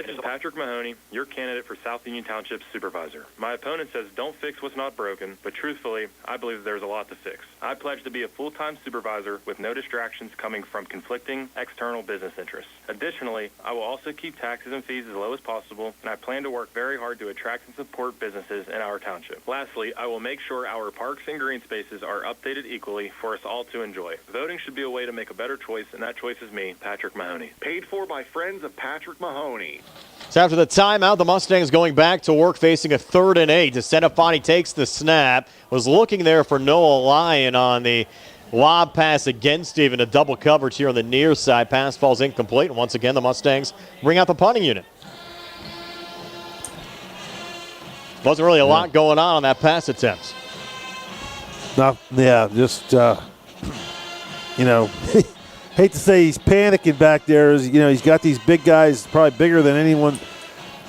is Patrick Mahoney, your candidate for South Union Township Supervisor. My opponent says don't fix what's not broken, but truthfully, I believe there's a lot to fix. I pledge to be a full-time supervisor with no distractions coming from conflicting external business interests. Additionally, I will also keep taxes and fees as low as possible, and I plan to work very hard to attract and support businesses in our township. Lastly, I will make sure our parks and green spaces are updated equally for us all to enjoy. Voting should be a way to make a better choice, and that choice is me, Patrick Mahoney. Paid for by friends of Patrick Mahoney. So after the timeout, the Mustangs going back to work facing a 3rd and 8. Senafani takes the snap, was looking there for Noah Lyon on the lob pass against Steven. A double coverage here on the near side. Pass falls incomplete, and once again the Mustangs bring out the punting unit. Wasn't really a lot going on that pass attempt. Just, hate to say he's panicking back there. He's got these big guys, probably bigger than anyone,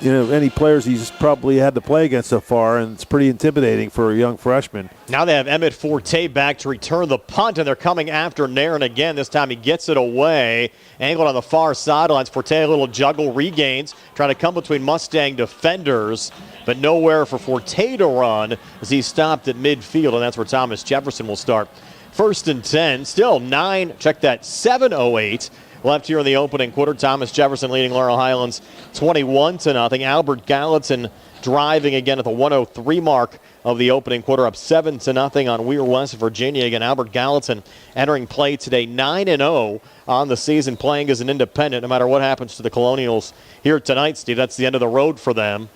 any players he's probably had to play against so far, and it's pretty intimidating for a young freshman. Now they have Emmett Forte back to return the punt, and they're coming after Nairn again. This time he gets it away. Angled on the far sidelines. Forte a little juggle, regains, trying to come between Mustang defenders, but nowhere for Forte to run as he's stopped at midfield, and that's where Thomas Jefferson will start. 1st and 10, still 7:08 left here in the opening quarter. Thomas Jefferson leading Laurel Highlands 21-0. Albert Gallatin driving again at the 1:03 mark of the opening quarter, up 7-0 on Weir West Virginia. Again, Albert Gallatin entering play today 9-0 on the season, playing as an independent. No matter what happens to the Colonials here tonight, Steve, that's the end of the road for them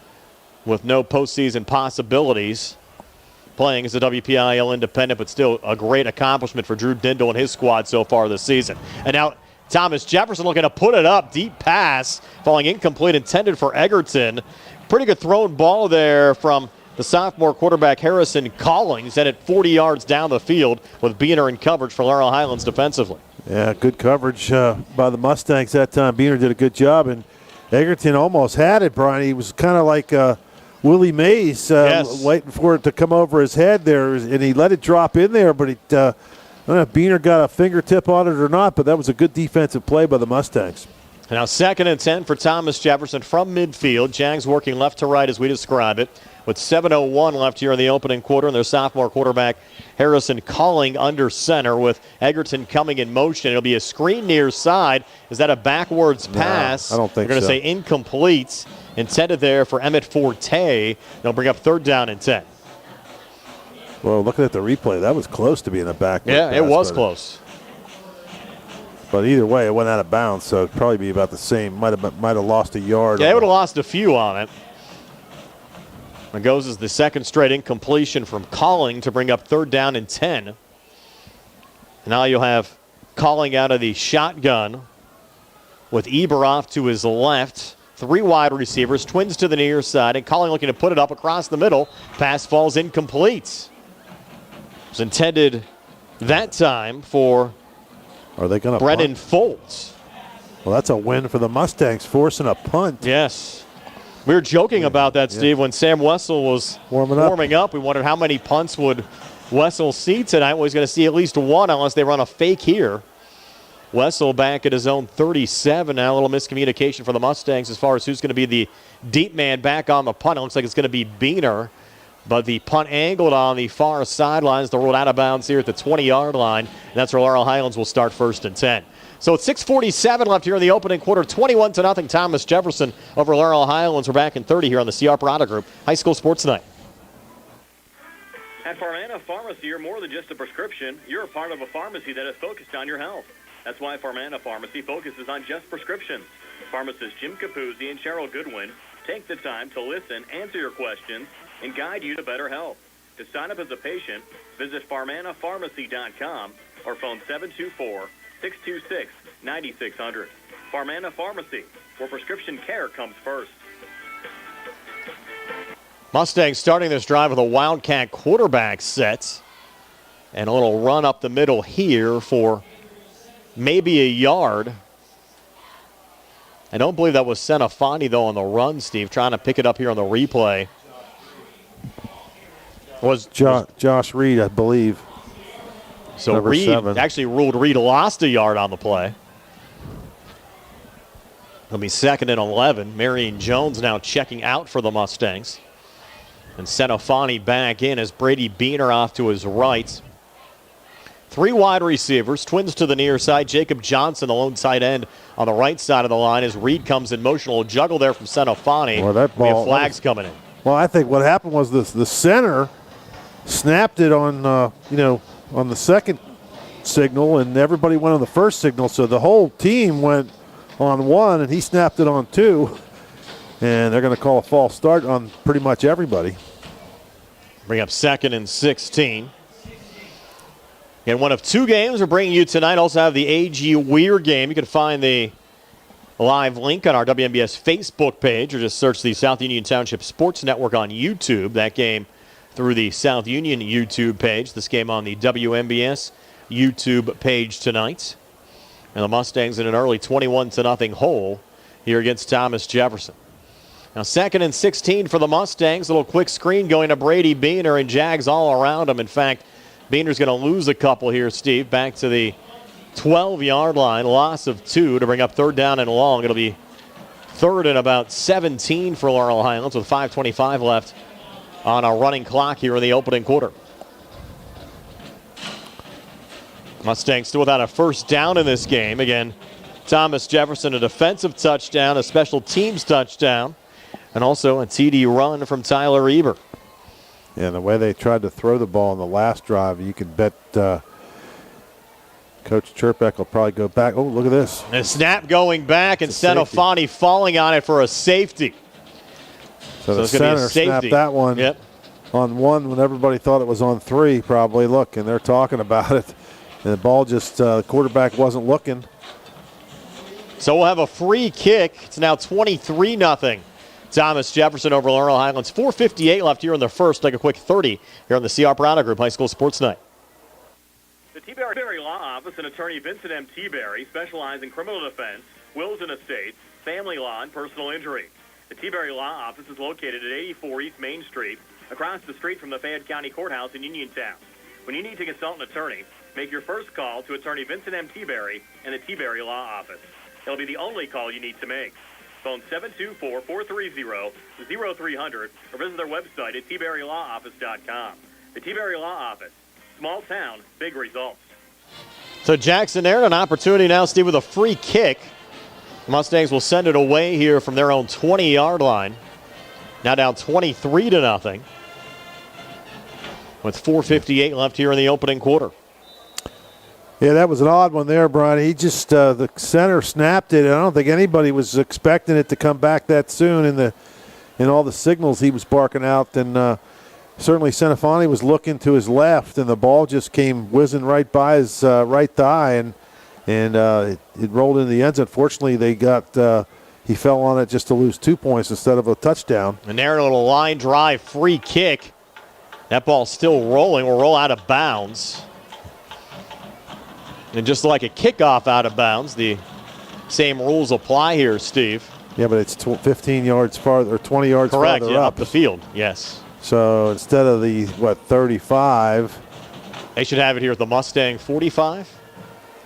with no postseason possibilities. Playing as a WPIAL independent, but still a great accomplishment for Drew Dindal and his squad so far this season. And now Thomas Jefferson looking to put it up. Deep pass, falling incomplete, intended for Egerton. Pretty good thrown ball there from the sophomore quarterback Harrison Collins, and at 40 yards down the field with Beener in coverage for Laurel Highlands defensively. Yeah, good coverage by the Mustangs that time. Beener did a good job, and Egerton almost had it, Brian. He was kind of like Willie Mays waiting for it to come over his head there, and he let it drop in there, but I don't know if Beener got a fingertip on it or not, but that was a good defensive play by the Mustangs. Now 2nd and 10 for Thomas Jefferson from midfield. Jags working left to right as we describe it, with 7:01 left here in the opening quarter, and their sophomore quarterback Harrison calling under center with Egerton coming in motion. It'll be a screen near side. Is that a backwards pass? I don't think We're going to so. say incomplete. Intended there for Emmett Forte. They'll bring up 3rd down and 10. Well, looking at the replay, that was close to being a backward pass. It was close. But either way, it went out of bounds, so it'd probably be about the same. Might have lost a yard. Yeah, they would have lost a few on it. It goes as the 2nd straight incompletion from Calling to bring up 3rd down and 10. Now you'll have Calling out of the shotgun with Eber off to his left. 3 wide receivers, twins to the near side, and Calling looking to put it up across the middle. Pass falls incomplete. It was intended that time for Brennan Foltz. Well, that's a win for the Mustangs, forcing a punt. Yes. We were joking about that, Steve, when Sam Wessel was warming up. We wondered how many punts would Wessel see tonight. Well, he's going to see at least one unless they run a fake here. Wessel back at his own 37 now. A little miscommunication for the Mustangs as far as who's going to be the deep man back on the punt. It looks like it's going to be Beener But the punt angled on the far sidelines. They're rolled out of bounds here at the 20-yard line. And that's where Laurel Highlands will start 1st and 10. So it's 6:47 left here in the opening quarter. 21-0 Thomas Jefferson over Laurel Highlands. We're back in 30 here on the CR Parada Group High School Sports Night. At Farmana Pharmacy, you're more than just a prescription. You're a part of a pharmacy that is focused on your health. That's why Farmana Pharmacy focuses on just prescriptions. Pharmacists Jim Capuzzi and Cheryl Goodwin take the time to listen, answer your questions, and guide you to better health. To sign up as a patient, visit farmanapharmacy.com or phone 724-626-9600. Farmana Pharmacy, where prescription care comes first. Mustangs starting this drive with a Wildcat quarterback set. And a little run up the middle here for maybe a yard. I don't believe that was Senafani, though, on the run, Steve, trying to pick it up here on the replay. Was Josh Reed, I believe. So Reed actually ruled Reed lost a yard on the play. It'll be 2nd and 11. Marion Jones now checking out for the Mustangs. And Senafani back in as Brady Beaner off to his right. 3 wide receivers, twins to the near side. Jacob Johnson, the lone tight end, on the right side of the line as Reed comes in motion. A little juggle there from Senafani. Well, that ball, we have flags coming in. Well, I think what happened was the center snapped it on, on the second signal, and everybody went on the first signal. So the whole team went on 1, and he snapped it on 2. And they're going to call a false start on pretty much everybody. Bring up 2nd and 16. And one of 2 games we're bringing you tonight. Also have the A.G. Weir game. You can find the live link on our WMBS Facebook page or just search the South Union Township Sports Network on YouTube. That game through the South Union YouTube page. This game on the WMBS YouTube page tonight. And the Mustangs in an early 21-0 hole here against Thomas Jefferson. Now 2nd and 16 for the Mustangs. A little quick screen going to Brady Beaner and Jags all around him. In fact, Beaner's going to lose a couple here, Steve. Back to the 12-yard line. Loss of 2 to bring up 3rd down and long. It'll be 3rd and about 17 for Laurel Highlands with 5:25 left on a running clock here in the opening quarter. Mustangs still without a first down in this game. Again, Thomas Jefferson, a defensive touchdown, a special teams touchdown, and also a TD run from Tyler Eber. Yeah, the way they tried to throw the ball in the last drive, you can bet Coach Chirpek will probably go back. Oh, look at this. And a snap going back, and Senafani falling on it for a safety. So the center snapped that one on 1 when everybody thought it was on 3, probably. Look, and they're talking about it. And the ball just, the quarterback wasn't looking. So we'll have a free kick. It's now 23-0. Thomas Jefferson over Laurel Highlands. 4:58 left here in the first. Take a quick 30 here on the CR Parada Group High School Sports Night. The T-Berry Law Office and attorney Vincent M. T-Berry specialize in criminal defense, wills and estates, family law, and personal injury. The T-Berry Law Office is located at 84 East Main Street, across the street from the Fayette County Courthouse in Uniontown. When you need to consult an attorney, make your first call to attorney Vincent M. T-Berry and the T-Berry Law Office. It'll be the only call you need to make. Phone 724-430-0300 or visit their website at tberrylawoffice.com. The T-Berry Law Office. Small town, big results. So Jackson there, an opportunity now, Steve, with a free kick. The Mustangs will send it away here from their own 20-yard line. Now down 23-0. With 4:58 left here in the opening quarter. Yeah, that was an odd one there, Brian. He just, the center snapped it, and I don't think anybody was expecting it to come back that soon in all the signals he was barking out. And certainly Senafani was looking to his left, and the ball just came whizzing right by his right thigh, and it rolled into the end zone. Unfortunately, he fell on it just to lose 2 points instead of a touchdown. And there, a little line drive free kick. That ball's still rolling. Will roll out of bounds. And just like a kickoff out of bounds, the same rules apply here, Steve. Yeah, but it's 15 yards farther, or 20 yards Correct, farther up the field, yes. So instead of the, 35. They should have it here at the Mustang 45?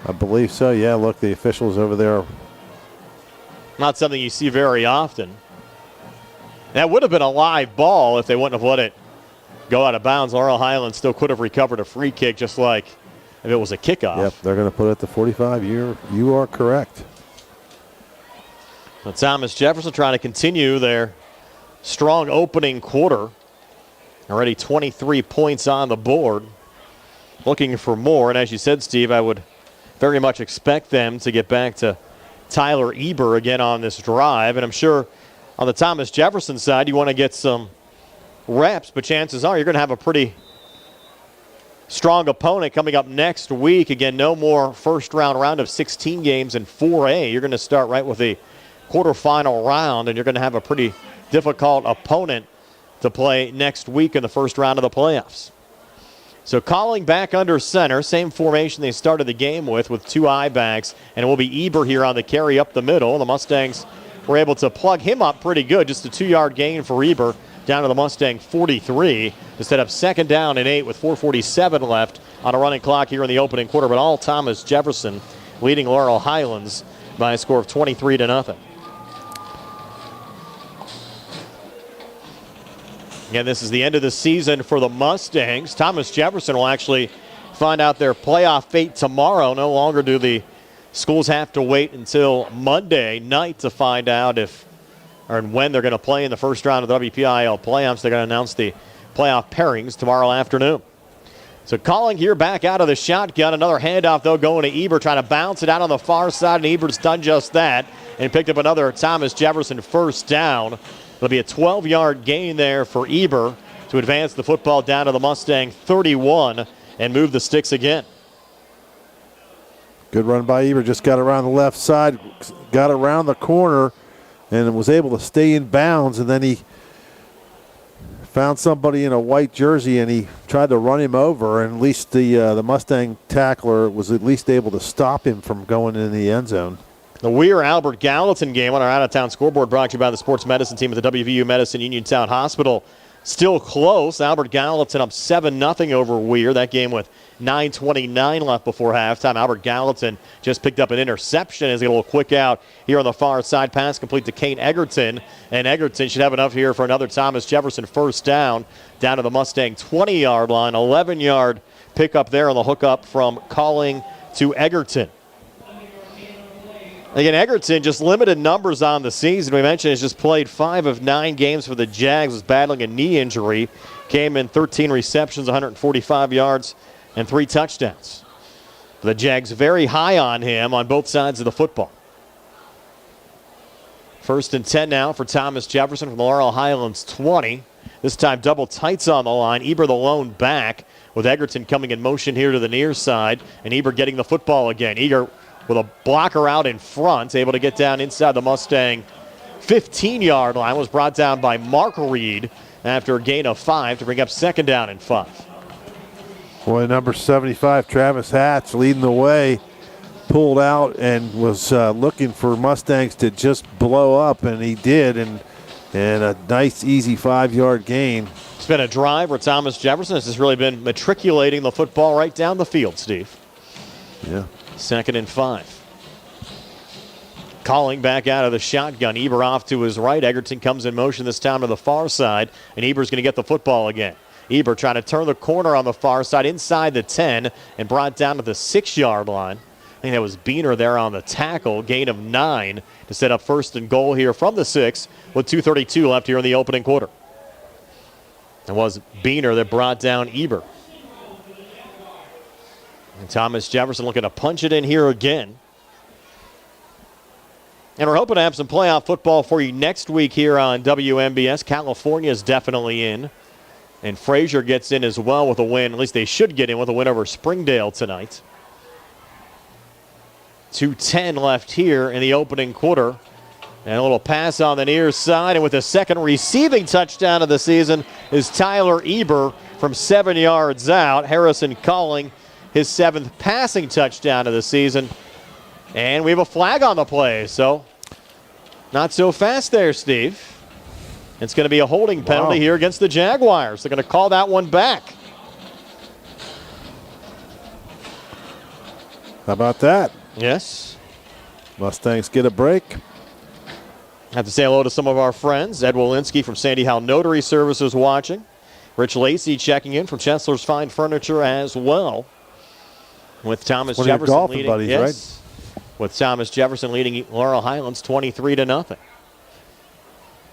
I believe so, yeah. Look, the officials over there. Not something you see very often. That would have been a live ball if they wouldn't have let it go out of bounds. Laurel Highlands still could have recovered a free kick just like if it was a kickoff. Yep, they're going to put it at the 45. You are correct. So Thomas Jefferson trying to continue their strong opening quarter. Already 23 points on the board. Looking for more. And as you said, Steve, I would very much expect them to get back to Tyler Eber again on this drive. And I'm sure on the Thomas Jefferson side, you want to get some reps, but chances are you're going to have a pretty strong opponent coming up next week. Again, no more round of 16 games in 4A. You're going to start right with a quarterfinal round, and you're going to have a pretty difficult opponent to play next week in the first round of the playoffs. So calling back under center, same formation they started the game with 2 I-backs, and it will be Eber here on the carry up the middle. The Mustangs were able to plug him up pretty good, just a 2-yard gain for Eber down to the Mustang 43 to set up 2nd down and 8 with 4:47 left on a running clock here in the opening quarter. But all Thomas Jefferson leading Laurel Highlands by a score of 23-0. Again, this is the end of the season for the Mustangs. Thomas Jefferson will actually find out their playoff fate tomorrow. No longer do the schools have to wait until Monday night to find out if or when they're going to play in the first round of the WPIAL playoffs. They're going to announce the playoff pairings tomorrow afternoon. So calling here back out of the shotgun. Another handoff, though, going to Eber, trying to bounce it out on the far side, and Eber's done just that and picked up another Thomas Jefferson first down. It'll be a 12-yard gain there for Eber to advance the football down to the Mustang 31 and move the sticks again. Good run by Eber. Just got around the left side, got around the corner, and was able to stay in bounds. And then he found somebody in a white jersey, and he tried to run him over. And at least the Mustang tackler was at least able to stop him from going in the end zone. The Weir-Albert Gallatin game on our out-of-town scoreboard brought to you by the sports medicine team at the WVU Medicine Uniontown Hospital. Still close. Albert Gallatin up 7-0 over Weir. That game with 9:29 left before halftime. Albert Gallatin just picked up an interception as he got a little quick out here on the far side. Pass complete to Kane Egerton. And Egerton should have enough here for another Thomas Jefferson first down to the Mustang 20-yard line. 11-yard pickup there on the hookup from Calling to Egerton. Again, Egerton just limited numbers on the season. We mentioned he's just played 5 of 9 games for the Jags, was battling a knee injury. Came in 13 receptions, 145 yards, and 3 touchdowns. The Jags very high on him on both sides of the football. 1st and 10 now for Thomas Jefferson from the Laurel Highlands 20. This time double tights on the line. Eber the lone back with Egerton coming in motion here to the near side, and Eber getting the football again. Eber with a blocker out in front, able to get down inside the Mustang 15-yard line, was brought down by Mark Reed after a gain of 5 to bring up 2nd down and 5. Boy, number 75, Travis Hatch, leading the way, pulled out and was looking for Mustangs to just blow up, and he did, and a nice, easy 5-yard gain. It's been a drive where Thomas Jefferson has just really been matriculating the football right down the field, Steve. Yeah. 2nd and 5. Calling back out of the shotgun. Eber off to his right. Egerton comes in motion this time to the far side, and Eber's going to get the football again. Eber trying to turn the corner on the far side inside the 10 and brought down to the 6-yard line. I think that was Beener there on the tackle. Gain of 9 to set up 1st and goal here from the 6 with 2:32 left here in the opening quarter. It was Beener that brought down Eber. And Thomas Jefferson looking to punch it in here again. And we're hoping to have some playoff football for you next week here on WMBS. California is definitely in. And Frazier gets in as well with a win. At least they should get in with a win over Springdale tonight. 2:10 left here in the opening quarter. And a little pass on the near side. And with the 2nd receiving touchdown of the season is Tyler Eber from 7 yards out. Harrison Calling his 7th passing touchdown of the season. And we have a flag on the play, so not so fast there, Steve. It's going to be a holding penalty here against the Jaguars. They're going to call that one back. How about that? Yes. Mustangs get a break. I have to say hello to some of our friends. Ed Walensky from Sandy Howe Notary Services watching. Rich Lacey checking in from Chesler's Fine Furniture as well. With Thomas One of your Jefferson golfing leading. buddies, yes. Right? With Thomas Jefferson leading Laurel Highlands 23-0. That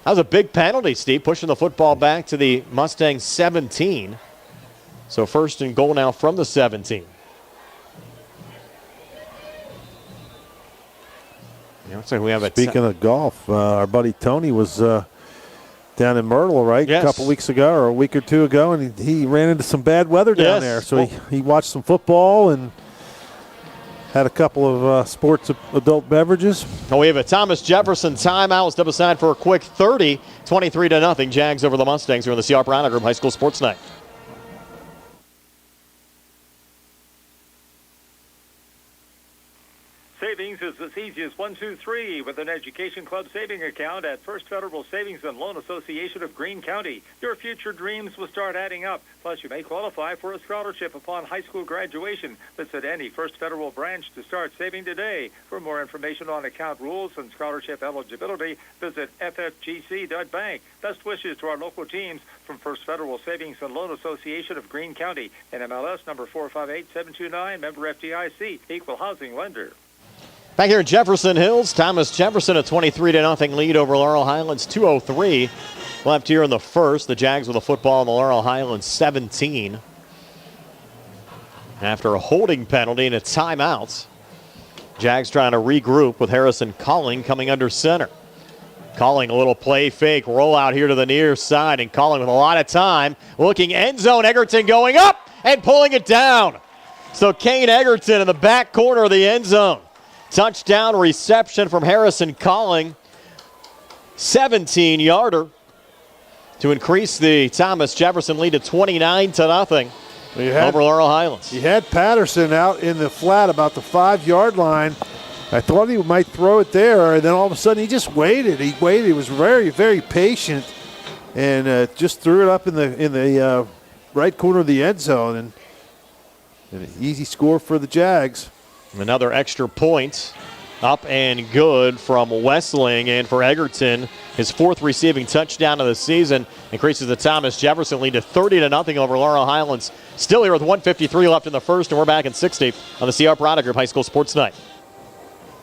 was a big penalty, Steve, pushing the football back to the Mustangs 17. So first and goal now from the 17. Yeah, looks like we have Speaking of golf, our buddy Tony was down in Myrtle, right? Yes. A couple weeks ago or a week or two ago, and he ran into some bad weather down there. So he watched some football and had a couple of sports adult beverages. Well, we have a Thomas Jefferson timeout. We'll step aside for a quick 30. 23-0. Jags over the Mustangs here on the C.R. Piranha Group High School Sports Night. Savings is as easy as 1, 2, 3 with an Education Club saving account at First Federal Savings and Loan Association of Greene County. Your future dreams will start adding up. Plus, you may qualify for a scholarship upon high school graduation. Visit any First Federal branch to start saving today. For more information on account rules and scholarship eligibility, visit ffgc.bank. Best wishes to our local teams from First Federal Savings and Loan Association of Greene County. NMLS number 458729, member FDIC, equal housing lender. Back here in Jefferson Hills, Thomas Jefferson a 23-0 lead over Laurel Highlands. 2:03 left here in the first. The Jags with a football in the Laurel Highlands 17. After a holding penalty and a timeout, Jags trying to regroup with Harrison Calling coming under center. Calling a little play fake, roll out here to the near side, and Calling with a lot of time. Looking end zone, Egerton going up and pulling it down. So Kane Egerton in the back corner of the end zone. Touchdown reception from Harrison Calling. 17-yarder to increase the Thomas Jefferson lead to 29-0 over Laurel Highlands. You had Patterson out in the flat about the 5-yard line. I thought he might throw it there, and then all of a sudden he just waited. He waited. He was very, very patient, and just threw it up in the right corner of the end zone, and an easy score for the Jags. Another extra point up and good from Wessling, and for Egerton, his fourth receiving touchdown of the season increases the Thomas Jefferson lead to 30-0 over Laurel Highlands. Still here with 1:53 left in the first, and we're back in 60 on the C.R. Piranha Group High School Sports Night.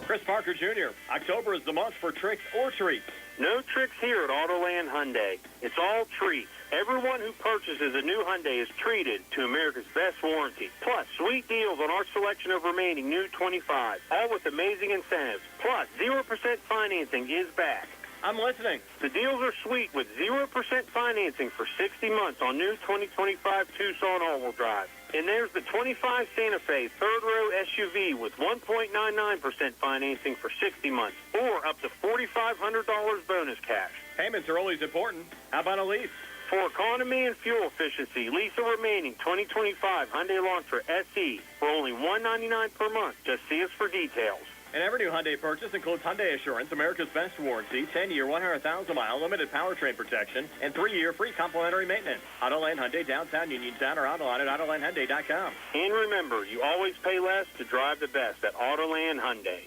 Chris Parker Jr., October is the month for tricks or treats. No tricks here at Autoland Hyundai. It's all treats. Everyone who purchases a new Hyundai is treated to America's best warranty. Plus, sweet deals on our selection of remaining new 25s, all with amazing incentives. Plus, 0% financing is back. I'm listening. The deals are sweet with 0% financing for 60 months on new 2025 Tucson all-wheel drive. And there's the 25 Santa Fe third-row SUV with 1.99% financing for 60 months or up to $4,500 bonus cash. Payments are always important. How about a lease? For economy and fuel efficiency, lease a remaining 2025 Hyundai Elantra SE for only $199 per month. Just see us for details. And every new Hyundai purchase includes Hyundai Assurance, America's best warranty, 10-year, 100,000-mile limited powertrain protection, and 3-year free complimentary maintenance. Autoland Hyundai, downtown Uniontown, or online at AutolandHyundai.com. And remember, you always pay less to drive the best at Autoland Hyundai.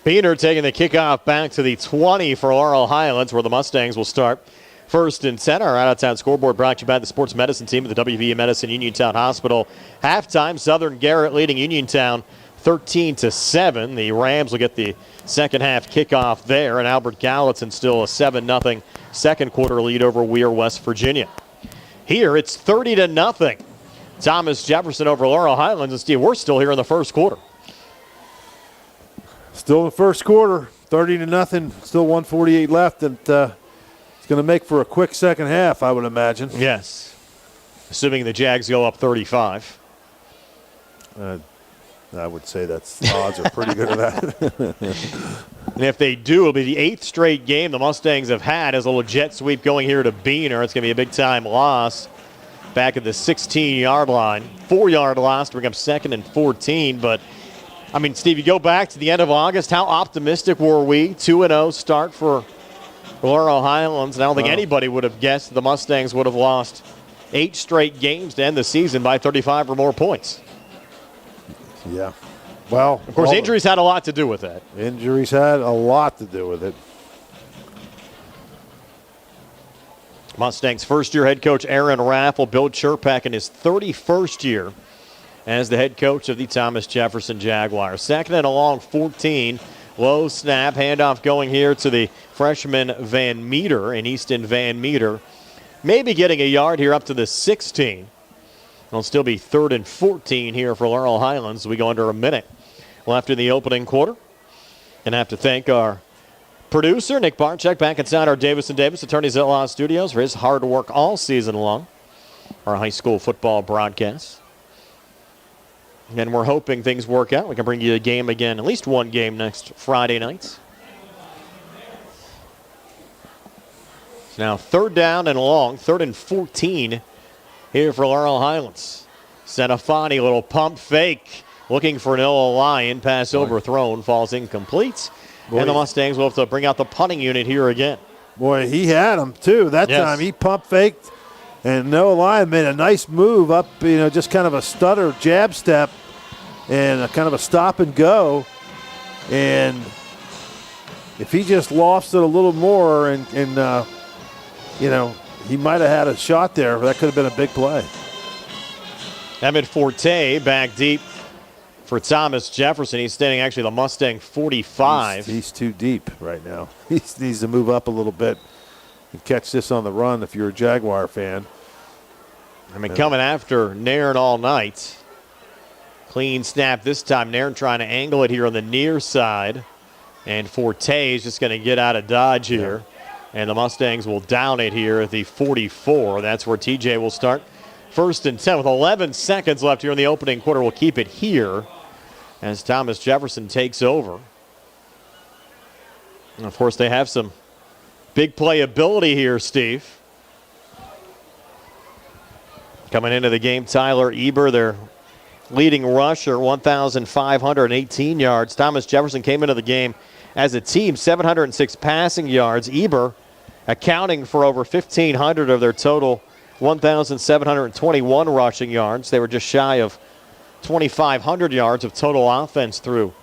Beener taking the kickoff back to the 20 for Laurel Highlands, where the Mustangs will start first and center. Our out-of-town scoreboard brought to you by the sports medicine team at the WPIAL Medicine Uniontown Hospital. Halftime, Southern Garrett leading Uniontown 13-7. The Rams will get the second half kickoff there, and Albert Gallatin still a 7-0 second quarter lead over Weir, West Virginia. Here it's 30-0. Thomas Jefferson over Laurel Highlands, and Steve, we're still here in the first quarter. Still in the first quarter, 30-0. Still 1:48 left, and it's going to make for a quick second half, I would imagine. Yes, assuming the Jags go up 35. I would say that's odds are pretty good of that. And if they do, it'll be the 8th straight game the Mustangs have had as a legit sweep going here to Beener. It's going to be a big-time loss back at the 16-yard line. 4-yard loss to bring up 2nd and 14. But, I mean, Steve, you go back to the end of August, how optimistic were we? 2-0 start for Laurel Highlands. And I don't think anybody would have guessed the Mustangs would have lost 8 straight games to end the season by 35 or more points. Yeah. Well, of course, injuries had a lot to do with that. Injuries had a lot to do with it. Mustangs first-year head coach Aaron Raffle, Bill Chirpak in his 31st year as the head coach of the Thomas Jefferson Jaguars. Second and a long 14. Low snap, handoff going here to the freshman Van Meter, and Easton Van Meter maybe getting a yard here up to the 16. It'll still be 3rd and 14 here for Laurel Highlands. We go under a minute left in the opening quarter. And I have to thank our producer, Nick Barczyk, back inside our Davis & Davis Attorneys at Law Studios for his hard work all season long, our high school football broadcasts. And we're hoping things work out. We can bring you a game again, at least one game next Friday night. It's now 3rd down and long, 3rd and 14 here for Laurel Highlands. Senafani, little pump fake, looking for Noah Lyon. Pass overthrown, falls incomplete. Boy. And the Mustangs will have to bring out the punting unit here again. Boy, he had him too that time. He pump faked. And Noah Lyon made a nice move up, just kind of a stutter jab step and a kind of a stop and go. And if he just lost it a little more and he might have had a shot there. That could have been a big play. Emmett Forte back deep for Thomas Jefferson. He's standing actually the Mustang 45. He's too deep right now. He needs to move up a little bit and catch this on the run if you're a Jaguar fan. Coming after Nairn all night. Clean snap this time. Nairn trying to angle it here on the near side. And Forte is just going to get out of dodge here. And the Mustangs will down it here at the 44. That's where TJ will start. 1st and 10 with 11 seconds left here in the opening quarter. We'll keep it here as Thomas Jefferson takes over. And of course, they have some big playability here, Steve. Coming into the game, Tyler Eber, their leading rusher, 1,518 yards. Thomas Jefferson came into the game as a team, 706 passing yards. Eber accounting for over 1,500 of their total 1,721 rushing yards. They were just shy of 2,500 yards of total offense through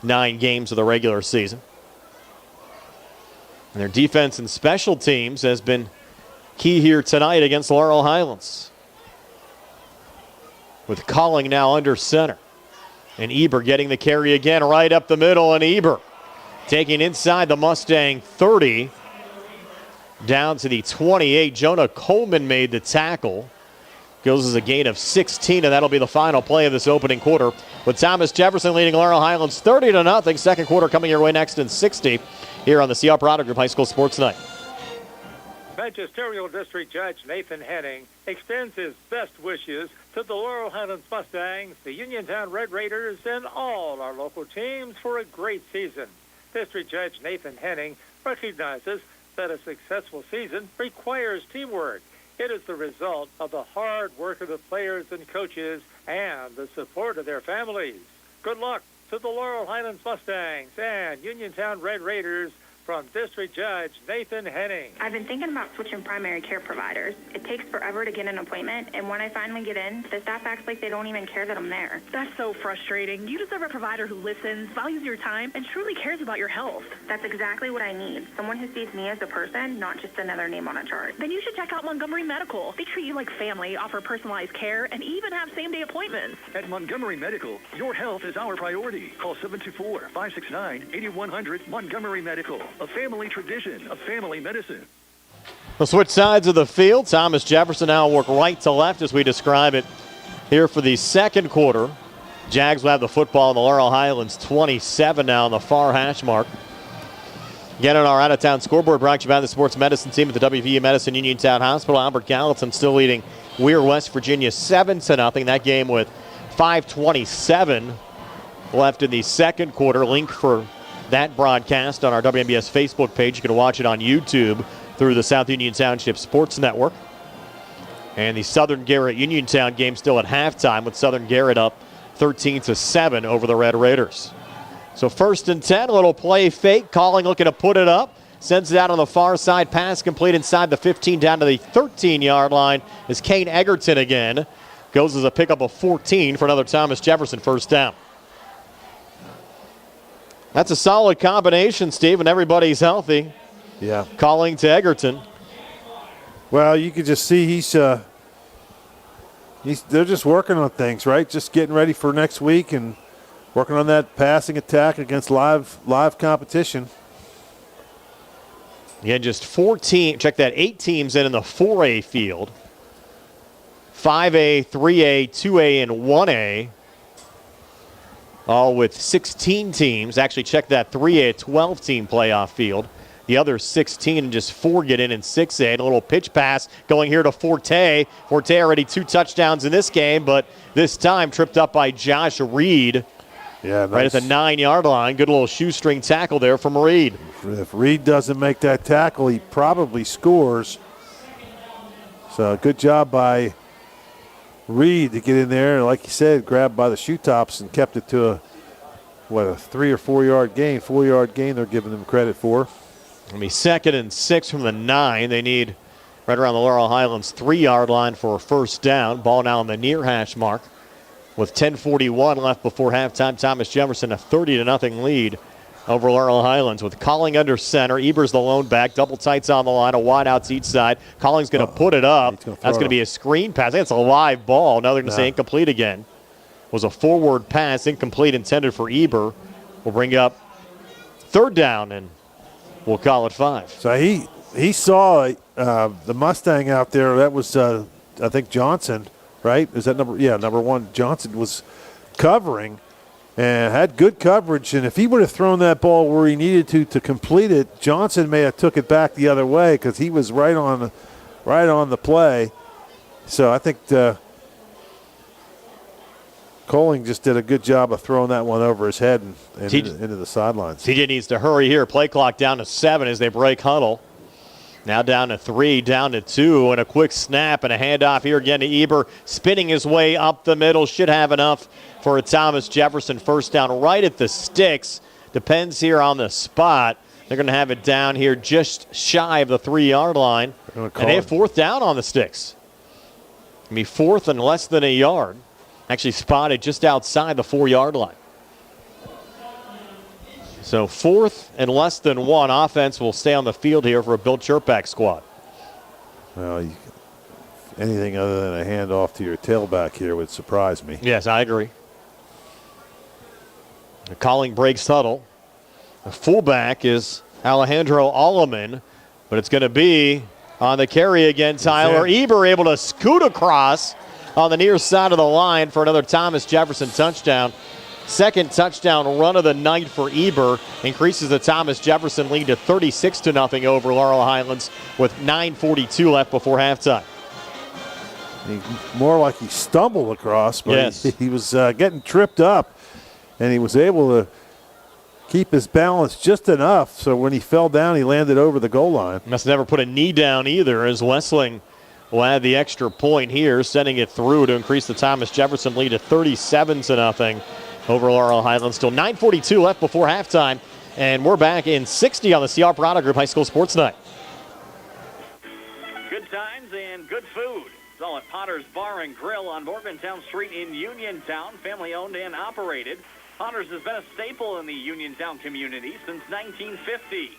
9 games of the regular season. And their defense and special teams has been key here tonight against Laurel Highlands. With Calling now under center. And Eber getting the carry again right up the middle, and Eber taking inside the Mustang 30 down to the 28. Jonah Coleman made the tackle. Goes as a gain of 16, and that'll be the final play of this opening quarter. With Thomas Jefferson leading Laurel Highlands 30-0. Second quarter coming your way next in 60 here on the CR Product Group High School Sports Night. Magisterial District Judge Nathan Henning extends his best wishes to the Laurel Highlands Mustangs, the Uniontown Red Raiders, and all our local teams for a great season. District Judge Nathan Henning recognizes that a successful season requires teamwork. It is the result of the hard work of the players and coaches and the support of their families. Good luck to the Laurel Highlands Mustangs and Uniontown Red Raiders from District Judge Nathan Henning. I've been thinking about switching primary care providers. It takes forever to get an appointment, and when I finally get in, the staff acts like they don't even care that I'm there. That's so frustrating. You deserve a provider who listens, values your time, and truly cares about your health. That's exactly what I need. Someone who sees me as a person, not just another name on a chart. Then you should check out Montgomery Medical. They treat you like family, offer personalized care, and even have same-day appointments. At Montgomery Medical, your health is our priority. Call 724-569-8100 Montgomery Medical. A family tradition of family medicine. We'll switch sides of the field. Thomas Jefferson now will work right to left as we describe it here for the second quarter. Jags will have the football in the Laurel Highlands 27 now on the far hash mark. Again on our out-of-town scoreboard, brought to you by the sports medicine team at the WPIAL Medicine Uniontown Hospital. Albert Gallatin still leading Weir West Virginia 7-0. That game with 5:27 left in the second quarter. Link for that broadcast on our WMBS Facebook page. You can watch it on YouTube through the South Union Township Sports Network. And the Southern Garrett Uniontown game still at halftime with Southern Garrett up 13-7 over the Red Raiders. So 1st and 10, a little play fake. Calling looking to put it up. Sends it out on the far side. Pass complete inside the 15 down to the 13-yard line is Kane Egerton again. Goes as a pickup of 14 for another Thomas Jefferson first down. That's a solid combination, Steve, and everybody's healthy. Yeah. Calling to Egerton. Well, you can just see they're just working on things, right? Just getting ready for next week and working on that passing attack against live competition. Yeah, just 8 teams in the 4A field. 5A, 3A, 2A, and 1A. All with 16 teams. Actually, check that 3A, 12-team playoff field. The other 16 and just 4 get in 6A. And a little pitch pass going here to Forte. Forte already 2 touchdowns in this game, but this time tripped up by Josh Reed. Yeah, right at the 9-yard line. Good little shoestring tackle there from Reed. If Reed doesn't make that tackle, he probably scores. So good job by Reed to get in there. Like you said, grabbed by the shoe tops and kept it to a 3 or 4 yard gain. 4 yard gain they're giving them credit for. It'll be 2nd and 6 from the 9. They need right around the Laurel Highlands 3-yard line for a first down. Ball now on the near hash mark. With 10:41 left before halftime, Thomas Jefferson a 30-0 lead over Laurel Highlands with Colling under center. Eber's the lone back. Double tights on the line, a wide outs each side. Colling's going to put it up. That's going to be a screen pass. I think it's a live ball. Now they're going to say incomplete again. It was a forward pass, incomplete, intended for Eber. We'll bring up 3rd down, and we'll call it 5. So he saw the Mustang out there. That was, I think, Johnson. Right? Is that number? Yeah, number 1. Johnson was covering and had good coverage. And if he would have thrown that ball where he needed to complete it, Johnson may have took it back the other way because he was right on the play. So I think Colling just did a good job of throwing that one over his head and into the sidelines. TJ needs to hurry here. Play clock down to 7 as they break huddle. Now down to 3, down to 2, and a quick snap and a handoff here again to Eber. Spinning his way up the middle. Should have enough for a Thomas Jefferson first down right at the sticks. Depends here on the spot. They're going to have it down here just shy of the 3-yard line. And they have 4th down on the sticks. It'll be 4th and less than a yard. Actually spotted just outside the 4-yard line. So 4th and less than 1. Offense will stay on the field here for a Bill Chirpak squad. Well, anything other than a handoff to your tailback here would surprise me. Yes, I agree. The Colling breaks huddle. The fullback is Alejandro Alleman, but it's going to be on the carry again. Tyler Eber able to scoot across on the near side of the line for another Thomas Jefferson touchdown. 2nd touchdown run of the night for Eber. Increases the Thomas Jefferson lead to 36-0 over Laurel Highlands with 9:42 left before halftime. More like he stumbled across, but yes. he was getting tripped up, and he was able to keep his balance just enough so when he fell down, he landed over the goal line. Must never put a knee down either, as Wessling will add the extra point here, sending it through to increase the Thomas Jefferson lead to 37-0 over Laurel Highlands. Still 9:42 left before halftime, and we're back in 60 on the CR Product Group High School Sports Night. Good times and good food. It's all at Potter's Bar and Grill on Morgantown Street in Uniontown, family owned and operated. Potter's has been a staple in the Uniontown community since 1950.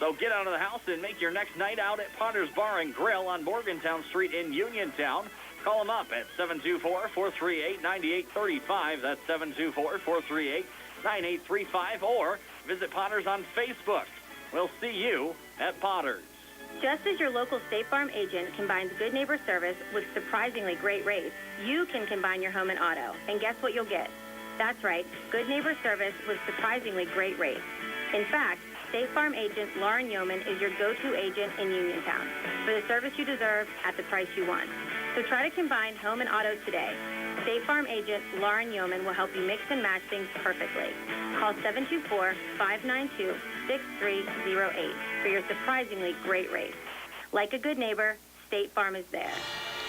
So get out of the house and make your next night out at Potter's Bar and Grill on Morgantown Street in Uniontown. Call them up at 724-438-9835. That's 724-438-9835. Or visit Potter's on Facebook. We'll see you at Potter's. Just as your local State Farm agent combines good neighbor service with surprisingly great rates, you can combine your home and auto. And guess what you'll get? That's right, good neighbor service with surprisingly great rates. In fact, State Farm agent Lauren Yeoman is your go-to agent in Uniontown for the service you deserve at the price you want. So try to combine home and auto today. State Farm agent Lauren Yeoman will help you mix and match things perfectly. Call 724-592-6308 for your surprisingly great rates. Like a good neighbor, State Farm is there.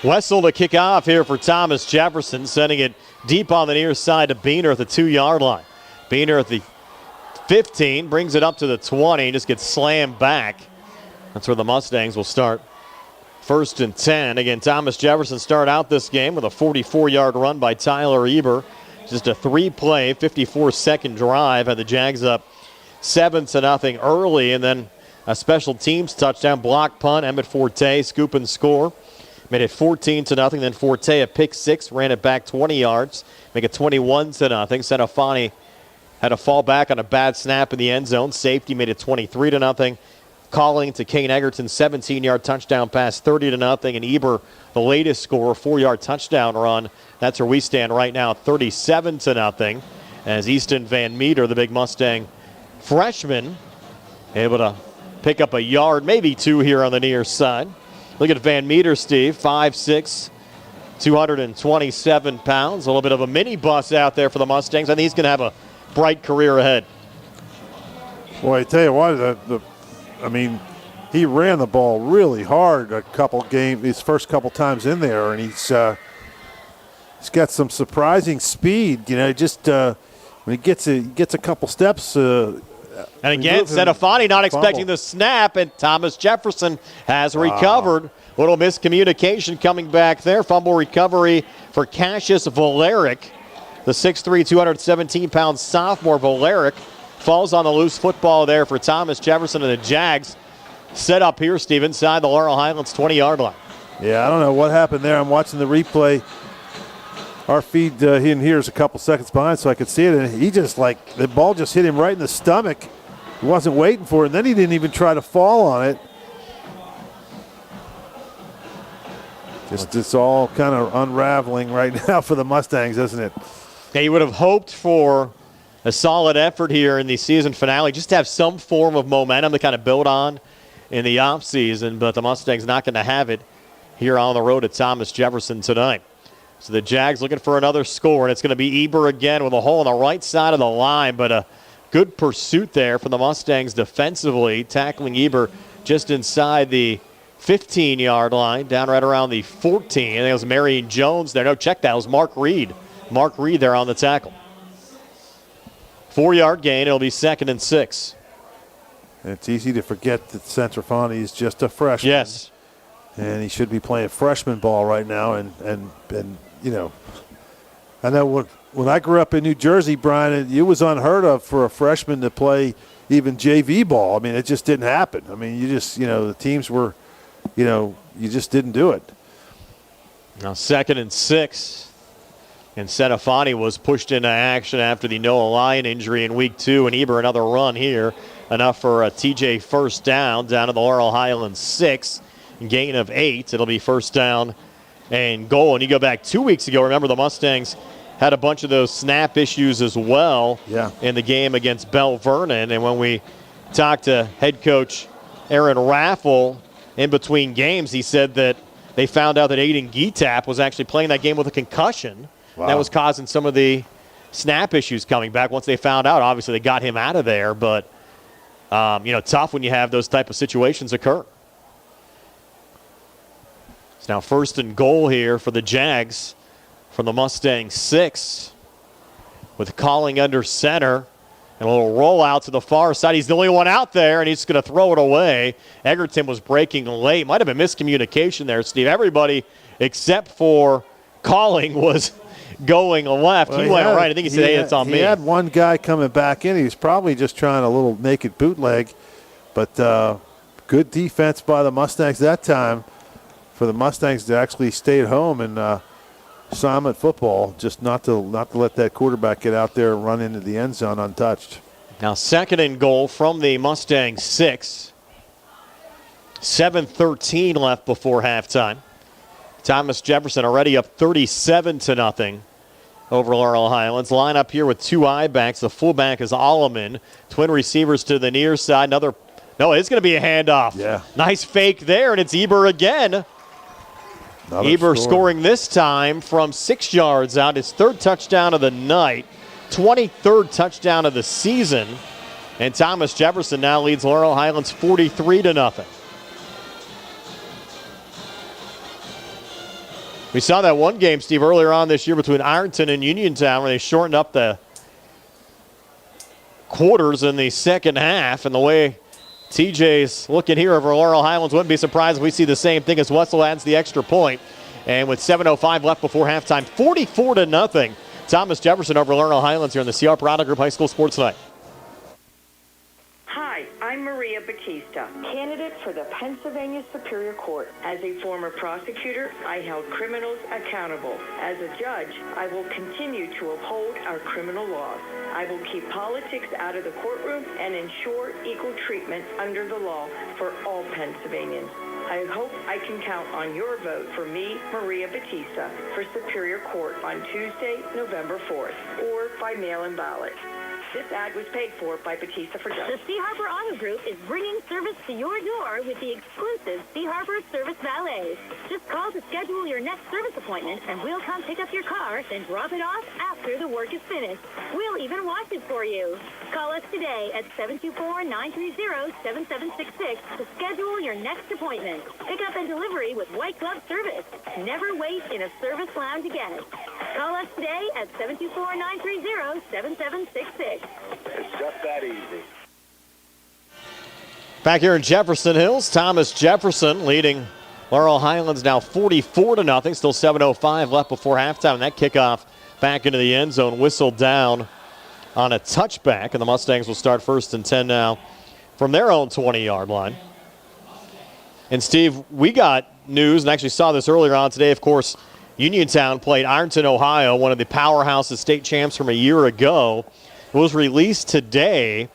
Wessel to kick off here for Thomas Jefferson, sending it deep on the near side to Beener at the 2-yard line. Beener at the 15, brings it up to the 20, just gets slammed back. That's where the Mustangs will start. 1st and 10. Again, Thomas Jefferson started out this game with a 44-yard run by Tyler Eber. Just a 3-play, 54-second drive. Had the Jags up 7-0 early, and then a special teams touchdown, block punt. Emmett Forte scoop and score. Made it 14-0. Then Forte a pick six, ran it back 20 yards, make it 21-0. Senafani had to fall back on a bad snap in the end zone. Safety made it 23-0. Calling to Kane Egerton, 17-yard touchdown pass, 30-0. And Eber, the latest score, 4-yard touchdown run. That's where we stand right now, 37-0. As Easton Van Meter, the big Mustang freshman, able to pick up a yard, maybe two here on the near side. Look at Van Meter, Steve, 5'6", 227 pounds. A little bit of a mini bus out there for the Mustangs. I think he's going to have a bright career ahead. Boy, I tell you what, he ran the ball really hard his first couple times in there, and he's got some surprising speed. You know, just when he gets a couple steps. And again, Senafani not expecting the snap, and Thomas Jefferson has recovered. Little miscommunication coming back there. Fumble recovery for Cassius Valeric. The 6'3", 217-pound sophomore Valeric falls on the loose football there for Thomas Jefferson, and the Jags set up here, Steve, inside the Laurel Highlands 20-yard line. Yeah, I don't know what happened there. I'm watching the replay. Our feed in here is a couple seconds behind, so I could see it. And he just, the ball just hit him right in the stomach. He wasn't waiting for it, and then he didn't even try to fall on it. It's all kind of unraveling right now for the Mustangs, isn't it? Yeah, you would have hoped for a solid effort here in the season finale, just to have some form of momentum to kind of build on in the offseason, but the Mustangs not going to have it here on the road at Thomas Jefferson tonight. So the Jags looking for another score, and it's going to be Eber again with a hole on the right side of the line, but a good pursuit there for the Mustangs defensively, tackling Eber just inside the 15-yard line, down right around the 14. I think it was Marion Jones there. No, check that. It was Mark Reed. Mark Reed there on the tackle. 4-yard gain. It'll be 2nd and 6. And it's easy to forget that Senafani is just a freshman. Yes. And he should be playing freshman ball right now. And you know, I know when I grew up in New Jersey, Brian, it was unheard of for a freshman to play even JV ball. I mean, it just didn't happen. I mean, the teams were, you just didn't do it. Now 2nd and 6. And Senafani was pushed into action after the Noah Lyon injury in week 2. And Eber another run here. Enough for a TJ first down to the Laurel Highlands 6. Gain of 8. It'll be first down and goal. And you go back 2 weeks ago, remember the Mustangs had a bunch of those snap issues as well in the game against Bell Vernon. And when we talked to head coach Aaron Raffel in between games, he said that they found out that Aiden Geetap was actually playing that game with a concussion. Wow. That was causing some of the snap issues coming back. Once they found out, obviously they got him out of there. But, tough when you have those type of situations occur. It's now 1st and goal here for the Jags from the Mustang 6. With Calling under center. And a little rollout to the far side. He's the only one out there, and he's going to throw it away. Egerton was breaking late. Might have been miscommunication there, Steve. Everybody except for Calling was going left. Well, he went right. I think he said, hey, it's on me. He had one guy coming back in. He was probably just trying a little naked bootleg. But good defense by the Mustangs that time for the Mustangs to actually stay at home and Summit football, just not to let that quarterback get out there and run into the end zone untouched. Now 2nd and goal from the Mustang 6. 7:13 left before halftime. Thomas Jefferson already up 37-0 over Laurel Highlands. Line up here with 2 I-backs. The fullback is Alleman. Twin receivers to the near side. No, it's going to be a handoff. Yeah. Nice fake there, and it's Eber again. Eber scoring this time from 6 yards out. His 3rd touchdown of the night, 23rd touchdown of the season. And Thomas Jefferson now leads Laurel Highlands 43-0. We saw that one game, Steve, earlier on this year between Ironton and Uniontown where they shortened up the quarters in the second half. And the way TJ's looking here over Laurel Highlands, wouldn't be surprised if we see the same thing as Wetzel adds the extra point. And with 7:05 left before halftime, 44-0. Thomas Jefferson over Laurel Highlands here on the CR Product Group High School Sports Night. Hi, I'm Maria Batista, candidate for the Pennsylvania Superior Court. As a former prosecutor, I held criminals accountable. As a judge, I will continue to uphold our criminal laws. I will keep politics out of the courtroom and ensure equal treatment under the law for all Pennsylvanians. I hope I can count on your vote for me, Maria Batista, for Superior Court on Tuesday, November 4th, or by mail-in ballot. This ad was paid for by Batista for Justice. The Sea Harbor Auto Group is bringing service to your door with the exclusive Sea Harbor Service Valet. Just call to schedule your next service appointment, and we'll come pick up your car, then drop it off after the work is finished. We'll even wash it for you. Call us today at 724-930-7766 to schedule your next appointment. Pickup and delivery with white glove service. Never wait in a service lounge again. Call us today at 724-930-7766. It's just that easy. Back here in Jefferson Hills, Thomas Jefferson leading Laurel Highlands now 44-0. Still 7:05 left before halftime. That kickoff back into the end zone, whistled down on a touchback, and the Mustangs will start 1st and 10 now from their own 20-yard line. And Steve, we got news, and actually saw this earlier on today, of course. Uniontown played Ironton, Ohio, one of the powerhouses, state champs from a year ago. It was released today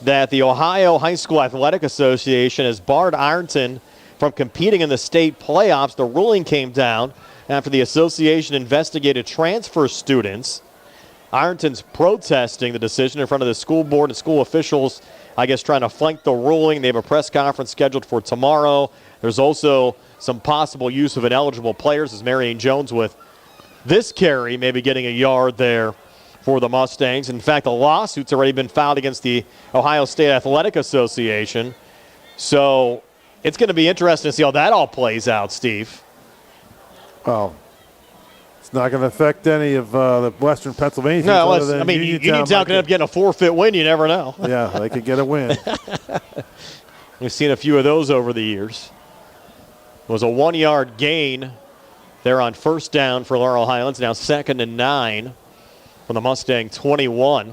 that the Ohio High School Athletic Association has barred Ironton from competing in the state playoffs. The ruling came down after the association investigated transfer students. Ironton's protesting the decision in front of the school board and school officials, I guess, trying to flank the ruling. They have a press conference scheduled for tomorrow. There's also some possible use of ineligible players, as Marion Jones with this carry maybe getting a yard there for the Mustangs. In fact, a lawsuit's already been filed against the Ohio State Athletic Association. So it's going to be interesting to see how that all plays out, Steve. Well, it's not going to affect any of the Western Pennsylvania teams. No, other than I mean, Uniontown could end up getting a forfeit win. You never know. Yeah, they could get a win. We've seen a few of those over the years. It was a 1-yard gain there on 1st down for Laurel Highlands. Now 2nd and 9 from the Mustang 21.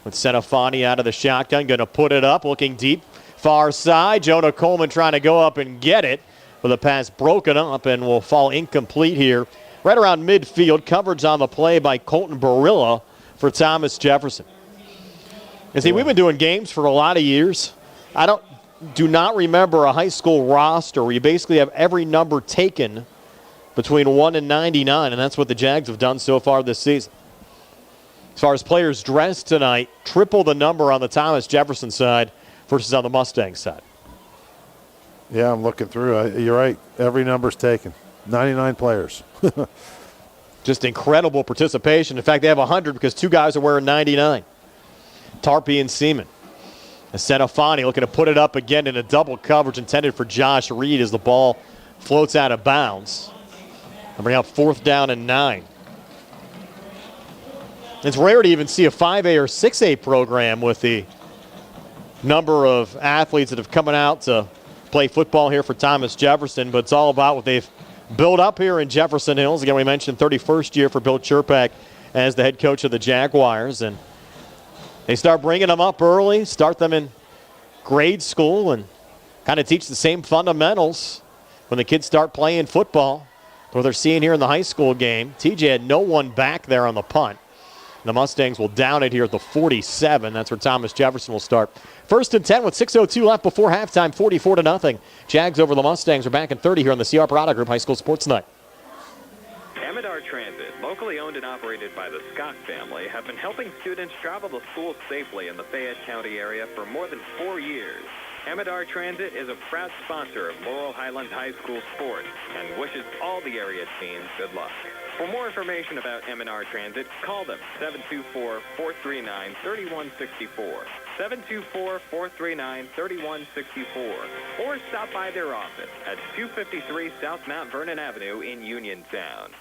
With Senafani out of the shotgun, going to put it up, looking deep, far side. Jonah Coleman trying to go up and get it, with a pass broken up and will fall incomplete here. Right around midfield, coverage on the play by Colton Barilla for Thomas Jefferson. And see, we've been doing games for a lot of years. Do not remember a high school roster where you basically have every number taken between 1 and 99, and that's what the Jags have done so far this season. As far as players dressed tonight, triple the number on the Thomas Jefferson side versus on the Mustang side. Yeah, I'm looking through. You're right. Every number's taken. 99 players. Just incredible participation. In fact, they have 100 because 2 guys are wearing 99. Tarpey and Seaman. Senafani looking to put it up again in a double coverage intended for Josh Reed as the ball floats out of bounds. And bring up 4th down and 9. It's rare to even see a 5A or 6A program with the number of athletes that have come out to play football here for Thomas Jefferson, but it's all about what they've built up here in Jefferson Hills. Again, we mentioned 31st year for Bill Chirpak as the head coach of the Jaguars, and they start bringing them up early, start them in grade school, and kind of teach the same fundamentals when the kids start playing football. What they're seeing here in the high school game, TJ had no one back there on the punt. The Mustangs will down it here at the 47. That's where Thomas Jefferson will start. 1st and 10 with 6:02 left before halftime, 44-0. Jags over the Mustangs are back in 30 here on the CR Product Group High School Sports Night. Amidar Transit, locally owned and operated by the Scott family, have been helping students travel to school safely in the Fayette County area for more than 4 years. Amidar Transit is a proud sponsor of Laurel Highlands High School sports and wishes all the area teams good luck. For more information about Amidar Transit, call them 724-439-3164, 724-439-3164, or stop by their office at 253 South Mount Vernon Avenue in Uniontown.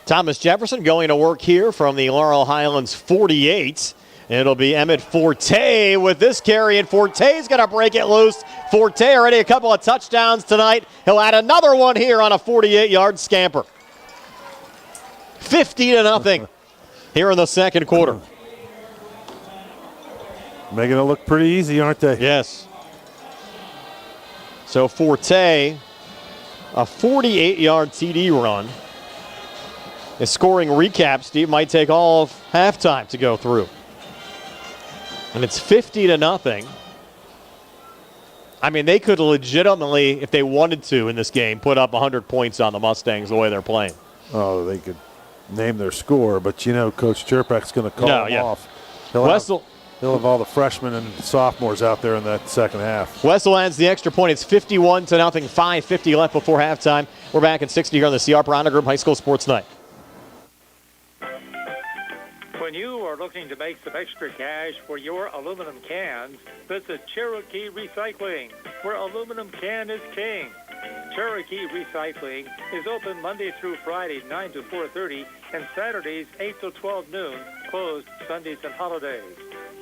Thomas Jefferson going to work here from the Laurel Highlands 48. It'll be Emmett Forte with this carry, and Forte's going to break it loose. Forte already a couple of touchdowns tonight. He'll add another one here on a 48-yard scamper. 50-0 here in the second quarter. Making it look pretty easy, aren't they? Yes. So Forte, a 48-yard TD run. A scoring recap, Steve, might take all of halftime to go through. And it's 50-0. I mean, they could legitimately, if they wanted to in this game, put up 100 points on the Mustangs the way they're playing. Oh, they could name their score, but you know Coach Cherpak's going to call them off. He'll have all the freshmen and sophomores out there in that second half. Wessel adds the extra point. It's 51-0, 5:50 left before halftime. We're back at 60 here on the CR Piranha Group High School Sports Night. When you are looking to make some extra cash for your aluminum cans, visit Cherokee Recycling, where aluminum can is king. Cherokee Recycling is open Monday through Friday, 9 to 4:30, and Saturdays, 8 to 12 noon, closed Sundays and holidays.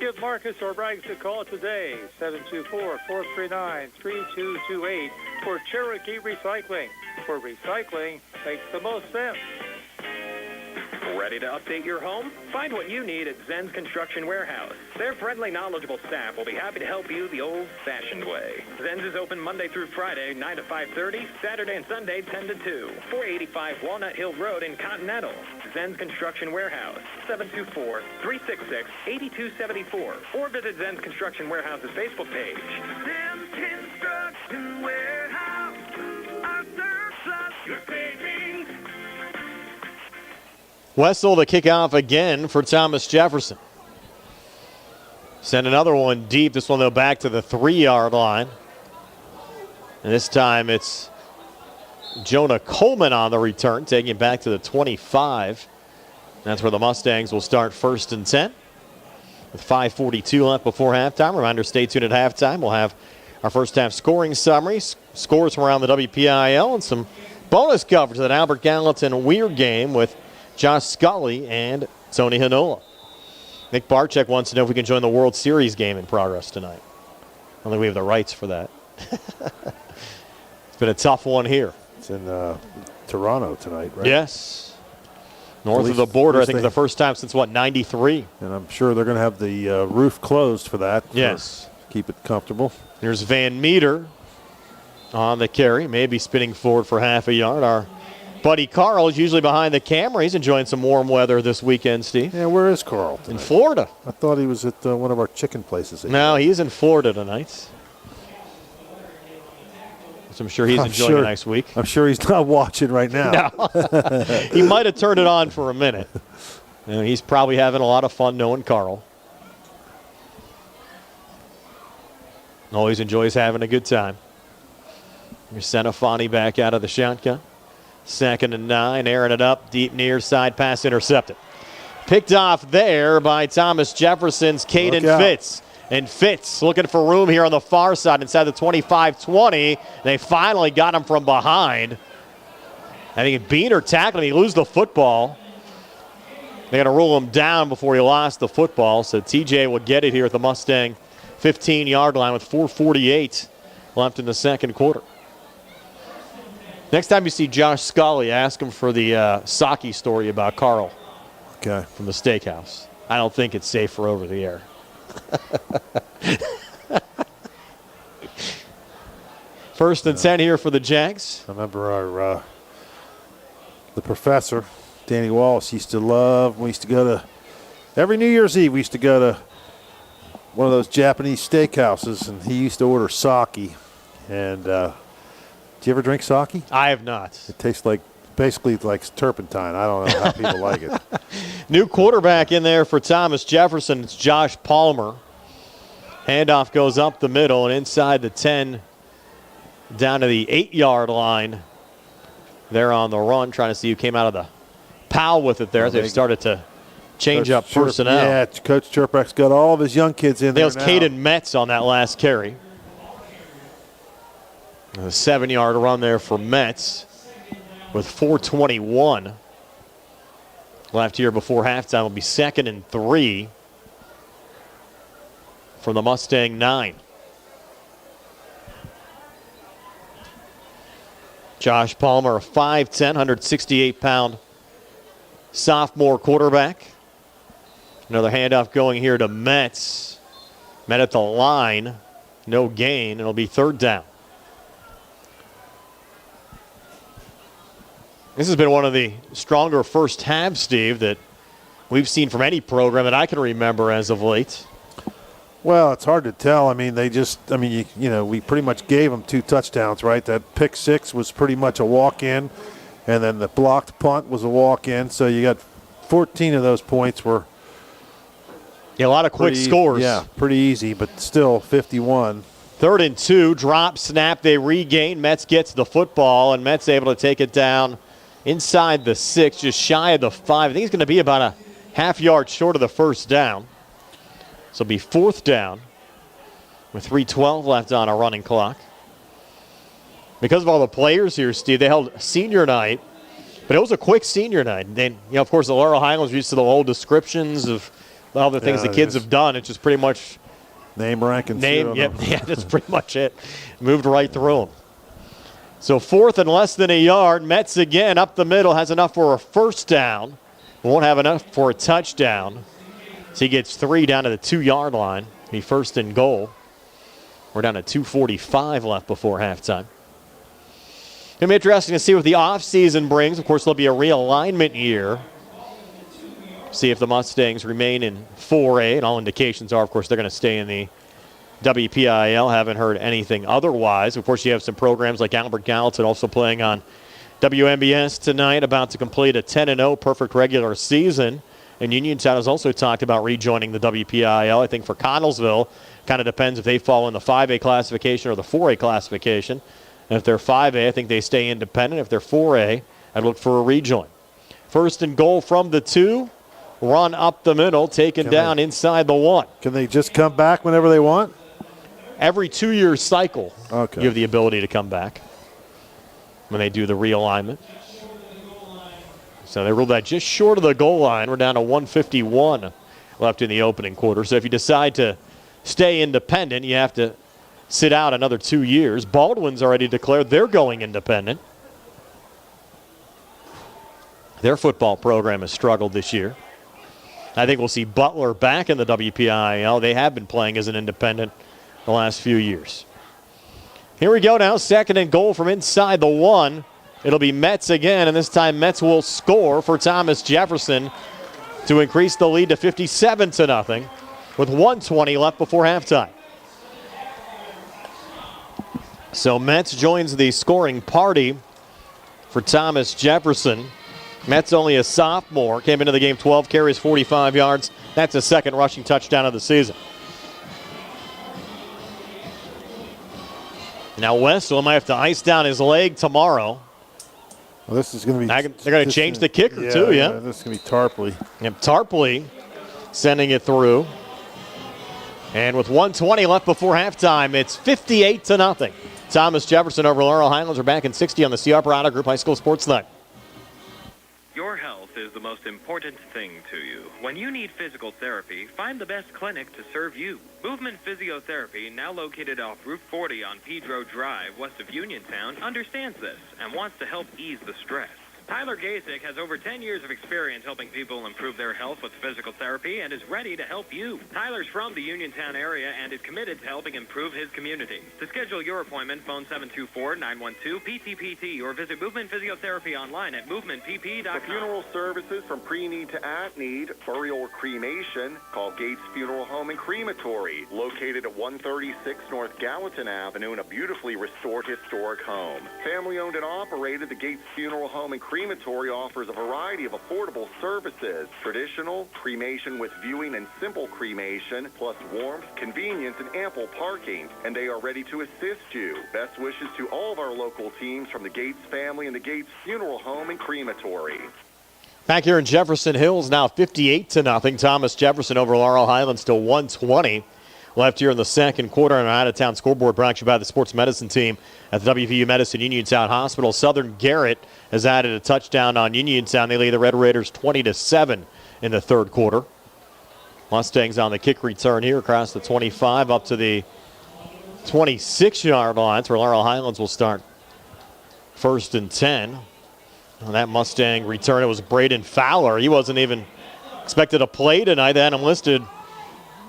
Give Marcus or Braggs a call today, 724-439-3228, for Cherokee Recycling, where recycling makes the most sense. Ready to update your home? Find what you need at Zen's Construction Warehouse. Their friendly, knowledgeable staff will be happy to help you the old-fashioned way. Zen's is open Monday through Friday, 9 to 5:30, Saturday and Sunday, 10 to 2, 485 Walnut Hill Road in Continental. Zen's Construction Warehouse, 724-366-8274, or visit Zen's Construction Warehouse's Facebook page. Zen's Construction Warehouse, our surplus, your savings. Wessel to kick off again for Thomas Jefferson. Send another one deep. This one, though, back to the 3-yard line. And this time it's Jonah Coleman on the return, taking it back to the 25. That's where the Mustangs will start 1st and 10. With 5:42 left before halftime. Reminder, stay tuned at halftime. We'll have our first half scoring summary, scores from around the WPIAL, and some bonus coverage of that Albert Gallatin Weir game with Josh Scully and Tony Hanola. Nick Barczyk wants to know if we can join the World Series game in progress tonight. I don't think we have the rights for that. It's been a tough one here. It's in Toronto tonight, right? Yes. North of the border, I think, for the first time since, 93? And I'm sure they're going to have the roof closed for that. Yes. Keep it comfortable. Here's Van Meter on the carry, maybe spinning forward for half a yard. Our buddy Carl is usually behind the camera. He's enjoying some warm weather this weekend, Steve. Yeah, where is Carl tonight? In Florida. I thought he was at one of our chicken places. No, he's in Florida tonight. So I'm sure he's enjoying a nice week. I'm sure he's not watching right now. No. He might have turned it on for a minute. He's probably having a lot of fun knowing Carl. Always enjoys having a good time. Here's Senafani back out of the shotgun. 2nd and 9, airing it up, deep near side, pass intercepted. Picked off there by Thomas Jefferson's Caden Fitz. And Fitz looking for room here on the far side inside the 25-20. They finally got him from behind. I think Beaner tackled him. He loses the football. They got to rule him down before he lost the football. So TJ will get it here at the Mustang 15-yard line with 4:48 left in the second quarter. Next time you see Josh Scully, ask him for the Saki story about Carl. Okay. From the steakhouse. I don't think it's safe for over the air. First and 10 here for the Jags. I remember the professor, Danny Wallace, used to love, we used to go to, every New Year's Eve, we used to go to one of those Japanese steakhouses, and he used to order sake. And do you ever drink sake? I have not. It tastes basically like turpentine. I don't know how people like it. New quarterback in there for Thomas Jefferson. It's Josh Palmer. Handoff goes up the middle and inside the 10 down to the 8-yard line. They're on the run, trying to see who came out of the pile with it there. They've started to change up personnel. Yeah, Coach Cherpak's got all of his young kids in there now. That was Caden Metz on that last carry. A 7-yard run there for Metz with 4:21 left here before halftime. It'll be 2nd and 3 from the Mustang 9. Josh Palmer, a 5'10", 168-pound sophomore quarterback. Another handoff going here to Metz. Met at the line. No gain. It'll be 3rd down. This has been one of the stronger first halves, Steve, that we've seen from any program that I can remember as of late. Well, it's hard to tell. I mean, we pretty much gave them 2 touchdowns, right? That pick 6 was pretty much a walk-in, and then the blocked punt was a walk-in. So you got 14 of those points were a lot of quick scores. Yeah, pretty easy, but still 51. 3rd and 2, drop, snap, they regain. Metz gets the football, and Metz able to take it down inside the 6, just shy of the 5. I think he's going to be about a half yard short of the first down. So it'll be 4th down with 3:12 left on a running clock. Because of all the players here, Steve, they held senior night, but it was a quick senior night. And then, of course, the Laurel Highlands used to the old descriptions of all the things the kids have done. It's just pretty much name, rank, and name. Yep, yeah, that's pretty much it. Moved right through them. So 4th and less than a yard. Metz again up the middle, has enough for a first down. Won't have enough for a touchdown. So he gets 3 down to the 2-yard line. Be 1st and goal. We're down to 2:45 left before halftime. It'll be interesting to see what the offseason brings. Of course, there'll be a realignment year. See if the Mustangs remain in 4A. And all indications are, of course, they're going to stay in the WPIAL. Haven't heard anything otherwise. Of course, you have some programs like Albert Gallatin also playing on WMBS tonight, about to complete a 10-0 perfect regular season. And Uniontown has also talked about rejoining the WPIAL. I think for Connellsville, kind of depends if they fall in the 5A classification or the 4A classification. And if they're 5A, I think they stay independent. If they're 4A, I'd look for a rejoin. 1st and goal from the 2. Run up the middle, taken down inside the 1. Can they just come back whenever they want? Every 2-year cycle, okay, you have the ability to come back when they do the realignment. So they ruled that just short of the goal line. We're down to 1:51 left in the opening quarter. So if you decide to stay independent, you have to sit out another 2 years. Baldwin's already declared they're going independent. Their football program has struggled this year. I think we'll see Butler back in the WPIAL. They have been playing as an independent the last few years. Here we go now, 2nd and goal from inside the 1. It'll be Metz again, and this time Metz will score for Thomas Jefferson to increase the lead to 57-0 with 1:20 left before halftime. So Metz joins the scoring party for Thomas Jefferson. Metz only a sophomore, came into the game 12 carries, 45 yards. That's his 2nd rushing touchdown of the season. Now Westfield might have to ice down his leg tomorrow. Well, this is going to be. They're going to change the kicker too, yeah. This is going to be Tarpley. Yep, Tarpley sending it through. And with 1:20 left before halftime, it's 58-0. Thomas Jefferson over Laurel Highlands. We're back in 60 on the CR Parada Group High School Sports Night. Your health is the most important thing to you. When you need physical therapy, find the best clinic to serve you. Movement Physiotherapy, now located off Route 40 on Pedro Drive, west of Uniontown, understands this and wants to help ease the stress. Tyler Gasick has over 10 years of experience helping people improve their health with physical therapy and is ready to help you. Tyler's from the Uniontown area and is committed to helping improve his community. To schedule your appointment, phone 724-912-PTPT or visit Movement Physiotherapy online at movementpp.com. For funeral services from pre-need to at-need, burial or cremation, call Gates Funeral Home and Crematory, located at 136 North Gallatin Avenue in a beautifully restored historic home. Family-owned and operated, the Gates Funeral Home and Crematory offers a variety of affordable services, traditional, cremation with viewing, and simple cremation, plus warmth, convenience, and ample parking. And they are ready to assist you. Best wishes to all of our local teams from the Gates family and the Gates Funeral Home and Crematory. Back here in Jefferson Hills, now 58-0. Thomas Jefferson over Laurel Highlands, still 1:20 left here in the 2nd quarter. On an out-of-town scoreboard brought to you by the sports medicine team at the WVU Medicine Uniontown Hospital. Southern Garrett has added a touchdown on Uniontown. They lead the Red Raiders 20-7 in the 3rd quarter. Mustangs on the kick return here across the 25 up to the 26-yard line, where Laurel Highlands will start 1st and 10. On that Mustang return, it was Braden Fowler. He wasn't even expected to play tonight. They had him listed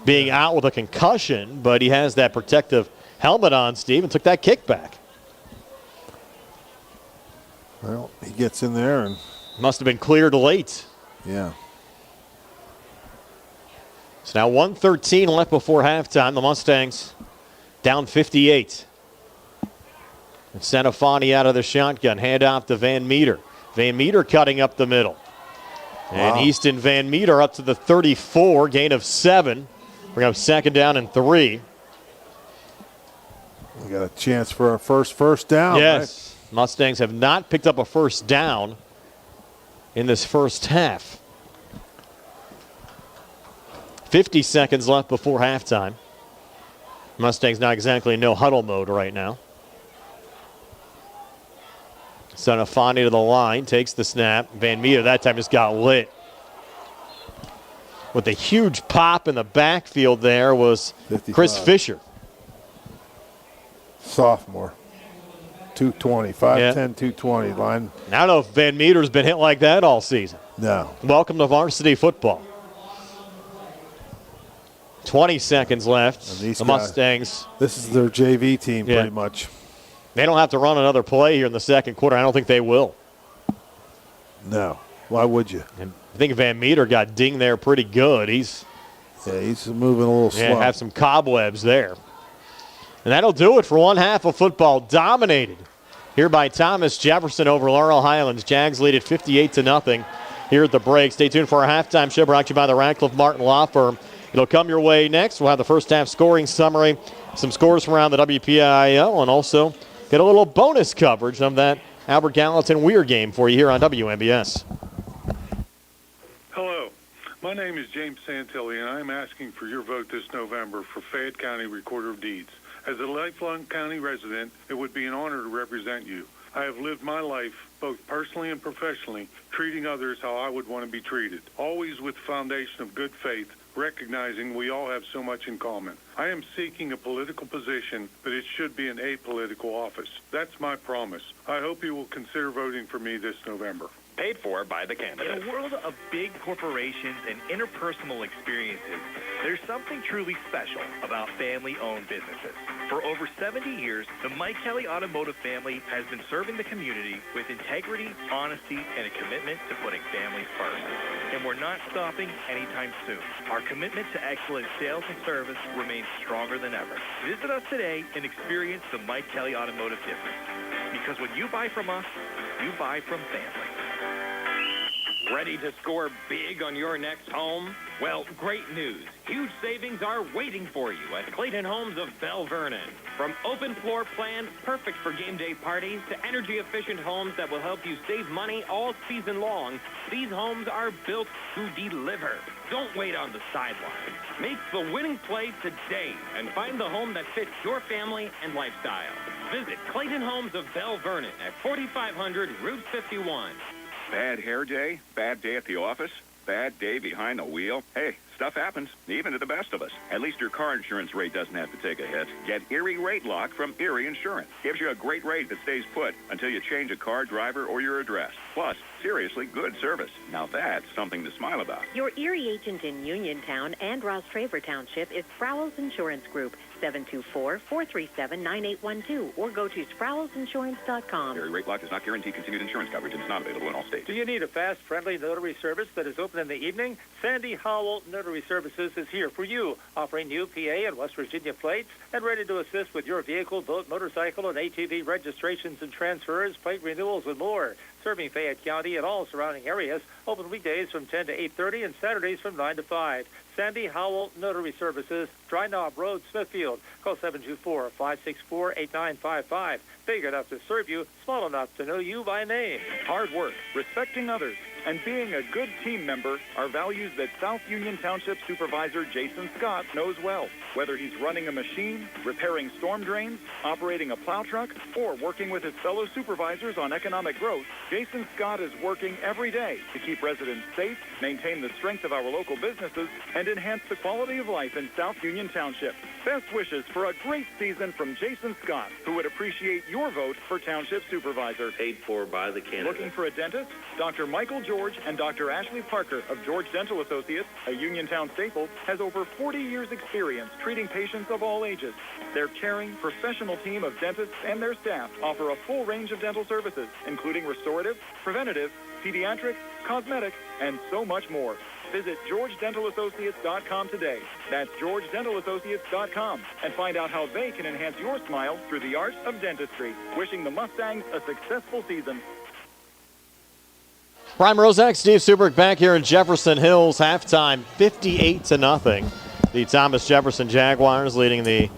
being out with a concussion, but he has that protective helmet on, Steve, and took that kick back. Well, he gets in there and must have been cleared late. Yeah. So now 1:13 left before halftime. The Mustangs down 58. And Sanafani out of the shotgun. Hand off to Van Meter. Van Meter cutting up the middle. And Easton Van Meter up to the 34, gain of 7. Bring up second down and 3. We got a chance for our first down. Yes. Right? Mustangs have not picked up a first down in this first half. 50 seconds left before halftime. Mustangs not exactly in no huddle mode right now. Sanafani to the line, takes the snap. Van Meter that time just got lit. With a huge pop in the backfield there was 55. Chris Fisher. Sophomore. 220, 5'10", 220 line. I don't know if Van Meter's been hit like that all season. No. Welcome to varsity football. 20 seconds left. The Mustangs. This is their JV team pretty much. They don't have to run another play here in the second quarter. I don't think they will. No. Why would you? And I think Van Meter got dinged there pretty good. He's moving a little slow. Have some cobwebs there. And that'll do it for one half of football. Dominated here by Thomas Jefferson over Laurel Highlands. Jags lead at 58-0 here at the break. Stay tuned for our halftime show brought to you by the Radcliffe Martin Law Firm. It'll come your way next. We'll have the first half scoring summary, some scores from around the WPIAL, and also get a little bonus coverage of that Albert Gallatin Weir game for you here on WMBS. Hello. My name is James Santilli, and I'm asking for your vote this November for Fayette County Recorder of Deeds. As a lifelong county resident, it would be an honor to represent you. I have lived my life, both personally and professionally, treating others how I would want to be treated, always with the foundation of good faith, recognizing we all have so much in common. I am seeking a political position, but it should be an apolitical office. That's my promise. I hope you will consider voting for me this November. Paid for by the candidate. In a world of big corporations and interpersonal experiences, there's something truly special about family-owned businesses. For over 70 years, the Mike Kelly Automotive family has been serving the community with integrity, honesty, and a commitment to putting families first. And we're not stopping anytime soon. Our commitment to excellent sales and service remains stronger than ever. Visit us today and experience the Mike Kelly Automotive difference. Because when you buy from us, you buy from family. Ready to score big on your next home? Well, great news. Huge savings are waiting for you at Clayton Homes of Bell Vernon. From open floor plans perfect for game day parties to energy-efficient homes that will help you save money all season long, these homes are built to deliver. Don't wait on the sidelines. Make the winning play today and find the home that fits your family and lifestyle. Visit Clayton Homes of Bell Vernon at 4500 Route 51. Bad hair day? Bad day at the office? Bad day behind the wheel? Hey, stuff happens, even to the best of us. At least your car insurance rate doesn't have to take a hit. Get Erie Rate Lock from Erie Insurance. Gives you a great rate that stays put until you change a car, driver, or your address. Plus, seriously good service. Now that's something to smile about. Your Erie agent in Uniontown and Ross Traver Township is Sprowell's Insurance Group, 724-437-9812, or go to SprowellsInsurance.com. Erie Rate Lock does not guarantee continued insurance coverage and is not available in all states. Do you need a fast, friendly notary service that is open in the evening? Sandy Howell Notary Services is here for you, offering new PA and West Virginia plates and ready to assist with your vehicle, boat, motorcycle, and ATV registrations and transfers, plate renewals, and more. Serving Fayette County and all surrounding areas, open weekdays from 10 to 8:30 and Saturdays from 9 to 5. Sandy Howell Notary Services, Dry Knob Road, Smithfield. Call 724-564-8955. Big enough to serve you, small enough to know you by name. Hard work, respecting others, and being a good team member are values that South Union Township Supervisor Jason Scott knows well. Whether he's running a machine, repairing storm drains, operating a plow truck, or working with his fellow supervisors on economic growth, Jason Scott is working every day to keep residents safe, maintain the strength of our local businesses, and enhance the quality of life in South Union Township. Best wishes for a great season from Jason Scott, who would appreciate your vote for Township Supervisor. Paid for by the candidate. Looking for a dentist? Dr. Michael George and Dr. Ashley Parker of George Dental Associates, a Uniontown staple, has over 40 years' experience treating patients of all ages. Their caring, professional team of dentists and their staff offer a full range of dental services, including restorative, preventative, pediatric, cosmetic, and so much more. Visit GeorgeDentalAssociates.com today. That's GeorgeDentalAssociates.com, and find out how they can enhance your smile through the art of dentistry. Wishing the Mustangs a successful season. Brian Rozak, Steve Subrick back here in Jefferson Hills. Halftime, 58-0. The Thomas Jefferson Jaguars leading the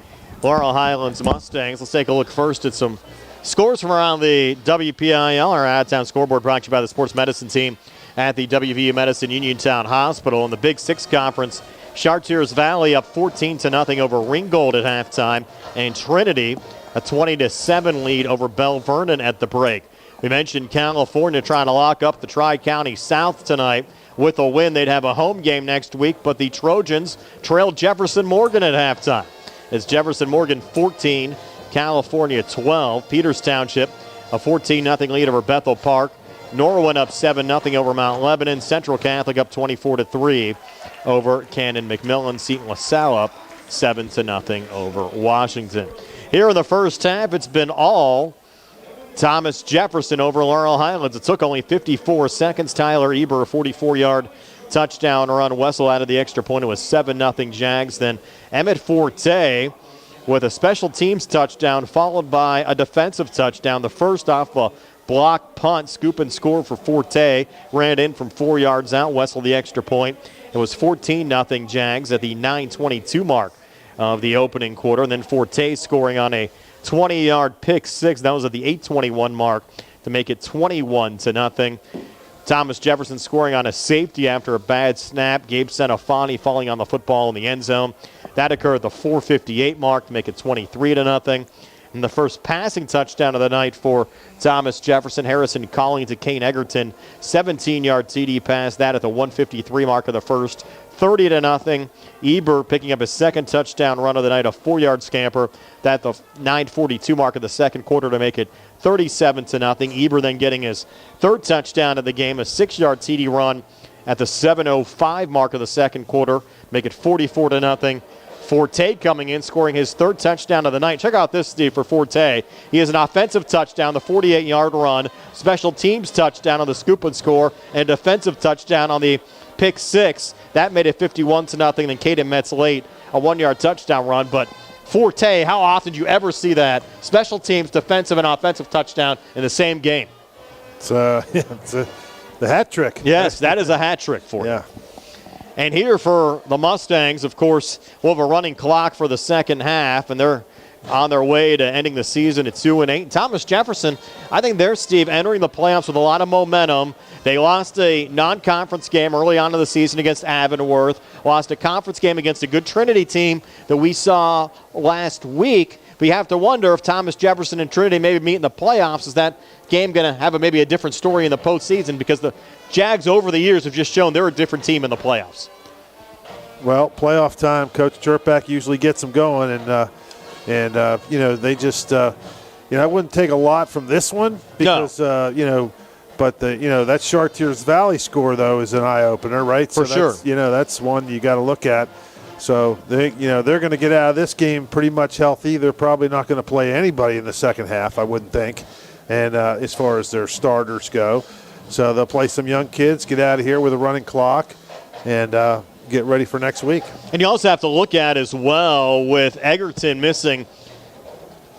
Laurel Highlands Mustangs. Let's take a look first at some scores from around the WPIAL, our out-of-town scoreboard, brought to you by the sports medicine team at the WVU Medicine Uniontown Hospital. In the Big Six Conference, Chartiers Valley up 14-0 over Ringgold at halftime, and Trinity a 20-7 lead over Bell Vernon at the break. We mentioned California trying to lock up the Tri-County South tonight. With a win, they'd have a home game next week, but the Trojans trailed Jefferson Morgan at halftime. It's Jefferson Morgan 14, California 12. Peters Township a 14-0 lead over Bethel Park. Norwin up 7-0 over Mount Lebanon. Central Catholic up 24-3 over Cannon McMillan. Seton LaSalle up 7-0 over Washington. Here in the first half, it's been all Thomas Jefferson over Laurel Highlands. It took only 54 seconds. Tyler Eber, a 44-yard touchdown run. Wessel out of the extra point. It was 7-0 Jags. Then Emmett Forte with a special teams touchdown, followed by a defensive touchdown. The first off a block punt, scoop and score for Forte. Ran it in from 4 yards out. Wessel the extra point. It was 14-0 Jags at the 9:22 mark of the opening quarter. And then Forte scoring on a 20-yard pick six. That was at the 8:21 mark to make it 21-0. Thomas Jefferson scoring on a safety after a bad snap. Gabe Senafani falling on the football in the end zone. That occurred at the 4:58 mark to make it 23-0. And the first passing touchdown of the night for Thomas Jefferson. Harrison Calling to Kane Egerton. 17-yard TD pass. That at the 1:53 mark of the first. 30-0. Eber picking up his second touchdown run of the night, a 4-yard scamper. That the 9:42 mark of the second quarter to make it 37-0. Eber then getting his third touchdown of the game, a 6-yard TD run at the 7:05 mark of the second quarter, make it 44-0. Forte coming in, scoring his third touchdown of the night. Check out this, Steve, for Forte. He has an offensive touchdown, the 48-yard run, special teams touchdown on the scoop and score, and a defensive touchdown on the pick six. That made it 51-0. Then Caden Metz late, a 1-yard touchdown run. But Forte, how often do you ever see that? Special teams, defensive, and offensive touchdown in the same game. It's the hat trick. Yes, that is a hat trick for you. Yeah. And here for the Mustangs, of course, we'll have a running clock for the second half, and they're on their way to ending the season at 2-8. Thomas Jefferson, I think they're, Steve, entering the playoffs with a lot of momentum. They lost a non-conference game early on in the season against Avonworth, lost a conference game against a good Trinity team that we saw last week. But you have to wonder if Thomas Jefferson and Trinity maybe meet in the playoffs. Is that game going to have maybe a different story in the postseason? Because the Jags over the years have just shown they're a different team in the playoffs. Well, playoff time, Coach Jerpak usually gets them going, and they just, I wouldn't take a lot from this one because, but that Chartiers Valley score though is an eye opener, right? For sure. That's one you got to look at. So they're going to get out of this game pretty much healthy. They're probably not going to play anybody in the second half, I wouldn't think. And as far as their starters go, so they'll play some young kids, get out of here with a running clock, and get ready for next week. And you also have to look at as well with Egerton missing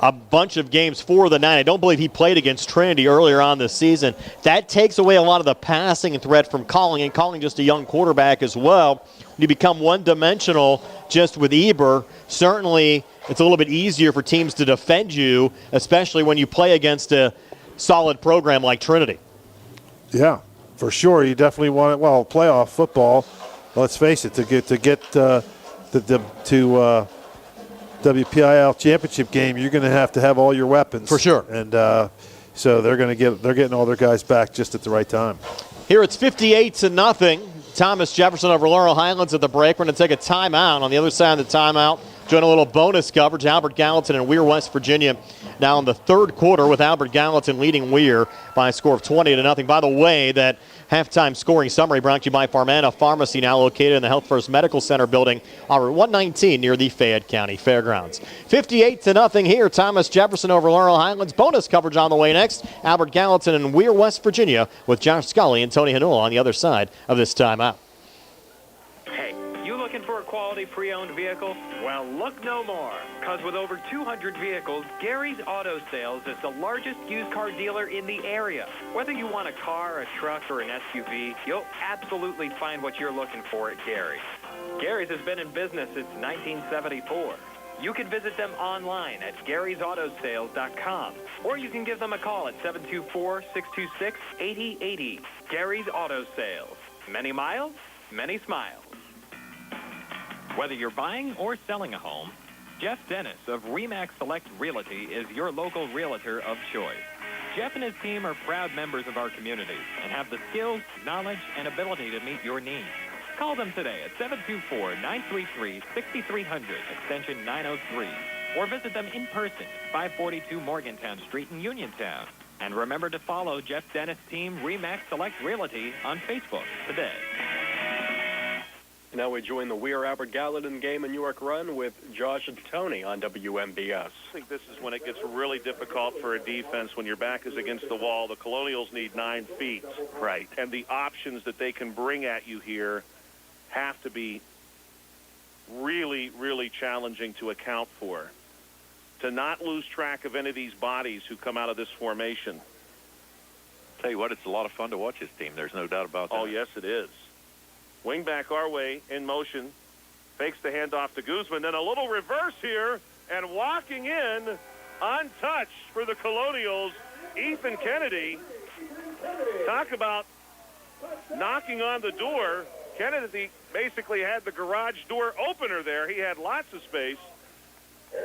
a bunch of games for the night. I don't believe he played against Trinity earlier on this season. That takes away a lot of the passing threat from Calling, and Calling just a young quarterback as well. When you become one-dimensional just with Eber, certainly it's a little bit easier for teams to defend you, especially when you play against a solid program like Trinity. Yeah, for sure. You definitely want it. Well, playoff football, let's face it, to get to WPIAL championship game, you're going to have all your weapons. For sure. And, So they're getting all their guys back just at the right time. Here it's 58-0. Thomas Jefferson over Laurel Highlands at the break. We're going to take a timeout. On the other side of the timeout, doing a little bonus coverage. Albert Gallatin and Weir, West Virginia, now in the third quarter with Albert Gallatin leading Weir by a score of 20-0. By the way, that halftime scoring summary brought to you by Farmana Pharmacy, now located in the Health First Medical Center building on Route 119 near the Fayette County Fairgrounds. 58-0 here. Thomas Jefferson over Laurel Highlands. Bonus coverage on the way next. Albert Gallatin and Weir, West Virginia, with Josh Scully and Tony Hanula on the other side of this timeout. Hey, you looking for a quality pre-owned vehicle? Well, look no more, because with over 200 vehicles, Gary's Auto Sales is the largest used car dealer in the area. Whether you want a car, a truck, or an SUV, you'll absolutely find what you're looking for at Gary's. Gary's has been in business since 1974. You can visit them online at Gary'sAutoSales.com, or you can give them a call at 724-626-8080. Gary's Auto Sales. Many miles, many smiles. Whether you're buying or selling a home, Jeff Dennis of RE/MAX Select Realty is your local realtor of choice. Jeff and his team are proud members of our community and have the skills, knowledge, and ability to meet your needs. Call them today at 724-933-6300, extension 903, or visit them in person at 542 Morgantown Street in Uniontown. And remember to follow Jeff Dennis' team RE/MAX Select Realty on Facebook today. Now we join the Weir Albert Gallatin game in York Run with Josh and Tony on WMBS. I think this is when it gets really difficult for a defense when your back is against the wall. The Colonials need 9 feet. Right. And the options that they can bring at you here have to be really, really challenging to account for. To not lose track of any of these bodies who come out of this formation. Tell you what, it's a lot of fun to watch this team. There's no doubt about that. Oh, yes, it is. Wing back our way in motion. Fakes the handoff to Guzman. Then a little reverse here. And walking in, untouched for the Colonials, Ethan Kennedy. Talk about knocking on the door. Kennedy basically had the garage door opener there. He had lots of space.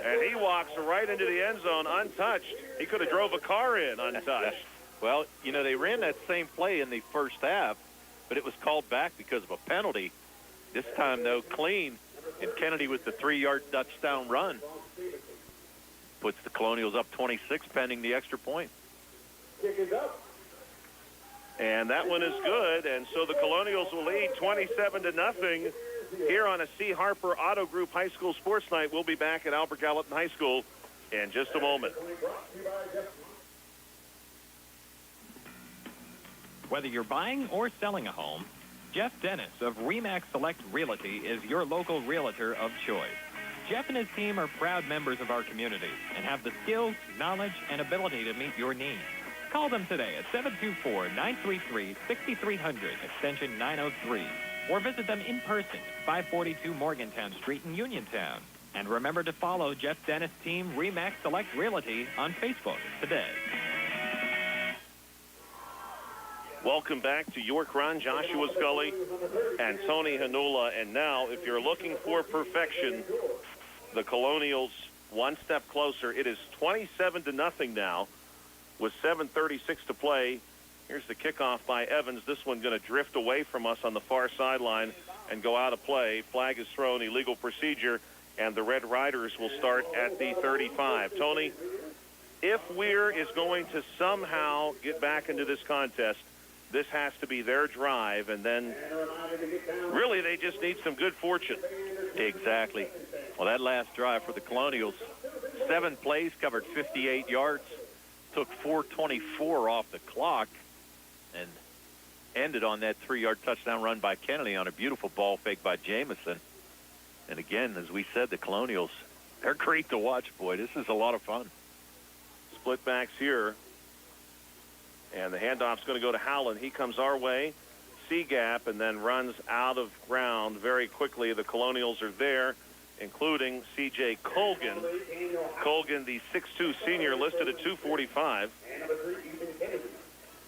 And he walks right into the end zone untouched. He could have drove a car in untouched. Well, you know, they ran that same play in the first half, but it was called back because of a penalty. This time, though, clean. And Kennedy with the 3-yard touchdown run puts the Colonials up 26 pending the extra point. And that one is good. And so the Colonials will lead 27-0 here on a C. Harper Auto Group High School Sports Night. We'll be back at Albert Gallatin High School in just a moment. Whether you're buying or selling a home, Jeff Dennis of RE/MAX Select Realty is your local realtor of choice. Jeff and his team are proud members of our community and have the skills, knowledge, and ability to meet your needs. Call them today at 724-933-6300, extension 903, or visit them in person at 542 Morgantown Street in Uniontown. And remember to follow Jeff Dennis' team RE/MAX Select Realty on Facebook today. Welcome back to York Run. Joshua Scully and Tony Hanula. And now, if you're looking for perfection, the Colonials one step closer. It is 27-0 now with 7:36 to play. Here's the kickoff by Evans. This one going to drift away from us on the far sideline and go out of play. Flag is thrown, illegal procedure, and the Red Riders will start at the 35. Tony, if Weir is going to somehow get back into this contest, this has to be their drive, and then really they just need some good fortune. Exactly. Well, that last drive for the Colonials, 7 plays, covered 58 yards, took 4:24 off the clock, and ended on that 3-yard touchdown run by Kennedy on a beautiful ball fake by Jamison. And again, as we said, the Colonials, they're great to watch, boy. This is a lot of fun. Split backs here. And the handoff's going to go to Howland. He comes our way, C-gap, and then runs out of ground very quickly. The Colonials are there, including C.J. Colgan. Colgan, the 6'2 senior, listed at 245.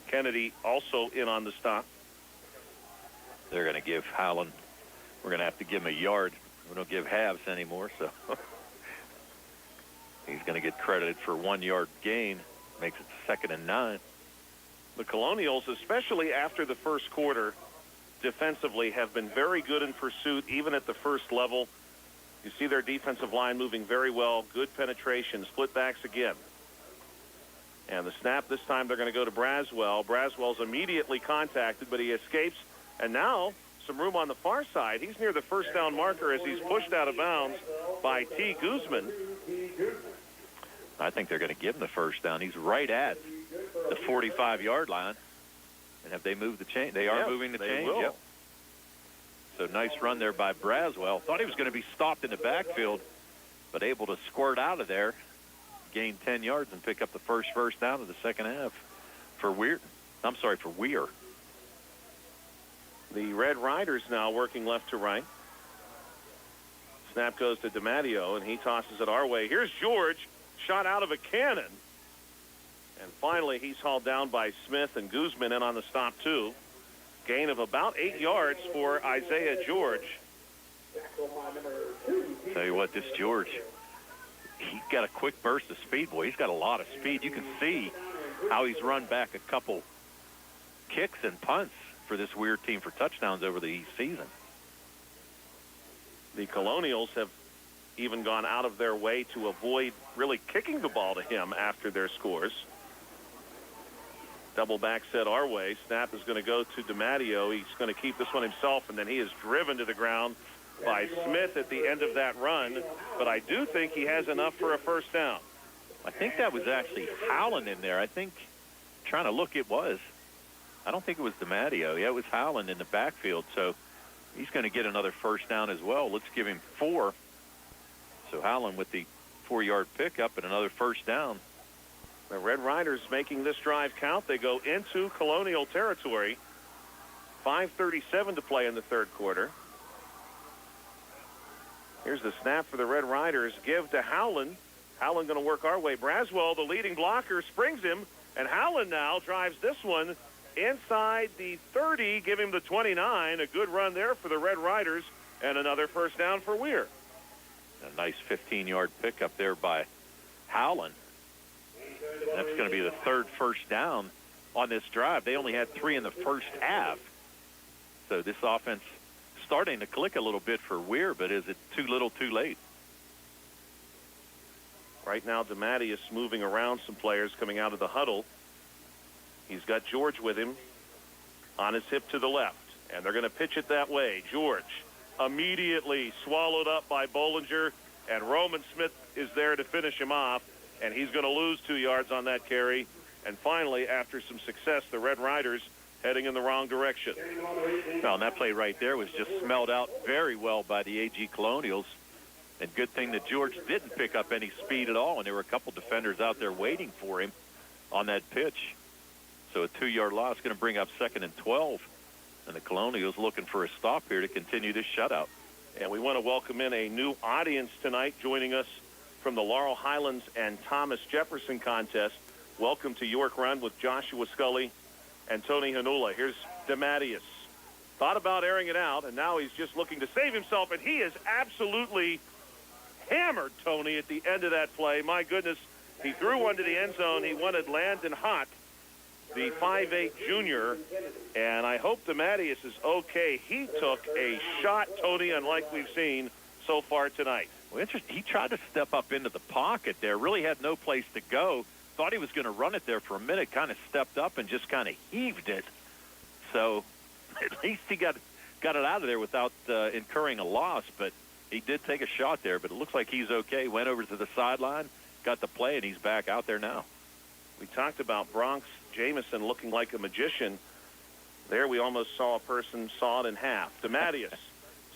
Kennedy also in on the stop. They're going to give Howland, we're going to have to give him a yard. We don't give halves anymore, so he's going to get credited for 1-yard gain. Makes it 2nd and 9. The Colonials, especially after the first quarter, defensively have been very good in pursuit, even at the first level. You see their defensive line moving very well. Good penetration. Split backs again. And the snap this time, they're going to go to Braswell. Braswell's immediately contacted, but he escapes. And now some room on the far side. He's near the first down marker as he's pushed out of bounds by T. Guzman. I think they're going to give him the first down. He's right at the 45-yard line. And have they moved the chain? They are moving the chain. Yep. So nice run there by Braswell. Thought he was going to be stopped in the backfield, but able to squirt out of there, gain 10 yards, and pick up the first down of the second half for Weir. The Red Riders now working left to right. Snap goes to DiMatteo, and he tosses it our way. Here's George, shot out of a cannon. And finally, he's hauled down by Smith, and Guzman in on the stop, too. Gain of about 8 yards for Isaiah George. Tell you what, this George, he's got a quick burst of speed, boy. He's got a lot of speed. You can see how he's run back a couple kicks and punts for this Weir team for touchdowns over the season. The Colonials have even gone out of their way to avoid really kicking the ball to him after their scores. Double back set our way. Snap is going to go to DiMatteo. He's going to keep this one himself, and then he is driven to the ground by Smith at the end of that run. But I do think he has enough for a first down. I think that was actually Howland in there. I think, trying to look, it was. I don't think it was DiMatteo. Yeah, it was Howland in the backfield. So he's going to get another first down as well. Let's give him 4. So Howland with the 4-yard pickup and another first down. The Red Riders making this drive count. They go into Colonial territory. 5:37 to play in the third quarter. Here's the snap for the Red Riders. Give to Howland. Howland going to work our way. Braswell, the leading blocker, springs him. And Howland now drives this one inside the 30, give him the 29. A good run there for the Red Riders. And another first down for Weir. A nice 15-yard pickup there by Howland. That's going to be the third first down on this drive. They only had 3 in the first half. So this offense starting to click a little bit for Weir, but is it too little too late? Right now, DiMatteo is moving around some players coming out of the huddle. He's got George with him on his hip to the left, and they're going to pitch it that way. George immediately swallowed up by Bollinger, and Roman Smith is there to finish him off. And he's going to lose 2 yards on that carry. And finally, after some success, the Red Riders heading in the wrong direction. Well, and that play right there was just smelled out very well by the AG Colonials. And good thing that George didn't pick up any speed at all. And there were a couple defenders out there waiting for him on that pitch. So a 2-yard loss going to bring up 2nd and 12. And the Colonials looking for a stop here to continue this shutout. And we want to welcome in a new audience tonight joining us from the Laurel Highlands and Thomas Jefferson contest. Welcome to York Run with Joshua Scully and Tony Hanula. Here's DiMatteo. Thought about airing it out, and now he's just looking to save himself, and he is absolutely hammered, Tony, at the end of that play. My goodness, he threw one to the end zone. He wanted Landon Hott, the 5'8 junior, and I hope DiMatteo is okay. He took a shot, Tony, unlike we've seen so far tonight. Well, interesting. He tried to step up into the pocket there, really had no place to go. Thought he was going to run it there for a minute, kind of stepped up and just kind of heaved it. So at least he got it out of there without incurring a loss, but he did take a shot there. But it looks like he's okay. Went over to the sideline, got the play, and he's back out there now. We talked about Bronx Jameson looking like a magician. There we almost saw a person sawed in half. DiMatteo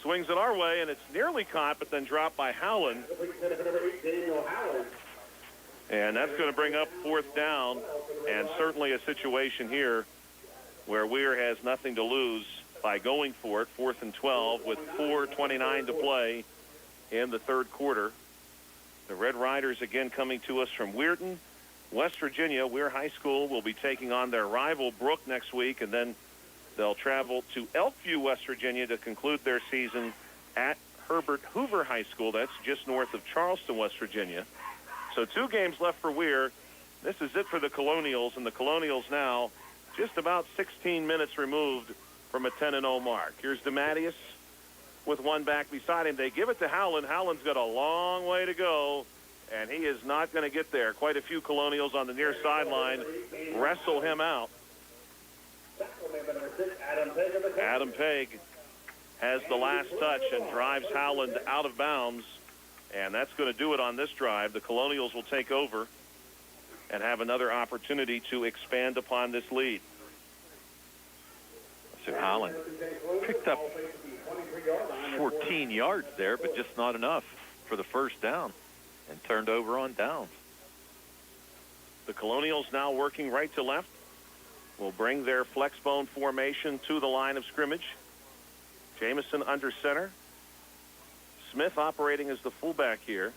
swings it our way, and it's nearly caught, but then dropped by Howland. And that's going to bring up 4th down, and certainly a situation here where Weir has nothing to lose by going for it. 4th and 12 with 4:29 to play in the third quarter. The Red Riders again coming to us from Weirton, West Virginia. Weir High School will be taking on their rival Brook next week, and then they'll travel to Elkview, West Virginia to conclude their season at Herbert Hoover High School. That's just north of Charleston, West Virginia. So 2 games left for Weir. This is it for the Colonials, and the Colonials now just about 16 minutes removed from a 10-0 mark. Here's DeMatteis with one back beside him. They give it to Howland. Howland's got a long way to go, and he is not going to get there. Quite a few Colonials on the near sideline wrestle him out. Adam Pegg has the last touch and drives Howland out of bounds, and that's going to do it on this drive. The Colonials will take over and have another opportunity to expand upon this lead. So Howland picked up 14 yards there, but just not enough for the first down, and turned over on downs. The Colonials now working right to left will bring their flexbone formation to the line of scrimmage. Jamison under center. Smith operating as the fullback here.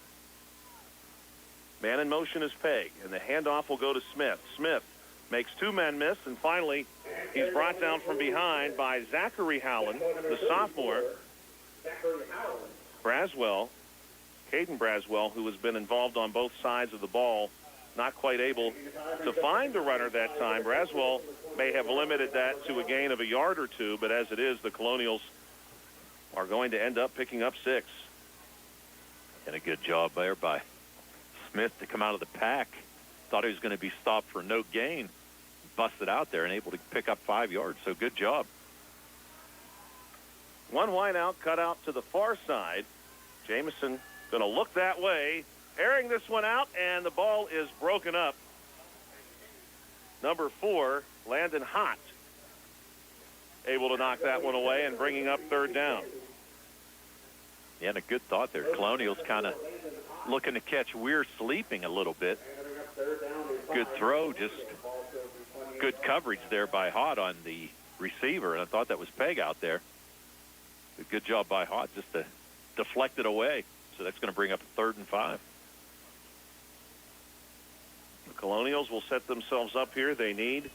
Man in motion is Pegg, and the handoff will go to Smith. Smith makes two men miss, and finally he's brought down from behind by Zachary Howland, the sophomore. Braswell, Caden Braswell, who has been involved on both sides of the ball, not quite able to find the runner that time. Braswell may have limited that to a gain of a yard or two, but as it is, the Colonials are going to end up picking up 6. And a good job there by Smith to come out of the pack. Thought he was going to be stopped for no gain. Busted out there and able to pick up 5 yards. So good job. One wide out, cut out to the far side. Jamison going to look that way, airing this one out, and the ball is broken up. Number 4, Landon Hott, able to knock that one away and bringing up 3rd down. Yeah, and a good thought there. Colonials kind of looking to catch Weir sleeping a little bit. Good throw, just good coverage there by Hott on the receiver, and I thought that was Pegg out there. A good job by Hott just to deflect it away. So that's going to bring up 3rd and 5. The Colonials will set themselves up here. They need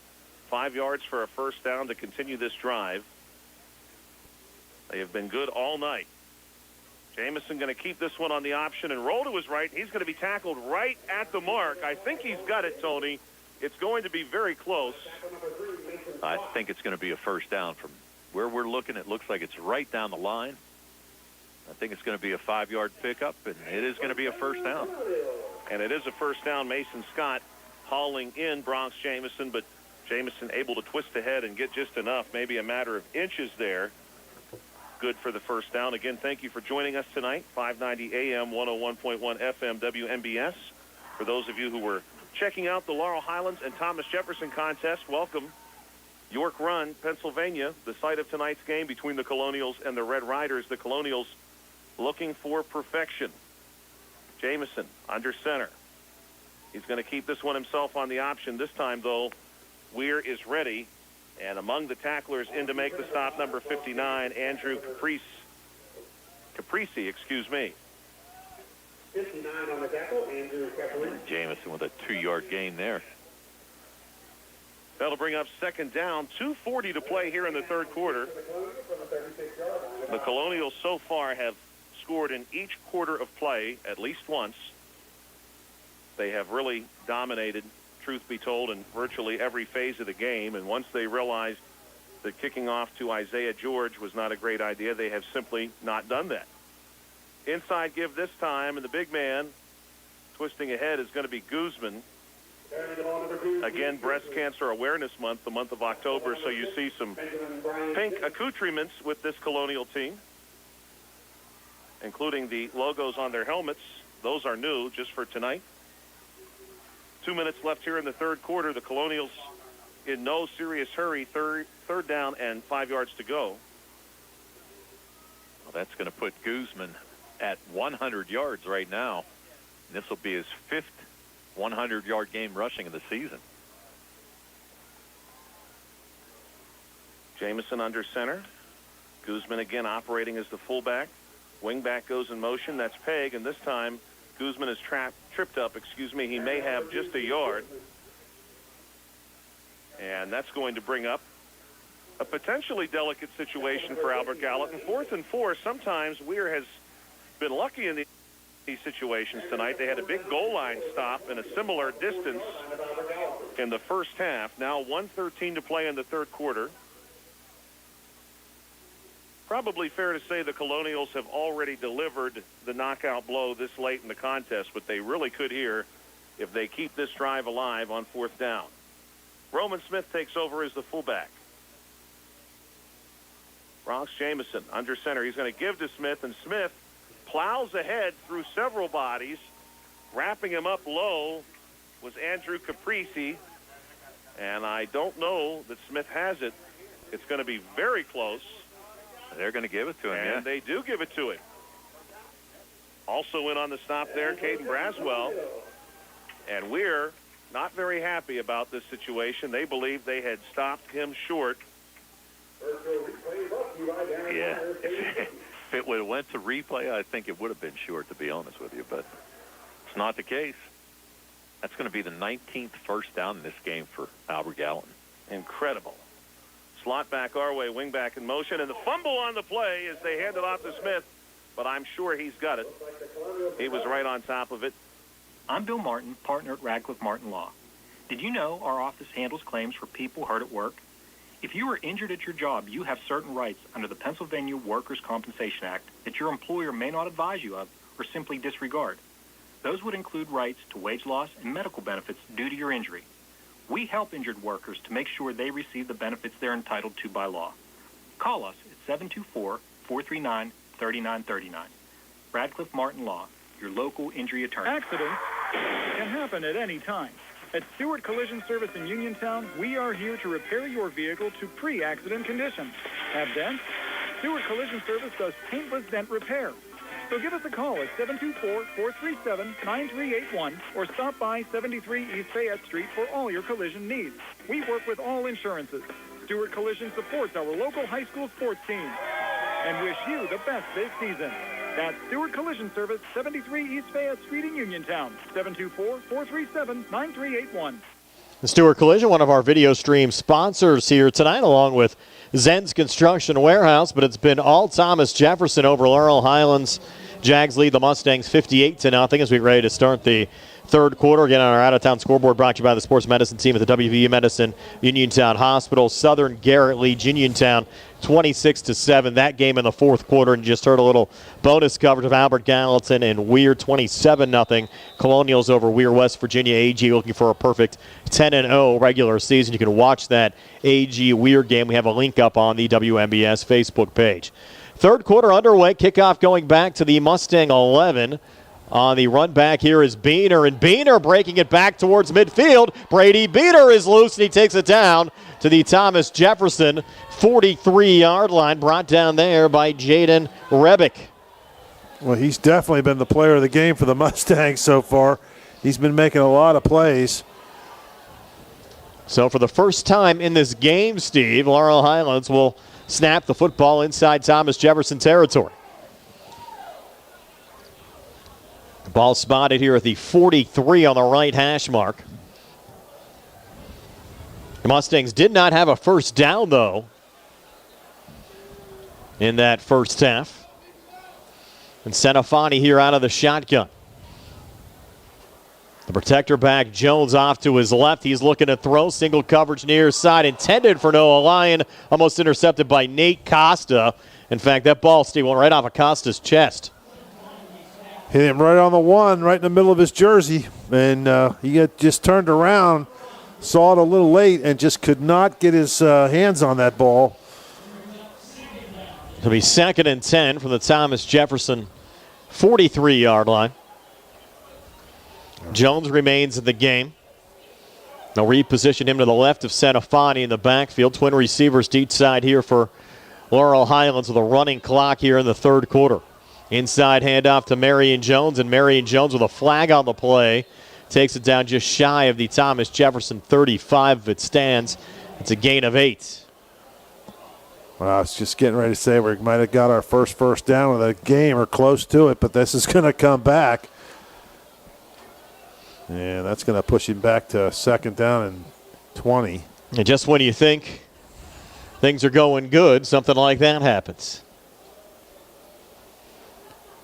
5 yards for a first down to continue this drive. They have been good all night. Jamison going to keep this one on the option and roll to his right. He's going to be tackled right at the mark. I think he's got it, Tony. It's going to be very close. I think it's going to be a first down. From where we're looking, it looks like it's right down the line. I think it's going to be a 5-yard pickup, and it is going to be a first down. And it is a first down. Mason Scott hauling in Bronx Jamison, but Jamison able to twist ahead and get just enough, maybe a matter of inches there. Good for the first down. Again, thank you for joining us tonight. 590 AM, 101.1 FM, WMBS. For those of you who were checking out the Laurel Highlands and Thomas Jefferson contest, welcome. York Run, Pennsylvania, the site of tonight's game between the Colonials and the Red Riders. The Colonials looking for perfection. Jamison under center. He's going to keep this one himself on the option. This time, though, Weir is ready. And among the tacklers in to make the stop, number 59, Andrew Caprese, excuse me. 59 on the tackle, Andrew Caprese. Jamison with a 2-yard gain there. That'll bring up 2nd down. 2:40 to play here in the 3rd quarter. The Colonials so far have scored in each quarter of play at least once. They have really dominated, truth be told, in virtually every phase of the game. And once they realized that kicking off to Isaiah George was not a great idea, they have simply not done that. Inside give this time, and the big man twisting ahead is going to be Guzman. Again, Breast Cancer Awareness Month, the month of October, so you see some pink accoutrements with this Colonial team, including the logos on their helmets. Those are new just for tonight. 2 minutes left here in the 3rd quarter. The Colonials in no serious hurry. Third down and 5 yards to go. Well, that's going to put Guzman at 100 yards right now. And this will be his 5th 100-yard game rushing of the season. Jamison under center. Guzman again operating as the fullback. Wingback goes in motion. That's Pegg, and this time Guzman is tripped up. He may have just a yard. And that's going to bring up a potentially delicate situation for Albert Gallatin. 4th and 4. Sometimes Weir has been lucky in the these situations tonight. They had a big goal line stop in a similar distance in the first half. Now 1:13 to play in the third quarter. Probably fair to say the Colonials have already delivered the knockout blow this late in the contest, but they really could here if they keep this drive alive on fourth down. Roman Smith takes over as the fullback. Ross Jamison under center. He's going to give to Smith, and Smith plows ahead through several bodies. Wrapping him up low was Andrew Caprisi, and I don't know that Smith has it. It's going to be very close. They're going to give it to him, and they do give it to him. Also in on the stop there, Caden Braswell. And we're not very happy about this situation. They believe they had stopped him short. Yeah. If it would have went to replay, I think it would have been short, to be honest with you. But it's not the case. That's going to be the 19th first down in this game for Albert Gallatin. Incredible. Slot back our way, wing back in motion, and the fumble on the play as they hand it off to Smith, but I'm sure he's got it. He was right on top of it. I'm Bill Martin, partner at Radcliffe Martin Law. Did you know our office handles claims for people hurt at work? If you are injured at your job, you have certain rights under the Pennsylvania Workers' Compensation Act that your employer may not advise you of or simply disregard. Those would include rights to wage loss and medical benefits due to your injury. We help injured workers to make sure they receive the benefits they're entitled to by law. Call us at 724-439-3939. Radcliffe Martin Law, your local injury attorney. Accidents can happen at any time. At Stewart Collision Service in Uniontown, we are here to repair your vehicle to pre-accident condition. Have dents? Stewart Collision Service does paintless dent repair. So give us a call at 724-437-9381 or stop by 73 East Fayette Street for all your collision needs. We work with all insurances. Stewart Collision supports our local high school sports team and wish you the best this season. That's Stewart Collision Service, 73 East Fayette Street in Uniontown, 724-437-9381. The Stewart Collision, one of our video stream sponsors here tonight, along with Zen's Construction Warehouse, but it's been all Thomas Jefferson over Laurel Highlands. Jags lead the Mustangs 58-0 as we get ready to start the third quarter. Again, on our out-of-town scoreboard brought to you by the sports medicine team at the WVU Medicine Uniontown Hospital. Southern Garrett leads Uniontown 26-7. That game in the fourth quarter, and you just heard a little bonus coverage of Albert Gallatin and Weir 27-0. Colonials over Weir, West Virginia. AG looking for a perfect 10-0 regular season. You can watch that AG Weir game. We have a link up on the WMBS Facebook page. Third quarter underway. Kickoff going back to the Mustang 11. On the run back here is Beaner, and Beaner breaking it back towards midfield. Brady Beaner is loose, and he takes it down to the Thomas Jefferson 43-yard line, brought down there by Jaden Rebick. Well, he's definitely been the player of the game for the Mustangs so far. He's been making a lot of plays. So for the first time in this game, Steve, Laurel Highlands will snap the football inside Thomas Jefferson territory. Ball spotted here at the 43 on the right hash mark. The Mustangs did not have a first down, though, in that first half. And Senafani here out of the shotgun. The protector back, Jones off to his left. He's looking to throw. Single coverage near side, intended for Noah Lyon. Almost intercepted by Nate Costa. In fact, that ball, Steve, went right off of Costa's chest. Hit him right on the one, right in the middle of his jersey. And he had just turned around, saw it a little late, and just could not get his hands on that ball. It'll be 2nd and 10 from the Thomas Jefferson 43-yard line. Jones remains in the game. They'll reposition him to the left of Senafani in the backfield. Twin receivers deep side here for Laurel Highlands with a running clock here in the third quarter. Inside handoff to Marion Jones, and Marion Jones with a flag on the play takes it down just shy of the Thomas Jefferson 35 if it stands. It's a gain of 8. Well, I was just getting ready to say we might have got our first down of the game or close to it, but this is going to come back. And that's going to push him back to 2nd down and 20. And just when you think things are going good, something like that happens.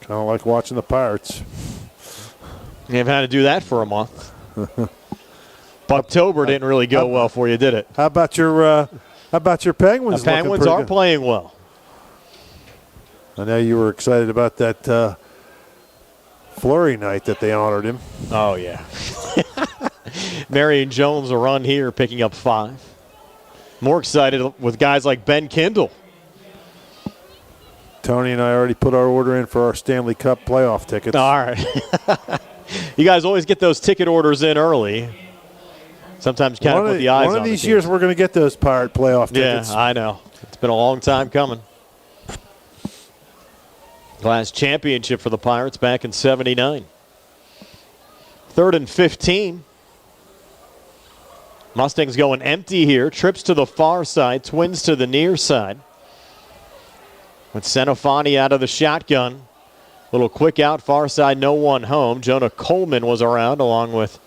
Kind of like watching the Pirates. You haven't had to do that for a month. October didn't really go well for you, did it? How about your Penguins? The Penguins are playing well. I know you were excited about that Flurry night that they honored him. Oh, yeah. Marion Jones a run here, picking up 5. More excited with guys like Ben Kindle. Tony and I already put our order in for our Stanley Cup playoff tickets. All right. You guys always get those ticket orders in early. Sometimes you kind of put the eyes on one of these years we're going to get those Pirate playoff tickets. Yeah, I know. It's been a long time coming. Last championship for the Pirates back in '79. 3rd and 15. Mustangs going empty here. Trips to the far side. Twins to the near side. With Senofani out of the shotgun. Little quick out far side. No one home. Jonah Coleman was around along with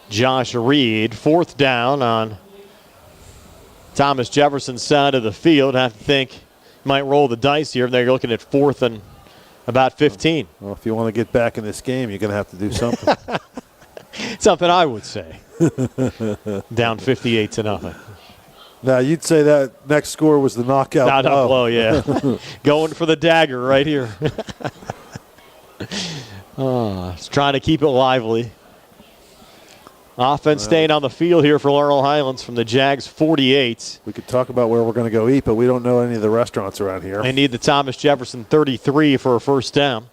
Josh Reed. 4th down on Thomas Jefferson's side of the field. Have to think might roll the dice here. They're looking at 4th and about 15. Well, if you want to get back in this game, you're going to have to do something. Something I would say. Down 58-0. Now, you'd say that next score was the knockout blow, yeah. Going for the dagger right here. It's trying to keep it lively. Offense staying on the field here for Laurel Highlands from the Jags 48. We could talk about where we're going to go eat, but we don't know any of the restaurants around here. They need the Thomas Jefferson 33 for a first down.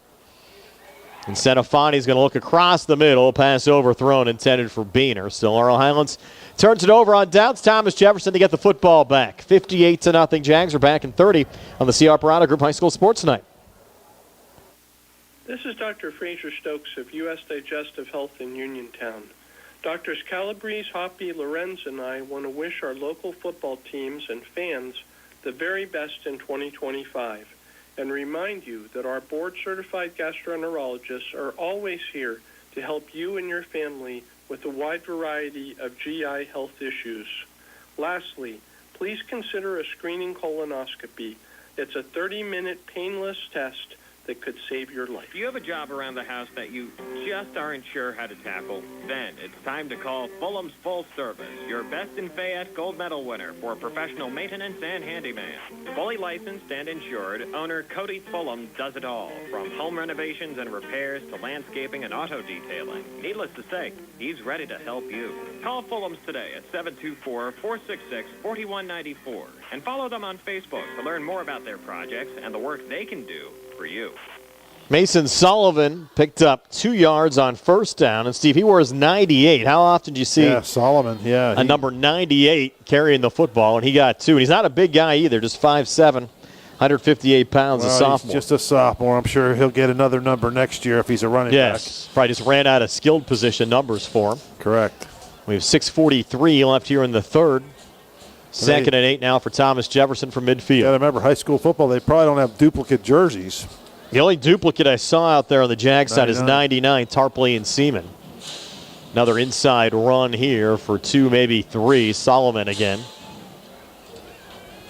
And Senofani's going to look across the middle. Pass overthrown, intended for Beaner. Still Laurel Highlands turns it over on downs. Thomas Jefferson to get the football back. 58-0. Jags are back in 30 on the C.R. Parada Group High School Sports Night. This is Dr. Fraser Stokes of U.S. Digestive Health in Uniontown. Doctors Calabrese, Hoppy, Lorenz, and I want to wish our local football teams and fans the very best in 2025 and remind you that our board-certified gastroenterologists are always here to help you and your family with a wide variety of GI health issues. Lastly, please consider a screening colonoscopy. It's a 30-minute painless test that could save your life. If you have a job around the house that you just aren't sure how to tackle, then it's time to call Fulham's Full Service, your Best in Fayette gold medal winner for professional maintenance and handyman. Fully licensed and insured, owner Cody Fulham does it all, from home renovations and repairs to landscaping and auto detailing. Needless to say, he's ready to help you. Call Fulham's today at 724-466-4194 and follow them on Facebook to learn more about their projects and the work they can do for you. Mason Sullivan picked up 2 yards on first down. And, Steve, he wears 98. How often do you see a number 98 carrying the football? And he got 2. And he's not a big guy either, just 5'7", 158 pounds, a sophomore. He's just a sophomore. I'm sure he'll get another number next year if he's a running back. Yes, probably just ran out of skilled position numbers for him. Correct. We have 6:43 left here in the third. 2nd and 8 now for Thomas Jefferson from midfield. Yeah, remember high school football, they probably don't have duplicate jerseys. The only duplicate I saw out there on the Jag side is 99, Tarpley and Seaman. Another inside run here for 2, maybe 3. Solomon again.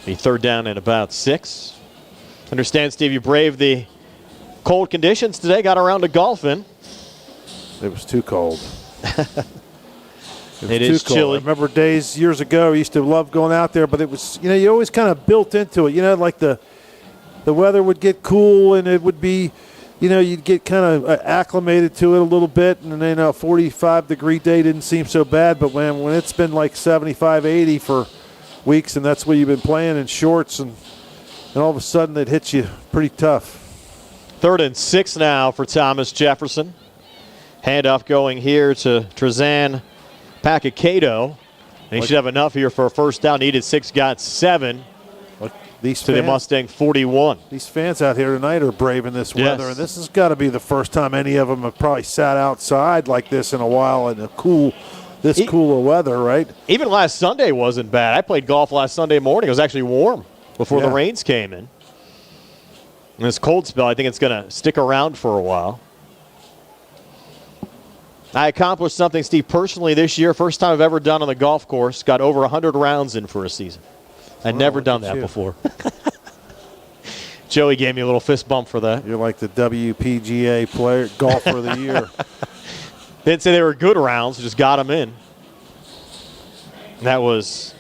The 3rd down and about 6. Understand, Steve, you braved the cold conditions today, got around to golfing. It was too cold. It is chilly. I remember days years ago, I used to love going out there, but it was, you always kind of built into it. Like the weather would get cool and it would be, you'd get kind of acclimated to it a little bit. And then a 45-degree day didn't seem so bad. But when it's been like 75, 80 for weeks and that's where you've been playing in shorts and all of a sudden it hits you pretty tough. 3rd and 6 now for Thomas Jefferson. Handoff going here to Trezan Pacacato. And he should have enough here for a first down. Needed 6, got 7. To the Mustang 41. These fans out here tonight are braving this weather, and this has got to be the first time any of them have probably sat outside like this in a while in a cooler weather, right? Even last Sunday wasn't bad. I played golf last Sunday morning. It was actually warm before the rains came in. And this cold spell, I think it's going to stick around for a while. I accomplished something, Steve, personally this year. First time I've ever done on the golf course. Got over 100 rounds in for a season. I'd never done that before. Joey gave me a little fist bump for that. You're like the WPGA golfer of the year. Didn't say they were good rounds, just got them in. And that was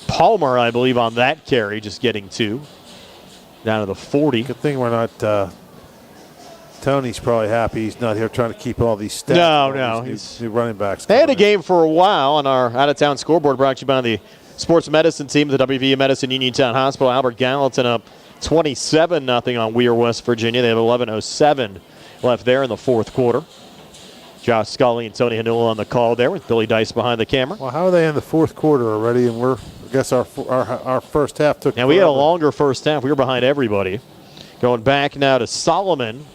Palmer, I believe, on that carry, just getting 2. Down to the 40. Good thing we're not Tony's probably happy he's not here trying to keep all these stats. No. These new running backs. They had a game for a while on our out-of-town scoreboard brought to you by the sports medicine team of the WVU Medicine Uniontown Hospital. Albert Gallatin up 27-0 on Weir, West Virginia. They have 11:07 left there in the fourth quarter. Josh Scully and Tony Hanula on the call there with Billy Dice behind the camera. Well, how are they in the fourth quarter already? And I guess our first half took. Now we had a longer first half. We were behind everybody. Going back now to Solomon.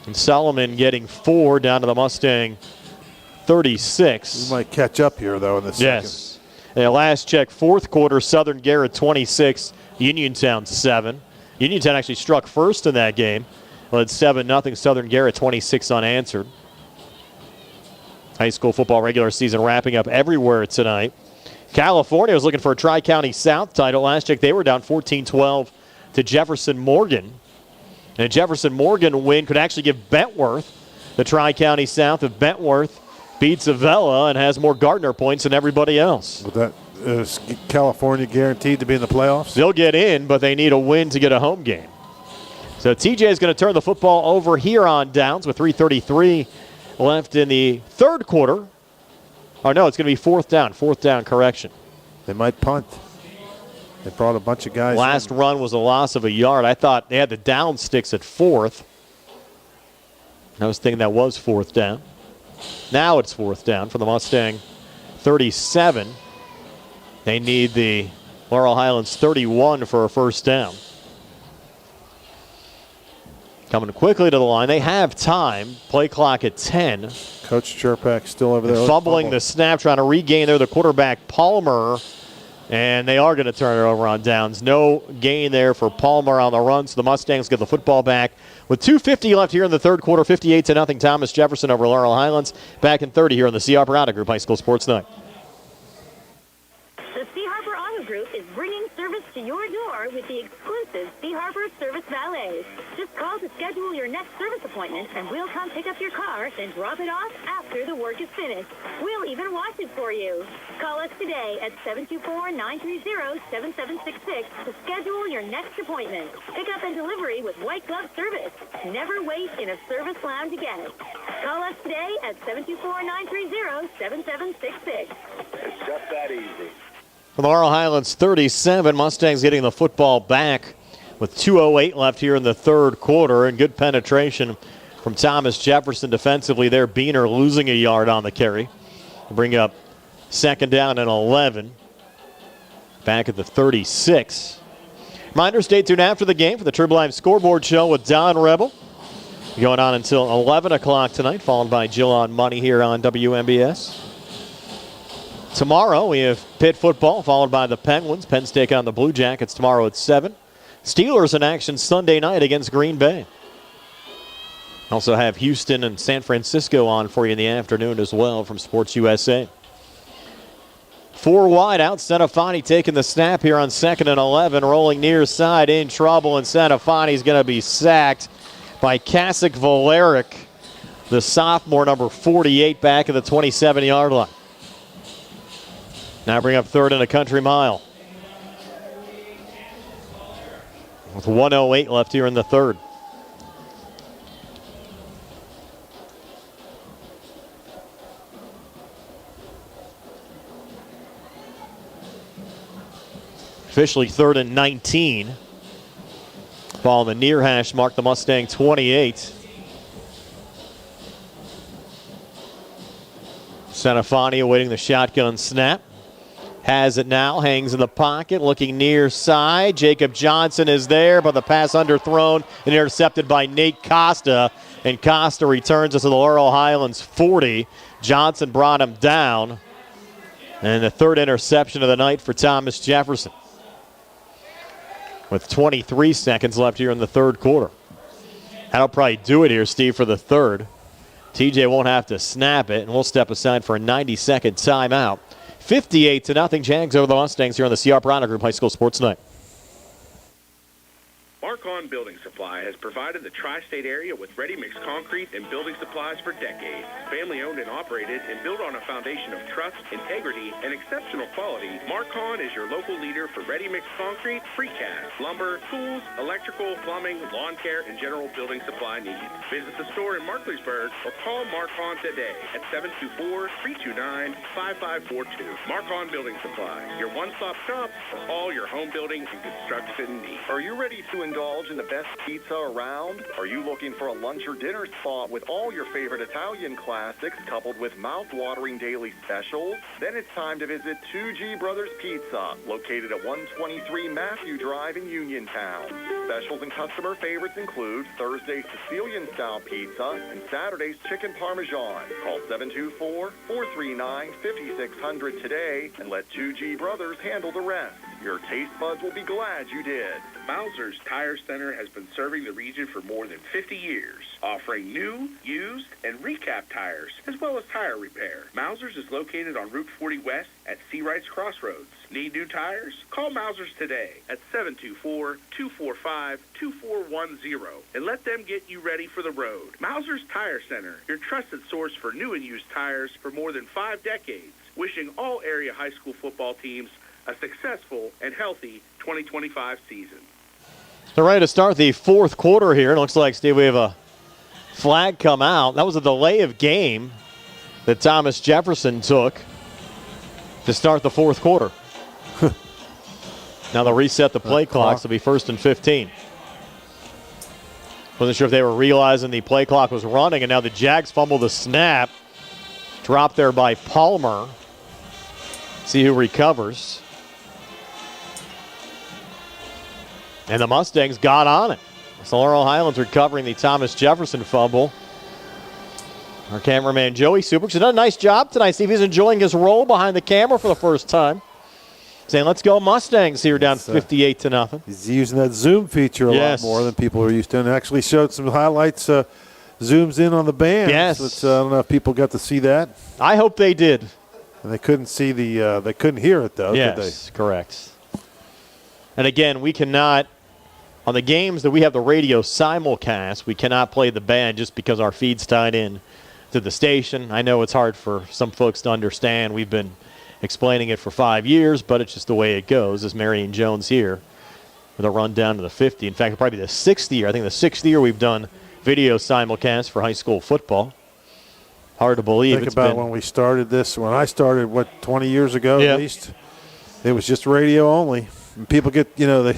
And Solomon getting 4 down to the Mustang 36. We might catch up here, though, in the second. Yes. And last check, fourth quarter, Southern Garrett 26, Uniontown 7. Uniontown actually struck first in that game. Led 7-0. Southern Garrett 26 unanswered. High school football regular season wrapping up everywhere tonight. California was looking for a Tri-County South title. Last check, they were down 14-12 to Jefferson Morgan. And a Jefferson Morgan win could actually give Bentworth the Tri-County South if Bentworth beats Avella and has more Gardner points than everybody else. But that is California guaranteed to be in the playoffs? They'll get in, but they need a win to get a home game. So TJ is going to turn the football over here on downs with 3:33 left in the third quarter. Oh, no, it's going to be fourth down. Fourth down correction. They might punt. They brought a bunch of guys. Last run was a loss of a yard. I thought they had the down sticks at fourth. I was thinking that was fourth down. Now it's fourth down for the Mustang 37. They need the Laurel Highlands 31 for a first down. Coming quickly to the line. They have time. Play clock at 10. Coach Cherpak still over there. Fumbling the snap, trying to regain there the quarterback, Palmer. And they are going to turn it over on downs. No gain there for Palmer on the run, so the Mustangs get the football back. With 2:50 left here in the third quarter, 58-0 Thomas Jefferson over Laurel Highlands. Back in 30 here on the C. Harper Auto Group High School Sports Night. The C. Harper Auto Group is bringing service to your door with the exclusive C. Harper Service Valet. Just call to schedule your next service appointment, and we'll come pick up your car, then drop it off after the work is finished. We'll even wash it for you. Call us today at 724-930-7766 to schedule your next appointment. Pickup and delivery with white glove service. Never wait in a service lounge again. Call us today at 724-930-7766. It's just that easy. For the Laurel Highlands 37, Mustangs getting the football back with 2:08 left here in the third quarter, and good penetration from Thomas Jefferson defensively there. Beener losing a yard on the carry. Bring up second down and 11. Back at the 36. Reminder, stay tuned after the game for the Trib Live Scoreboard Show with Don Rebel. Going on until 11 o'clock tonight, followed by Jill on Money here on WMBS. Tomorrow we have Pitt football, followed by the Penguins. Pens take on the Blue Jackets tomorrow at 7. Steelers in action Sunday night against Green Bay. Also have Houston and San Francisco on for you in the afternoon as well from Sports USA. 4 wide out. Senafani taking the snap here on 2nd and 11. Rolling near side, in trouble, and Senafani's going to be sacked by Kasich Valeric, the sophomore, number 48, back at the 27-yard line. Now bring up third and a country mile. With 1:08 left here in the third. Officially 3rd and 19. Ball on the near hash mark, the Mustang 28. Senafani awaiting the shotgun snap. Has it now, hangs in the pocket, looking near side. Jacob Johnson is there, but the pass underthrown and intercepted by Nate Costa. And Costa returns us to the Laurel Highlands 40. Johnson brought him down. And the third interception of the night for Thomas Jefferson. With 23 seconds left here in the third quarter. That'll probably do it here, Steve, for the third. TJ won't have to snap it, and we'll step aside for a 90-second timeout. 58-0 Jags over the Mustangs here on the C. Harper Auto Group High School Sports Night. Marcon Building Supply has provided the tri-state area with ready-mix concrete and building supplies for decades. Family-owned and operated and built on a foundation of trust, integrity, and exceptional quality, Marcon is your local leader for ready-mix concrete, precast, lumber, tools, electrical, plumbing, lawn care, and general building supply needs. Visit the store in Markleysburg or call Marcon today at 724-329-5542. Marcon Building Supply, your one-stop shop for all your home building and construction needs. Are you ready to indulge in the best pizza around? Are you looking for a lunch or dinner spot with all your favorite Italian classics coupled with mouth-watering daily specials? Then it's time to visit 2G Brothers Pizza, located at 123 Matthew Drive in Uniontown. Specials and customer favorites include Thursday's Sicilian-style pizza and Saturday's chicken parmesan. Call 724-439-5600 today and let 2G Brothers handle the rest. Your taste buds will be glad you did. Mauser's Tire Center has been serving the region for more than 50 years, offering new, used, and recap tires, as well as tire repair. Mauser's is located on Route 40 West at Seawrights Crossroads. Need new tires? Call Mauser's today at 724-245-2410 and let them get you ready for the road. Mauser's Tire Center, your trusted source for new and used tires for more than 5 decades. Wishing all area high school football teams a successful and healthy 2025 season. They're ready to start the fourth quarter here. It looks like, Steve, we have a flag come out. That was a delay of game that Thomas Jefferson took to start the fourth quarter. Now they'll reset the play clock. So it'll be 1st and 15. Wasn't sure if they were realizing the play clock was running, and now the Jags fumble the snap. Dropped there by Palmer. See who recovers. And the Mustangs got on it. So Laurel Highlands recovering the Thomas Jefferson fumble. Our cameraman Joey Subricks has done a nice job tonight. Steve, he's enjoying his role behind the camera for the first time. Saying, let's go Mustangs here, down 58-0. He's using that Zoom feature a lot more than people are used to, and actually showed some highlights, zooms in on the band. Yes. So I don't know if people got to see that. I hope they did. And they couldn't see they couldn't hear it, though, yes, could they? Correct. And again, we cannot, on the games that we have the radio simulcast, we cannot play the band just because our feed's tied in to the station. I know it's hard for some folks to understand. We've been explaining it for 5 years, but it's just the way it goes, as Marion Jones here with a run down to the 50. In fact, it'll probably be the 6th year. I think the 6th year we've done video simulcast for high school football. Hard to believe. Think about when we started this. When I started, 20 years ago at least, it was just radio only. And people get, they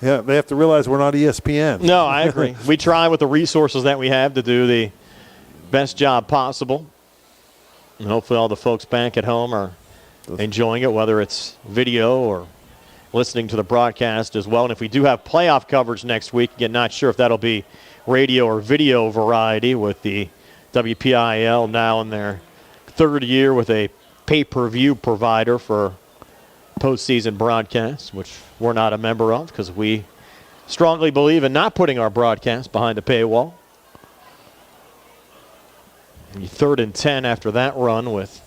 have to realize we're not ESPN. No, I agree. We try with the resources that we have to do the best job possible. And hopefully all the folks back at home are enjoying it, whether it's video or listening to the broadcast as well. And if we do have playoff coverage next week, again, not sure if that'll be radio or video variety with the WPIAL now in their 3rd year with a pay-per-view provider for postseason broadcasts, which we're not a member of because we strongly believe in not putting our broadcast behind a paywall. 3rd and 10 after that run with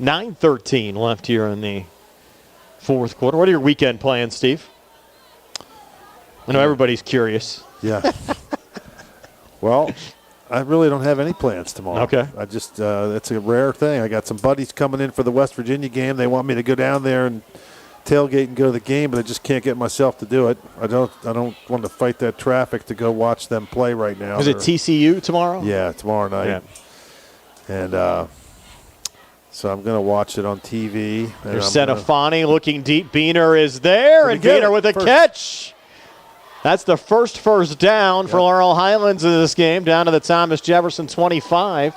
9:13 left here in the fourth quarter. What are your weekend plans, Steve? I know everybody's curious. Yeah. Well, I really don't have any plans tomorrow. Okay. I just it's a rare thing. I got some buddies coming in for the West Virginia game. They want me to go down there and tailgate and go to the game, but I just can't get myself to do it. I don't want to fight that traffic to go watch them play right now. Is it TCU tomorrow? Yeah, tomorrow night. Yeah. And so I'm going to watch it on TV. There's Senafani looking deep. Beener is there, and Beener with a catch. That's the first down for Laurel Highlands in this game, down to the Thomas Jefferson 25.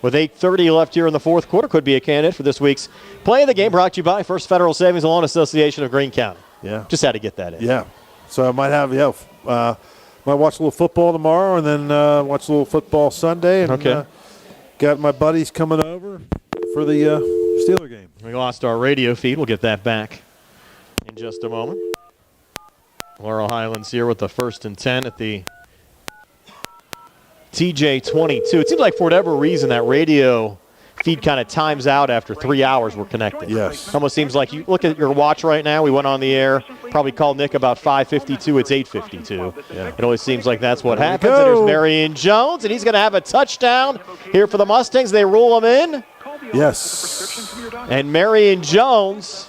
With 8:30 left here in the fourth quarter, could be a candidate for this week's play of the game, brought to you by First Federal Savings and Loan Association of Greene County. Yeah. Just had to get that in. Yeah. So I might have, might watch a little football tomorrow and then watch a little football Sunday. And got my buddies coming over for the Steeler game. We lost our radio feed. We'll get that back in just a moment. Laurel Highlands here with the 1st and 10 at the TJ 22. It seems like for whatever reason that radio feed kind of times out after 3 hours we're connected. Yes. Almost seems like you look at your watch right now. We went on the air, probably called Nick about 5:52. It's 8:52. Yeah. It always seems like that's what There we happens. go. And there's Marion Jones, and he's going to have a touchdown here for the Mustangs. They rule him in. Yes. And Marion Jones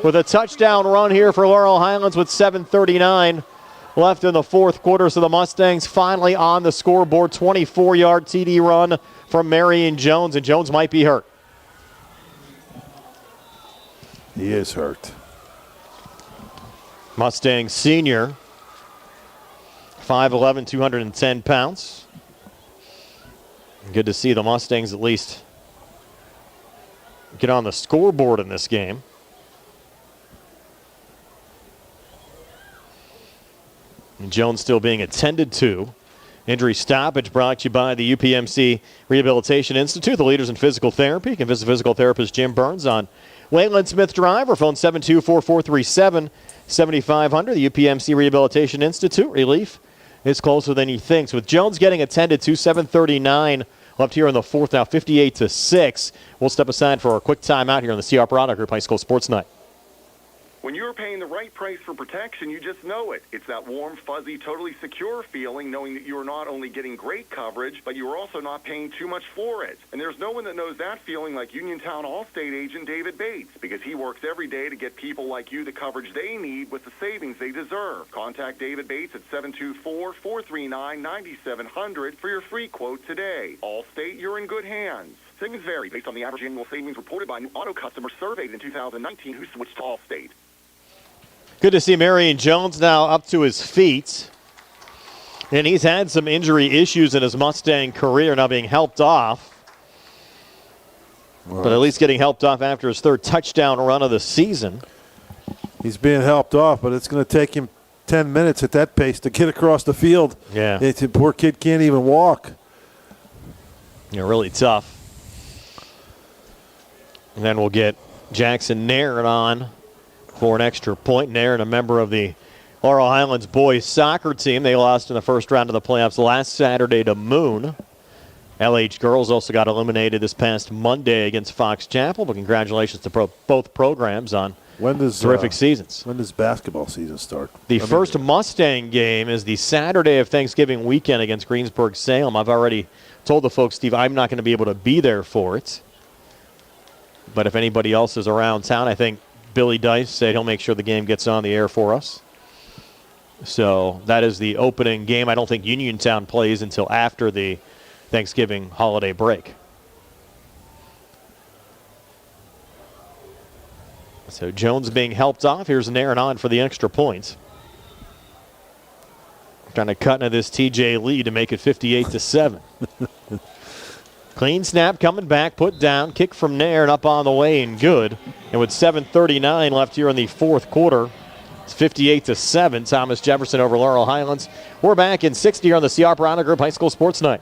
with a touchdown run here for Laurel Highlands with 7:39 left in the fourth quarter. So the Mustangs finally on the scoreboard. 24-yard TD run from Marion Jones, and Jones might be hurt. He is hurt. Mustang senior, 5'11", 210 pounds. Good to see the Mustangs at least get on the scoreboard in this game. And Jones still being attended to. Injury stoppage brought to you by the UPMC Rehabilitation Institute, the leaders in physical therapy. You can visit physical therapist Jim Burns on Wayland Smith Drive or phone 724-437-7500. The UPMC Rehabilitation Institute. Relief is closer than you think. So with Jones getting attended to, 7:39 left here in the fourth now, 58-6. We'll step aside for a quick timeout here on the CR Product Group High School Sports Night. When you're paying the right price for protection, you just know it. It's that warm, fuzzy, totally secure feeling, knowing that you are not only getting great coverage, but you are also not paying too much for it. And there's no one that knows that feeling like Uniontown Allstate agent David Bates, because he works every day to get people like you the coverage they need with the savings they deserve. Contact David Bates at 724-439-9700 for your free quote today. Allstate, you're in good hands. Savings vary based on the average annual savings reported by new auto customers surveyed in 2019 who switched to Allstate. Good to see Marion Jones now up to his feet. And he's had some injury issues in his Mustang career, now being helped off. But at least getting helped off after his third touchdown run of the season. He's being helped off, but it's going to take him 10 minutes at that pace to get across the field. Yeah. The poor kid can't even walk. Yeah, really tough. And then we'll get Jackson Nairn on for an extra point. Nairn, a member of the Laurel Highlands boys soccer team. They lost in the first round of the playoffs last Saturday to Moon. LH girls also got eliminated this past Monday against Fox Chapel, but congratulations to both programs on terrific seasons. When does basketball season start? The first Mustang game is the Saturday of Thanksgiving weekend against Greensburg-Salem. I've already told the folks, Steve, I'm not going to be able to be there for it. But if anybody else is around town, I think Billy Dice said he'll make sure the game gets on the air for us. So that is the opening game. I don't think Uniontown plays until after the Thanksgiving holiday break. So Jones being helped off. Here's Nairn on for the extra point. Trying to cut into this TJ lead to make it 58-7. Clean snap coming back, put down, kick from Nairn up on the way and good. And with 7:39 left here in the fourth quarter, it's 58-7. Thomas Jefferson over Laurel Highlands. We're back in 60 on the CR Product Group High School Sports Night.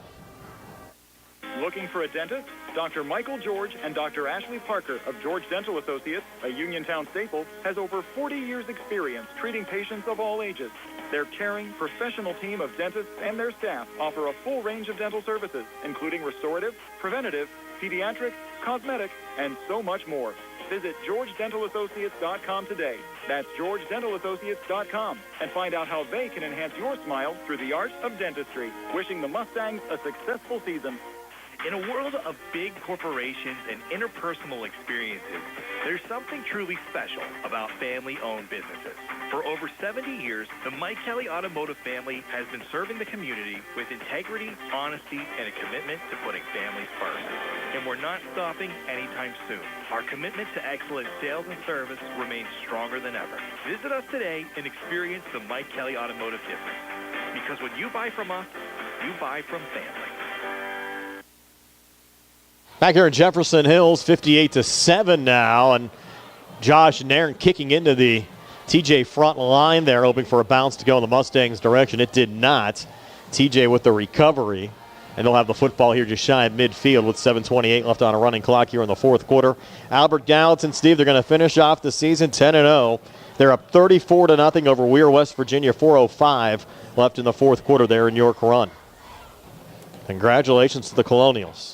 Looking for a dentist? Dr. Michael George and Dr. Ashley Parker of George Dental Associates, a Uniontown staple, has over 40 years' experience treating patients of all ages. Their caring, professional team of dentists and their staff offer a full range of dental services, including restorative, preventative, pediatric, cosmetic, and so much more. Visit GeorgeDentalAssociates.com today. That's GeorgeDentalAssociates.com, and find out how they can enhance your smile through the art of dentistry. Wishing the Mustangs a successful season. In a world of big corporations and interpersonal experiences, there's something truly special about family-owned businesses. For over 70 years, the Mike Kelly Automotive family has been serving the community with integrity, honesty, and a commitment to putting families first. And we're not stopping anytime soon. Our commitment to excellent sales and service remains stronger than ever. Visit us today and experience the Mike Kelly Automotive difference. Because when you buy from us, you buy from family. Back here in Jefferson Hills, 58-7 now, and Josh Nairn kicking into the TJ front line there, hoping for a bounce to go in the Mustangs' direction. It did not. TJ with the recovery, and they'll have the football here just shy of midfield with 7:28 left on a running clock here in the fourth quarter. Albert Gallatin, Steve, they're going to finish off the season 10-0. They're up 34-0 over Weir, West Virginia, 4:05 left in the fourth quarter there in York Run. Congratulations to the Colonials.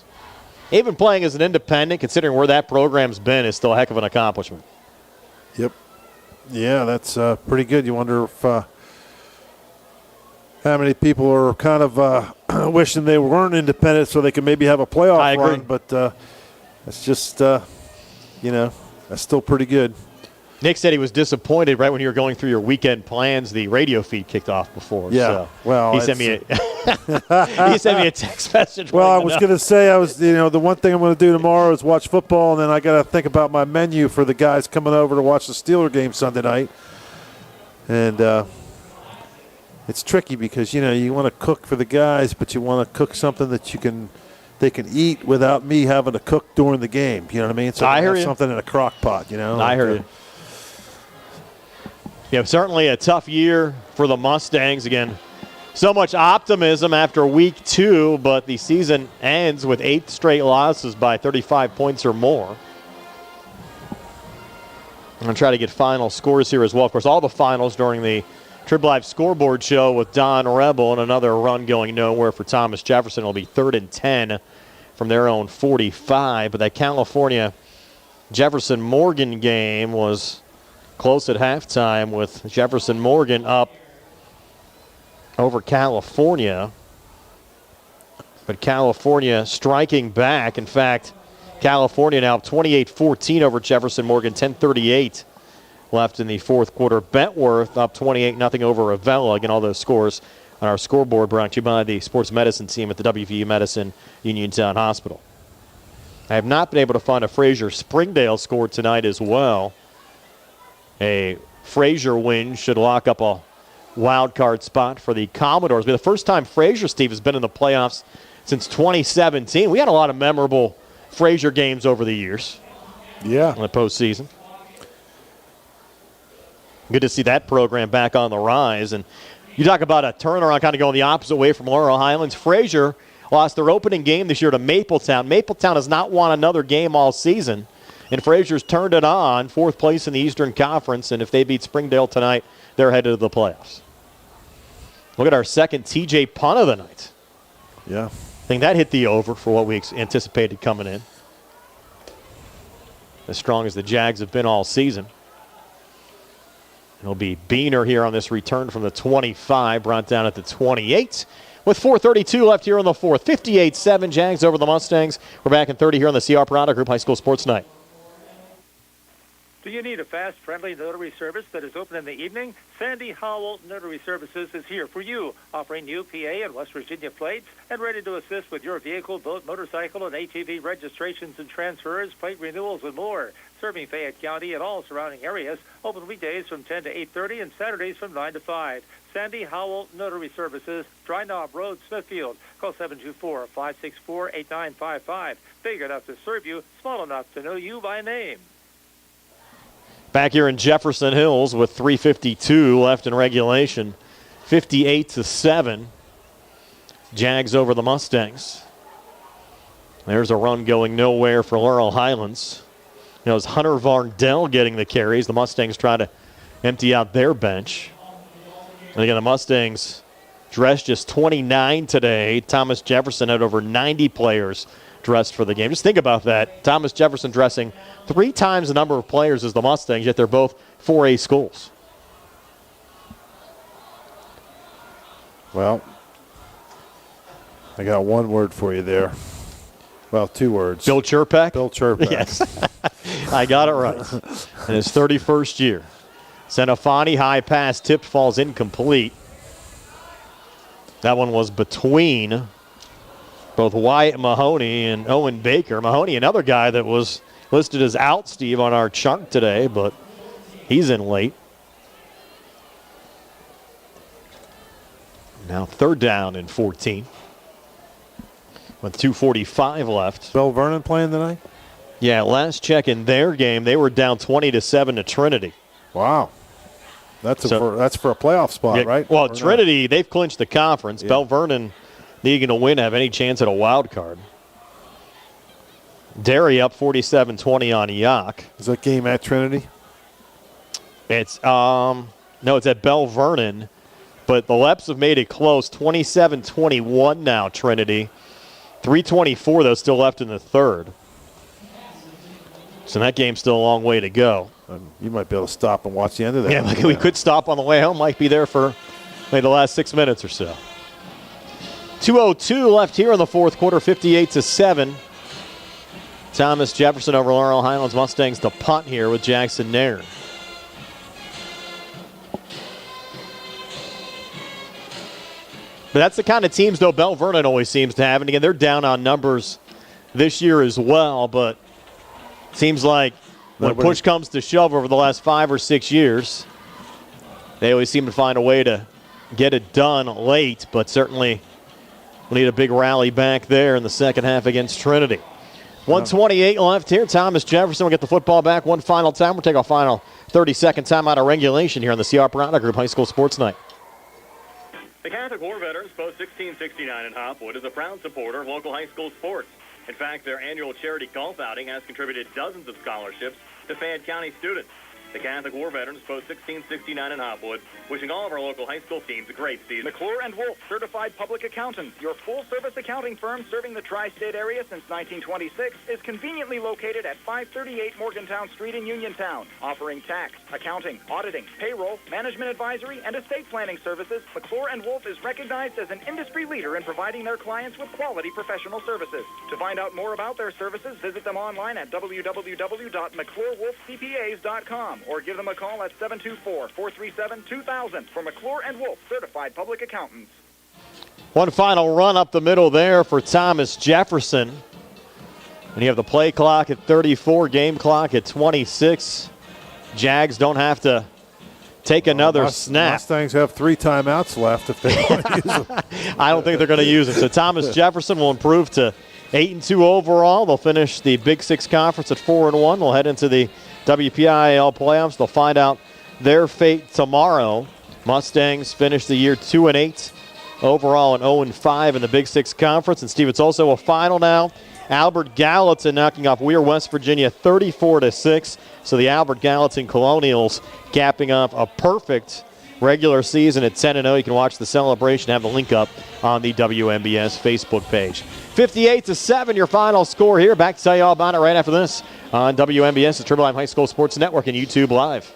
even playing as an independent, considering where that program's been, is still a heck of an accomplishment. Yep. Yeah, that's pretty good. You wonder if how many people are kind of wishing they weren't independent so they could maybe have a playoff run. But it's just, that's still pretty good. Nick said he was disappointed right when you were going through your weekend plans. The radio feed kicked off before. Yeah, so well, he sent me a text message. Well, I was going to say the one thing I'm going to do tomorrow is watch football, and then I got to think about my menu for the guys coming over to watch the Steeler game Sunday night. And it's tricky because you want to cook for the guys, but you want to cook something that they can eat without me having to cook during the game. You know what I mean? So I hear you. Something in a crock pot. I heard you. Yeah, certainly a tough year for the Mustangs. Again, so much optimism after week 2, but the season ends with 8 straight losses by 35 points or more. I'm going to try to get final scores here as well. Of course, all the finals during the Trib Live scoreboard show with Don Rebel, and another run going nowhere for Thomas Jefferson. It'll be 3rd and 10 from their own 45. But that California Jefferson Morgan game was close at halftime with Jefferson Morgan up over California. But California striking back. In fact, California now 28-14 over Jefferson Morgan, 10:38 left in the fourth quarter. Bentworth up 28-0 over Avella. Again, all those scores on our scoreboard brought to you by the sports medicine team at the WVU Medicine Uniontown Hospital. I have not been able to find a Fraser Springdale score tonight as well. A Fraser win should lock up a wild card spot for the Commodores. It'll be the first time Fraser, Steve, has been in the playoffs since 2017. We had a lot of memorable Fraser games over the years. Yeah. In the postseason. Good to see that program back on the rise. And you talk about a turnaround kind of going the opposite way from Laurel Highlands. Fraser lost their opening game this year to Mapletown. Mapletown has not won another game all season. And Fraser's turned it on, 4th place in the Eastern Conference. And if they beat Springdale tonight, they're headed to the playoffs. Look at our second TJ punt of the night. Yeah. I think that hit the over for what we anticipated coming in. As strong as the Jags have been all season. It'll be Beaner here on this return from the 25, brought down at the 28. With 4:32 left here in the fourth. 58-7 Jags over the Mustangs. We're back in 30 here on the CR Parada Group High School Sports Night. Do you need a fast, friendly notary service that is open in the evening? Sandy Howell Notary Services is here for you, offering new PA and West Virginia plates and ready to assist with your vehicle, boat, motorcycle, and ATV registrations and transfers, plate renewals, and more. Serving Fayette County and all surrounding areas, open weekdays from 10 to 8:30 and Saturdays from 9 to 5. Sandy Howell Notary Services, Dry Knob Road, Smithfield. Call 724-564-8955. Big enough to serve you, small enough to know you by name. Back here in Jefferson Hills with 3:52 left in regulation. 58-7. Jags over the Mustangs. There's a run going nowhere for Laurel Highlands. It was Hunter Varndell getting the carries. The Mustangs try to empty out their bench. And again, the Mustangs dressed just 29 today. Thomas Jefferson had over 90 players dressed for the game. Just think about that. Thomas Jefferson dressing 3 times the number of players as the Mustangs, yet they're both 4A schools. Well, I got one word for you there. Well, 2 words. Bill Chirpak? Bill Chirpak. Yes. I got it right. In his 31st year. Senafani, high pass, tipped, falls incomplete. That one was between both Wyatt Mahoney and Owen Baker. Mahoney, another guy that was listed as out, Steve, on our chart today, but he's in late. Now 3rd down and 14. With 2:45 left. Bell Vernon playing tonight? Yeah, last check in their game, they were down 20-7 to Trinity. Wow. That's for a playoff spot, yeah, right? Well, or Trinity, they've clinched the conference. Yeah. Bell Vernon needing to win, have any chance at a wild card. Derry up 47-20 on Yock. Is that game at Trinity? It's no, it's at Bell Vernon, but the Leps have made it close. 27-21 now, Trinity. 3:24, though, still left in the third. So that game's still a long way to go. You might be able to stop and watch the end of that. Yeah, we could stop on the way home. Might be there for maybe the last 6 minutes or so. 2:02 left here in the fourth quarter, 58-7. Thomas Jefferson over Laurel Highlands Mustangs to punt here with Jackson Nairn. But that's the kind of teams, though, Bell Vernon always seems to have. And again, they're down on numbers this year as well. But seems like when push comes to shove over the last 5 or 6 years, they always seem to find a way to get it done late. But certainly we'll need a big rally back there in the second half against Trinity. 1:28 left here. Thomas Jefferson will get the football back one final time. We'll take our final 30-second time out of regulation here on the CR Piranha Group High School Sports Night. The Catholic War Veterans Post 1669 in Hopwood is a proud supporter of local high school sports. In fact, their annual charity golf outing has contributed dozens of scholarships to Fayette County students. The Catholic War Veterans Post 1669 in Hopwood, wishing all of our local high school teams a great season. McClure & Wolf, certified public accountants, your full-service accounting firm serving the tri-state area since 1926, is conveniently located at 538 Morgantown Street in Uniontown, offering tax, accounting, auditing, payroll, management advisory, and estate planning services. McClure & Wolf is recognized as an industry leader in providing their clients with quality professional services. To find out more about their services, visit them online at www.mcclurewolfcpas.com. or give them a call at 724-437-2000 for McClure & Wolf, certified public accountants. One final run up the middle there for Thomas Jefferson. And you have the play clock at 34, game clock at 26. Jags don't have to take another snap. Mustangs have 3 timeouts left if they want to use them. I don't think they're going to use them. So Thomas Jefferson will improve to 8-2 overall. They'll finish the Big Six Conference at 4-1. They'll head into the WPIAL playoffs. They'll find out their fate tomorrow. Mustangs finish the year 2-8 overall and 0-5 in the Big Six Conference. And Steve, it's also a final now. Albert Gallatin knocking off Weir, West Virginia 34-6. So the Albert Gallatin Colonials capping up a perfect regular season at 10-0. You can watch the celebration, have the link up on the WMBS Facebook page. 58-7, your final score here. Back to tell you all about it right after this on WMBS, the Triple M High School Sports Network, and YouTube Live.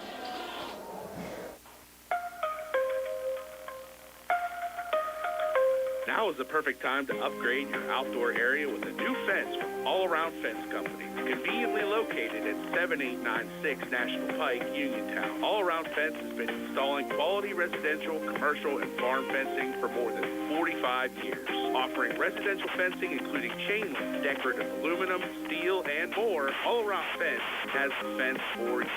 Now is the perfect time to upgrade your outdoor area with a new fence from All Around Fence Company. Conveniently located at 7896 National Pike, Uniontown. All Around Fence has been installing quality residential, commercial, and farm fencing for more than 45 years. Offering residential fencing including chain link, decorative aluminum, steel, and more, All Around Fence has the fence for you.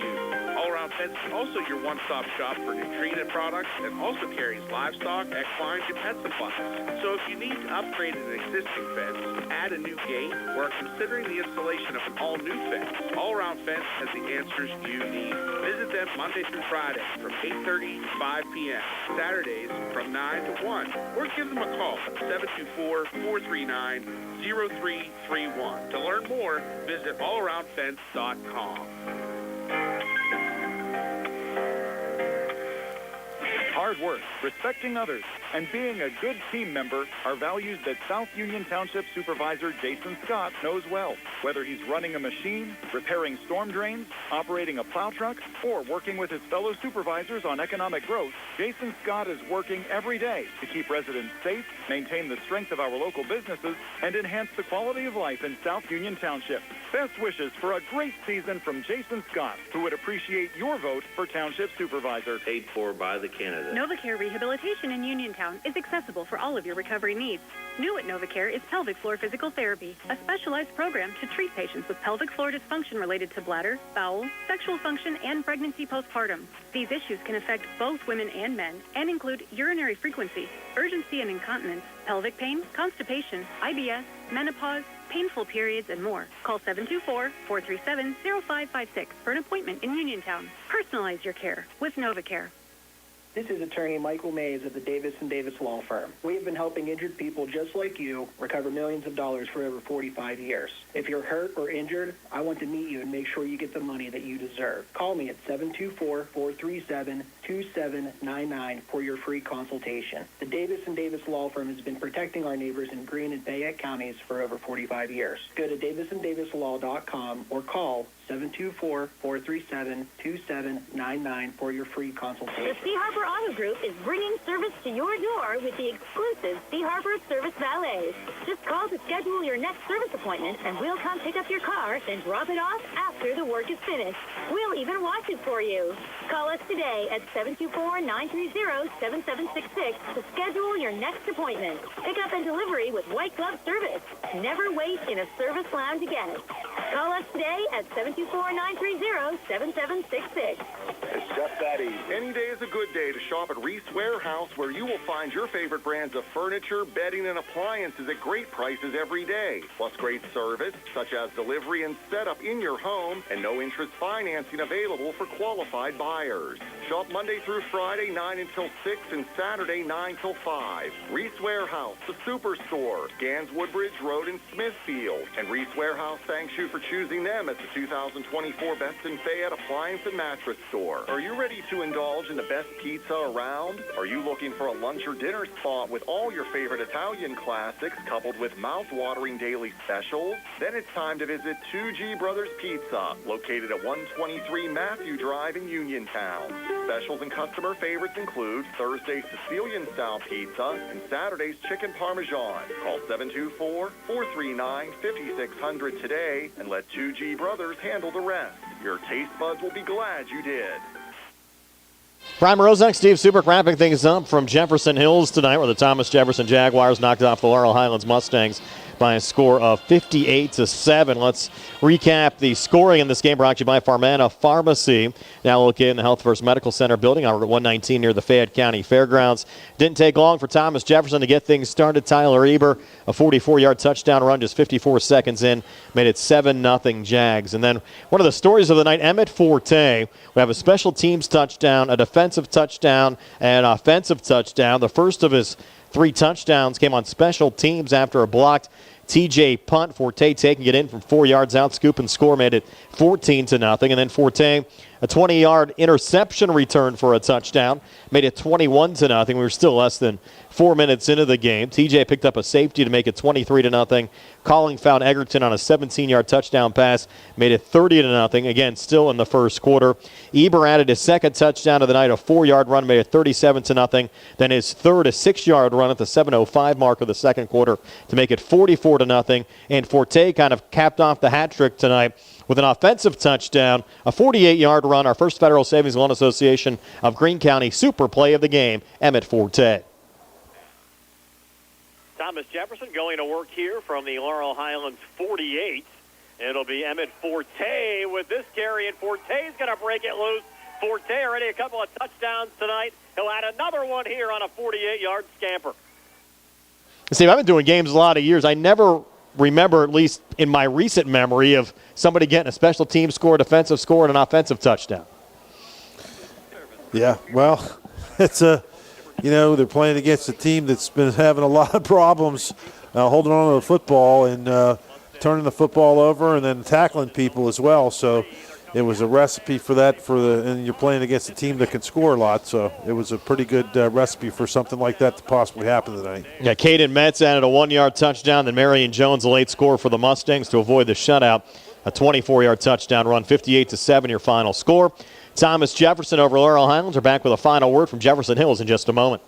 All Around Fence is also your one-stop shop for nutrient products and also carries livestock, equine, and pet supplies. So if you need to upgrade an existing fence, add a new gate, or are considering the installation of an all-new fence, All Around Fence has the answers you need. Visit them Monday through Friday from 8:30 to 5 p.m., Saturdays from 9 to 1, or give them a call at 724-439-0331. To learn more, visit allaroundfence.com. Hard work, respecting others, and being a good team member are values that South Union Township Supervisor Jason Scott knows well. Whether he's running a machine, repairing storm drains, operating a plow truck, or working with his fellow supervisors on economic growth, Jason Scott is working every day to keep residents safe, maintain the strength of our local businesses, and enhance the quality of life in South Union Township. Best wishes for a great season from Jason Scott, who would appreciate your vote for Township Supervisor. Paid for by the candidate. NovaCare Rehabilitation in Uniontown is accessible for all of your recovery needs. New at NovaCare is pelvic floor physical therapy, a specialized program to treat patients with pelvic floor dysfunction related to bladder, bowel, sexual function, and pregnancy postpartum. These issues can affect both women and men and include urinary frequency, urgency and incontinence, pelvic pain, constipation, IBS, menopause, painful periods, and more. Call 724-437-0556 for an appointment in Uniontown. Personalize your care with NovaCare. This is attorney Michael Mays of the Davis & Davis Law Firm. We have been helping injured people just like you recover millions of dollars for over 45 years. If you're hurt or injured, I want to meet you and make sure you get the money that you deserve. Call me at 724-437-0556. 2799 for your free consultation. The Davis & Davis Law Firm has been protecting our neighbors in Greene and Fayette counties for over 45 years. Go to davisanddavislaw.com or call 724-437-2799 for your free consultation. The Sea Harbor Auto Group is bringing service to your door with the exclusive Sea Harbor Service Valet. Just call to schedule your next service appointment, and we'll come pick up your car, then drop it off after the work is finished. We'll even wash it for you. Call us today at 724-930-7766 to schedule your next appointment. Pickup and delivery with white glove service. Never wait in a service lounge again. Call us today at 724-930-7766. It's just that easy. Any day is a good day to shop at Reese Warehouse, where you will find your favorite brands of furniture, bedding, and appliances at great prices every day. Plus great service, such as delivery and setup in your home, and no interest financing available for qualified buyers. Shop Monday through Friday, 9 until 6, and Saturday, 9 till 5. Reese Warehouse, the Superstore, Gans Woodbridge Road in Smithfield. And Reese Warehouse thanks you for choosing them as the 2024 Best in Fayette Appliance and Mattress Store. Are you ready to indulge in the best pizza around? Are you looking for a lunch or dinner spot with all your favorite Italian classics coupled with mouth-watering daily specials? Then it's time to visit 2G Brothers Pizza, located at 123 Matthew Drive in Uniontown. Specials and customer favorites include Thursday's Sicilian-style pizza and Saturday's chicken parmesan. Call 724-439-5600 today and let 2G Brothers handle the rest. Your taste buds will be glad you did. Brian Morozak, Steve Subrick wrapping things up from Jefferson Hills tonight, where the Thomas Jefferson Jaguars knocked off the Laurel Highlands Mustangs by a score of 58-7. Let's recap the scoring in this game, brought to you by Farmana Pharmacy, now located in the Health First Medical Center building on Route 119 near the Fayette County Fairgrounds. Didn't take long for Thomas Jefferson to get things started. Tyler Eber, a 44-yard touchdown run just 54 seconds in, made it 7-0 Jags. And then one of the stories of the night, Emmett Forte, we have a special teams touchdown, a defensive touchdown, and an offensive touchdown. The first of his 3 touchdowns came on special teams after a blocked TJ punt. Forte taking it in from 4 yards out. Scoop and score made it 14-0. And then Forte, a 20-yard interception return for a touchdown, made it 21-0. We were still less than 4 minutes into the game. TJ picked up a safety to make it 23-0. Calling found Egerton on a 17-yard touchdown pass, made it 30-0. Again, still in the first quarter. Eber added his second touchdown of the night, a 4-yard run, made it 37-0. Then his third, a 6-yard run at the 7:05 mark of the second quarter to make it 44-0. And Forte kind of capped off the hat trick tonight with an offensive touchdown, a 48-yard run, our first Federal Savings Loan Association of Greene County super play of the game, Emmett Forte. Thomas Jefferson going to work here from the Laurel Highlands 48. It'll be Emmett Forte with this carry, and Forte's going to break it loose. Forte already a couple of touchdowns tonight. He'll add another one here on a 48-yard scamper. Steve, I've been doing games a lot of years. I never remember, at least in my recent memory, of somebody getting a special team score, defensive score, and an offensive touchdown. Yeah, well, it's they're playing against a team that's been having a lot of problems holding on to the football and turning the football over and then tackling people as well. So it was a recipe for that and you're playing against a team that can score a lot. So it was a pretty good recipe for something like that to possibly happen tonight. Yeah, Caden Metz added a 1-yard touchdown. Then Marion Jones, a late score for the Mustangs to avoid the shutout. A 24-yard touchdown run, 58-7 your final score. Thomas Jefferson over Laurel Highlands are back with a final word from Jefferson Hills in just a moment.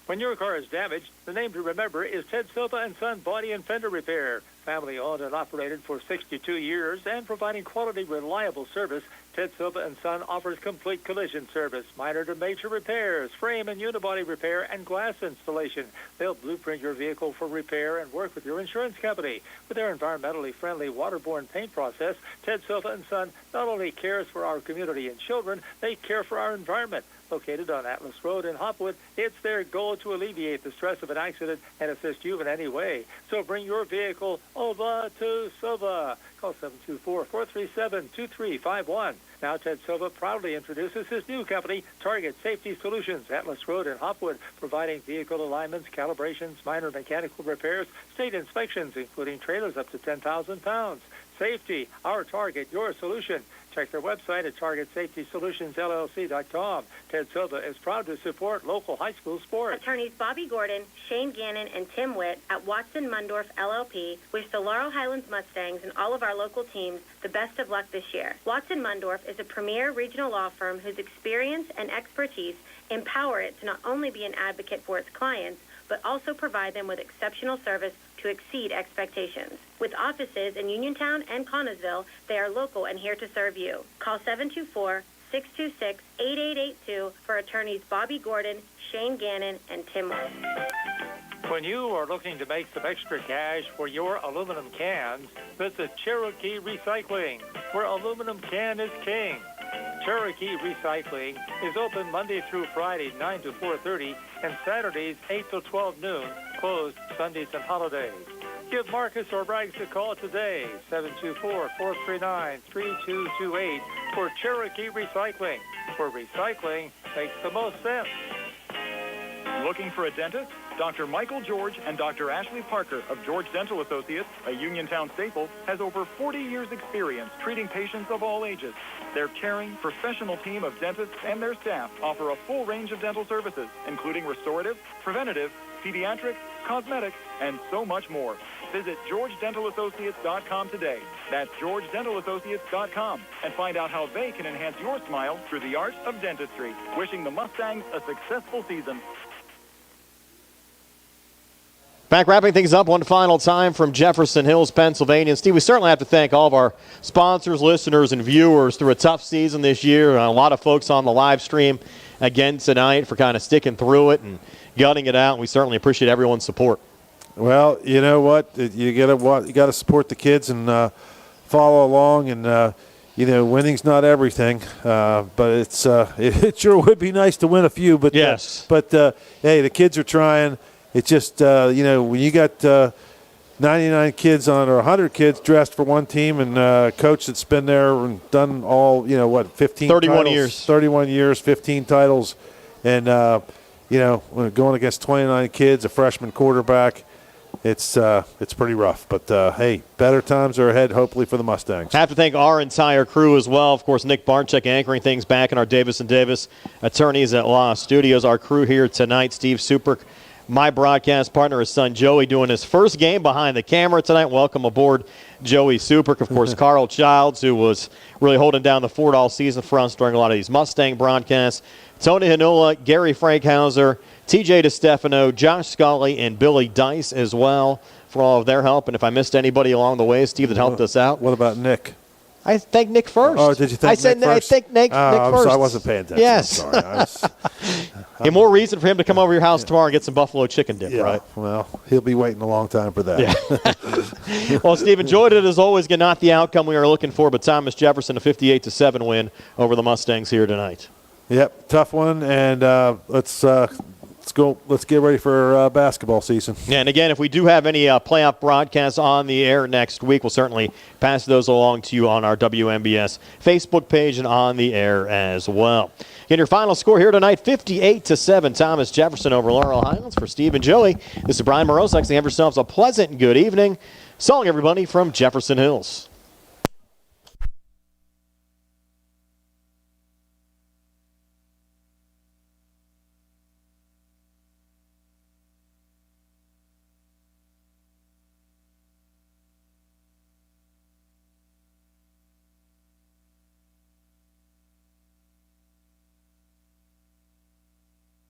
When your car is damaged, the name to remember is Ted Silva & Son Body and Fender Repair. Family owned and operated for 62 years and providing quality, reliable service, Ted Silva & Son offers complete collision service, minor to major repairs, frame and unibody repair, and glass installation. They'll blueprint your vehicle for repair and work with your insurance company. With their environmentally friendly waterborne paint process, Ted Silva & Son not only cares for our community and children, they care for our environment. Located on Atlas Road in Hopwood, it's their goal to alleviate the stress of an accident and assist you in any way. So bring your vehicle over to Silva. Call 724-437-2351. Now Ted Silva proudly introduces his new company, Target Safety Solutions, Atlas Road in Hopwood, providing vehicle alignments, calibrations, minor mechanical repairs, state inspections, including trailers up to 10,000 pounds. Safety, our target, your solution. Check their website at targetsafetysolutionsllc.com. Ted Silva is proud to support local high school sports. Attorneys Bobby Gordon, Shane Gannon, and Tim Witt at Watson Mundorf LLP wish the Laurel Highlands Mustangs and all of our local teams the best of luck this year. Watson Mundorf is a premier regional law firm whose experience and expertise empower it to not only be an advocate for its clients, but also provide them with exceptional service to exceed expectations. With offices in Uniontown and Connellsville, they are local and here to serve you. Call 724-626-8882 for attorneys Bobby Gordon, Shane Gannon, and Tim Witt. When you are looking to make some extra cash for your aluminum cans, visit Cherokee Recycling, where aluminum can is king. Cherokee Recycling is open Monday through Friday, 9 to 4:30, and Saturdays, 8 to 12 noon, closed Sundays and holidays. Give Marcus or Rags a call today, 724-439-3228, for Cherokee Recycling, where recycling makes the most sense. Looking for a dentist? Dr. Michael George and Dr. Ashley Parker of George Dental Associates, a Uniontown staple, has over 40 years' experience treating patients of all ages. Their caring, professional team of dentists and their staff offer a full range of dental services, including restorative, preventative, pediatric, cosmetic, and so much more. Visit GeorgeDentalAssociates.com today. That's GeorgeDentalAssociates.com, and find out how they can enhance your smile through the art of dentistry. Wishing the Mustangs a successful season. Back wrapping things up one final time from Jefferson Hills, Pennsylvania. And Steve, we certainly have to thank all of our sponsors, listeners, and viewers through a tough season this year. A lot of folks on the live stream again tonight for kind of sticking through it and gutting it out. And we certainly appreciate everyone's support. Well, you know what? You got to support the kids and follow along. And winning's not everything, but it sure would be nice to win a few. But yes, hey, the kids are trying. It's just, when you got 99 kids on or 100 kids dressed for one team and a coach that's been there and done all, 15 31 titles, years. 31 years, 15 titles, and, going against 29 kids, a freshman quarterback, it's pretty rough. But, hey, better times are ahead, hopefully, for the Mustangs. I have to thank our entire crew as well. Of course, Nick Barczyk anchoring things back in our Davis & Davis Attorneys at Law Studios. Our crew here tonight, Steve Superick, my broadcast partner, his son Joey, doing his first game behind the camera tonight. Welcome aboard, Joey Superick. Of course, Carl Childs, who was really holding down the fort all season for us during a lot of these Mustang broadcasts. Tony Hanula, Gary Frankhauser, TJ DeStefano, Josh Scully, and Billy Dice as well for all of their help. And if I missed anybody along the way, Steve, that helped us out. What about Nick? I thanked Nick first. Oh, did you thank Nick first? I thanked Nick first. So I wasn't paying attention. Yes. I'm sorry. And more reason for him to come over your house tomorrow and get some buffalo chicken dip, right? Well, he'll be waiting a long time for that. Yeah. Well, Steve, enjoyed it as always. Again, not the outcome we were looking for, but Thomas Jefferson, a 58-7 win over the Mustangs here tonight. Yep, tough one, and let's go. Let's get ready for basketball season. Yeah, and again, if we do have any playoff broadcasts on the air next week, we'll certainly pass those along to you on our WMBS Facebook page and on the air as well. Again, your final score here tonight, 58-7, Thomas Jefferson over Laurel Highlands. For Steve and Joey, this is Brian Morozek saying have yourselves a pleasant and good evening. So long, everybody, from Jefferson Hills.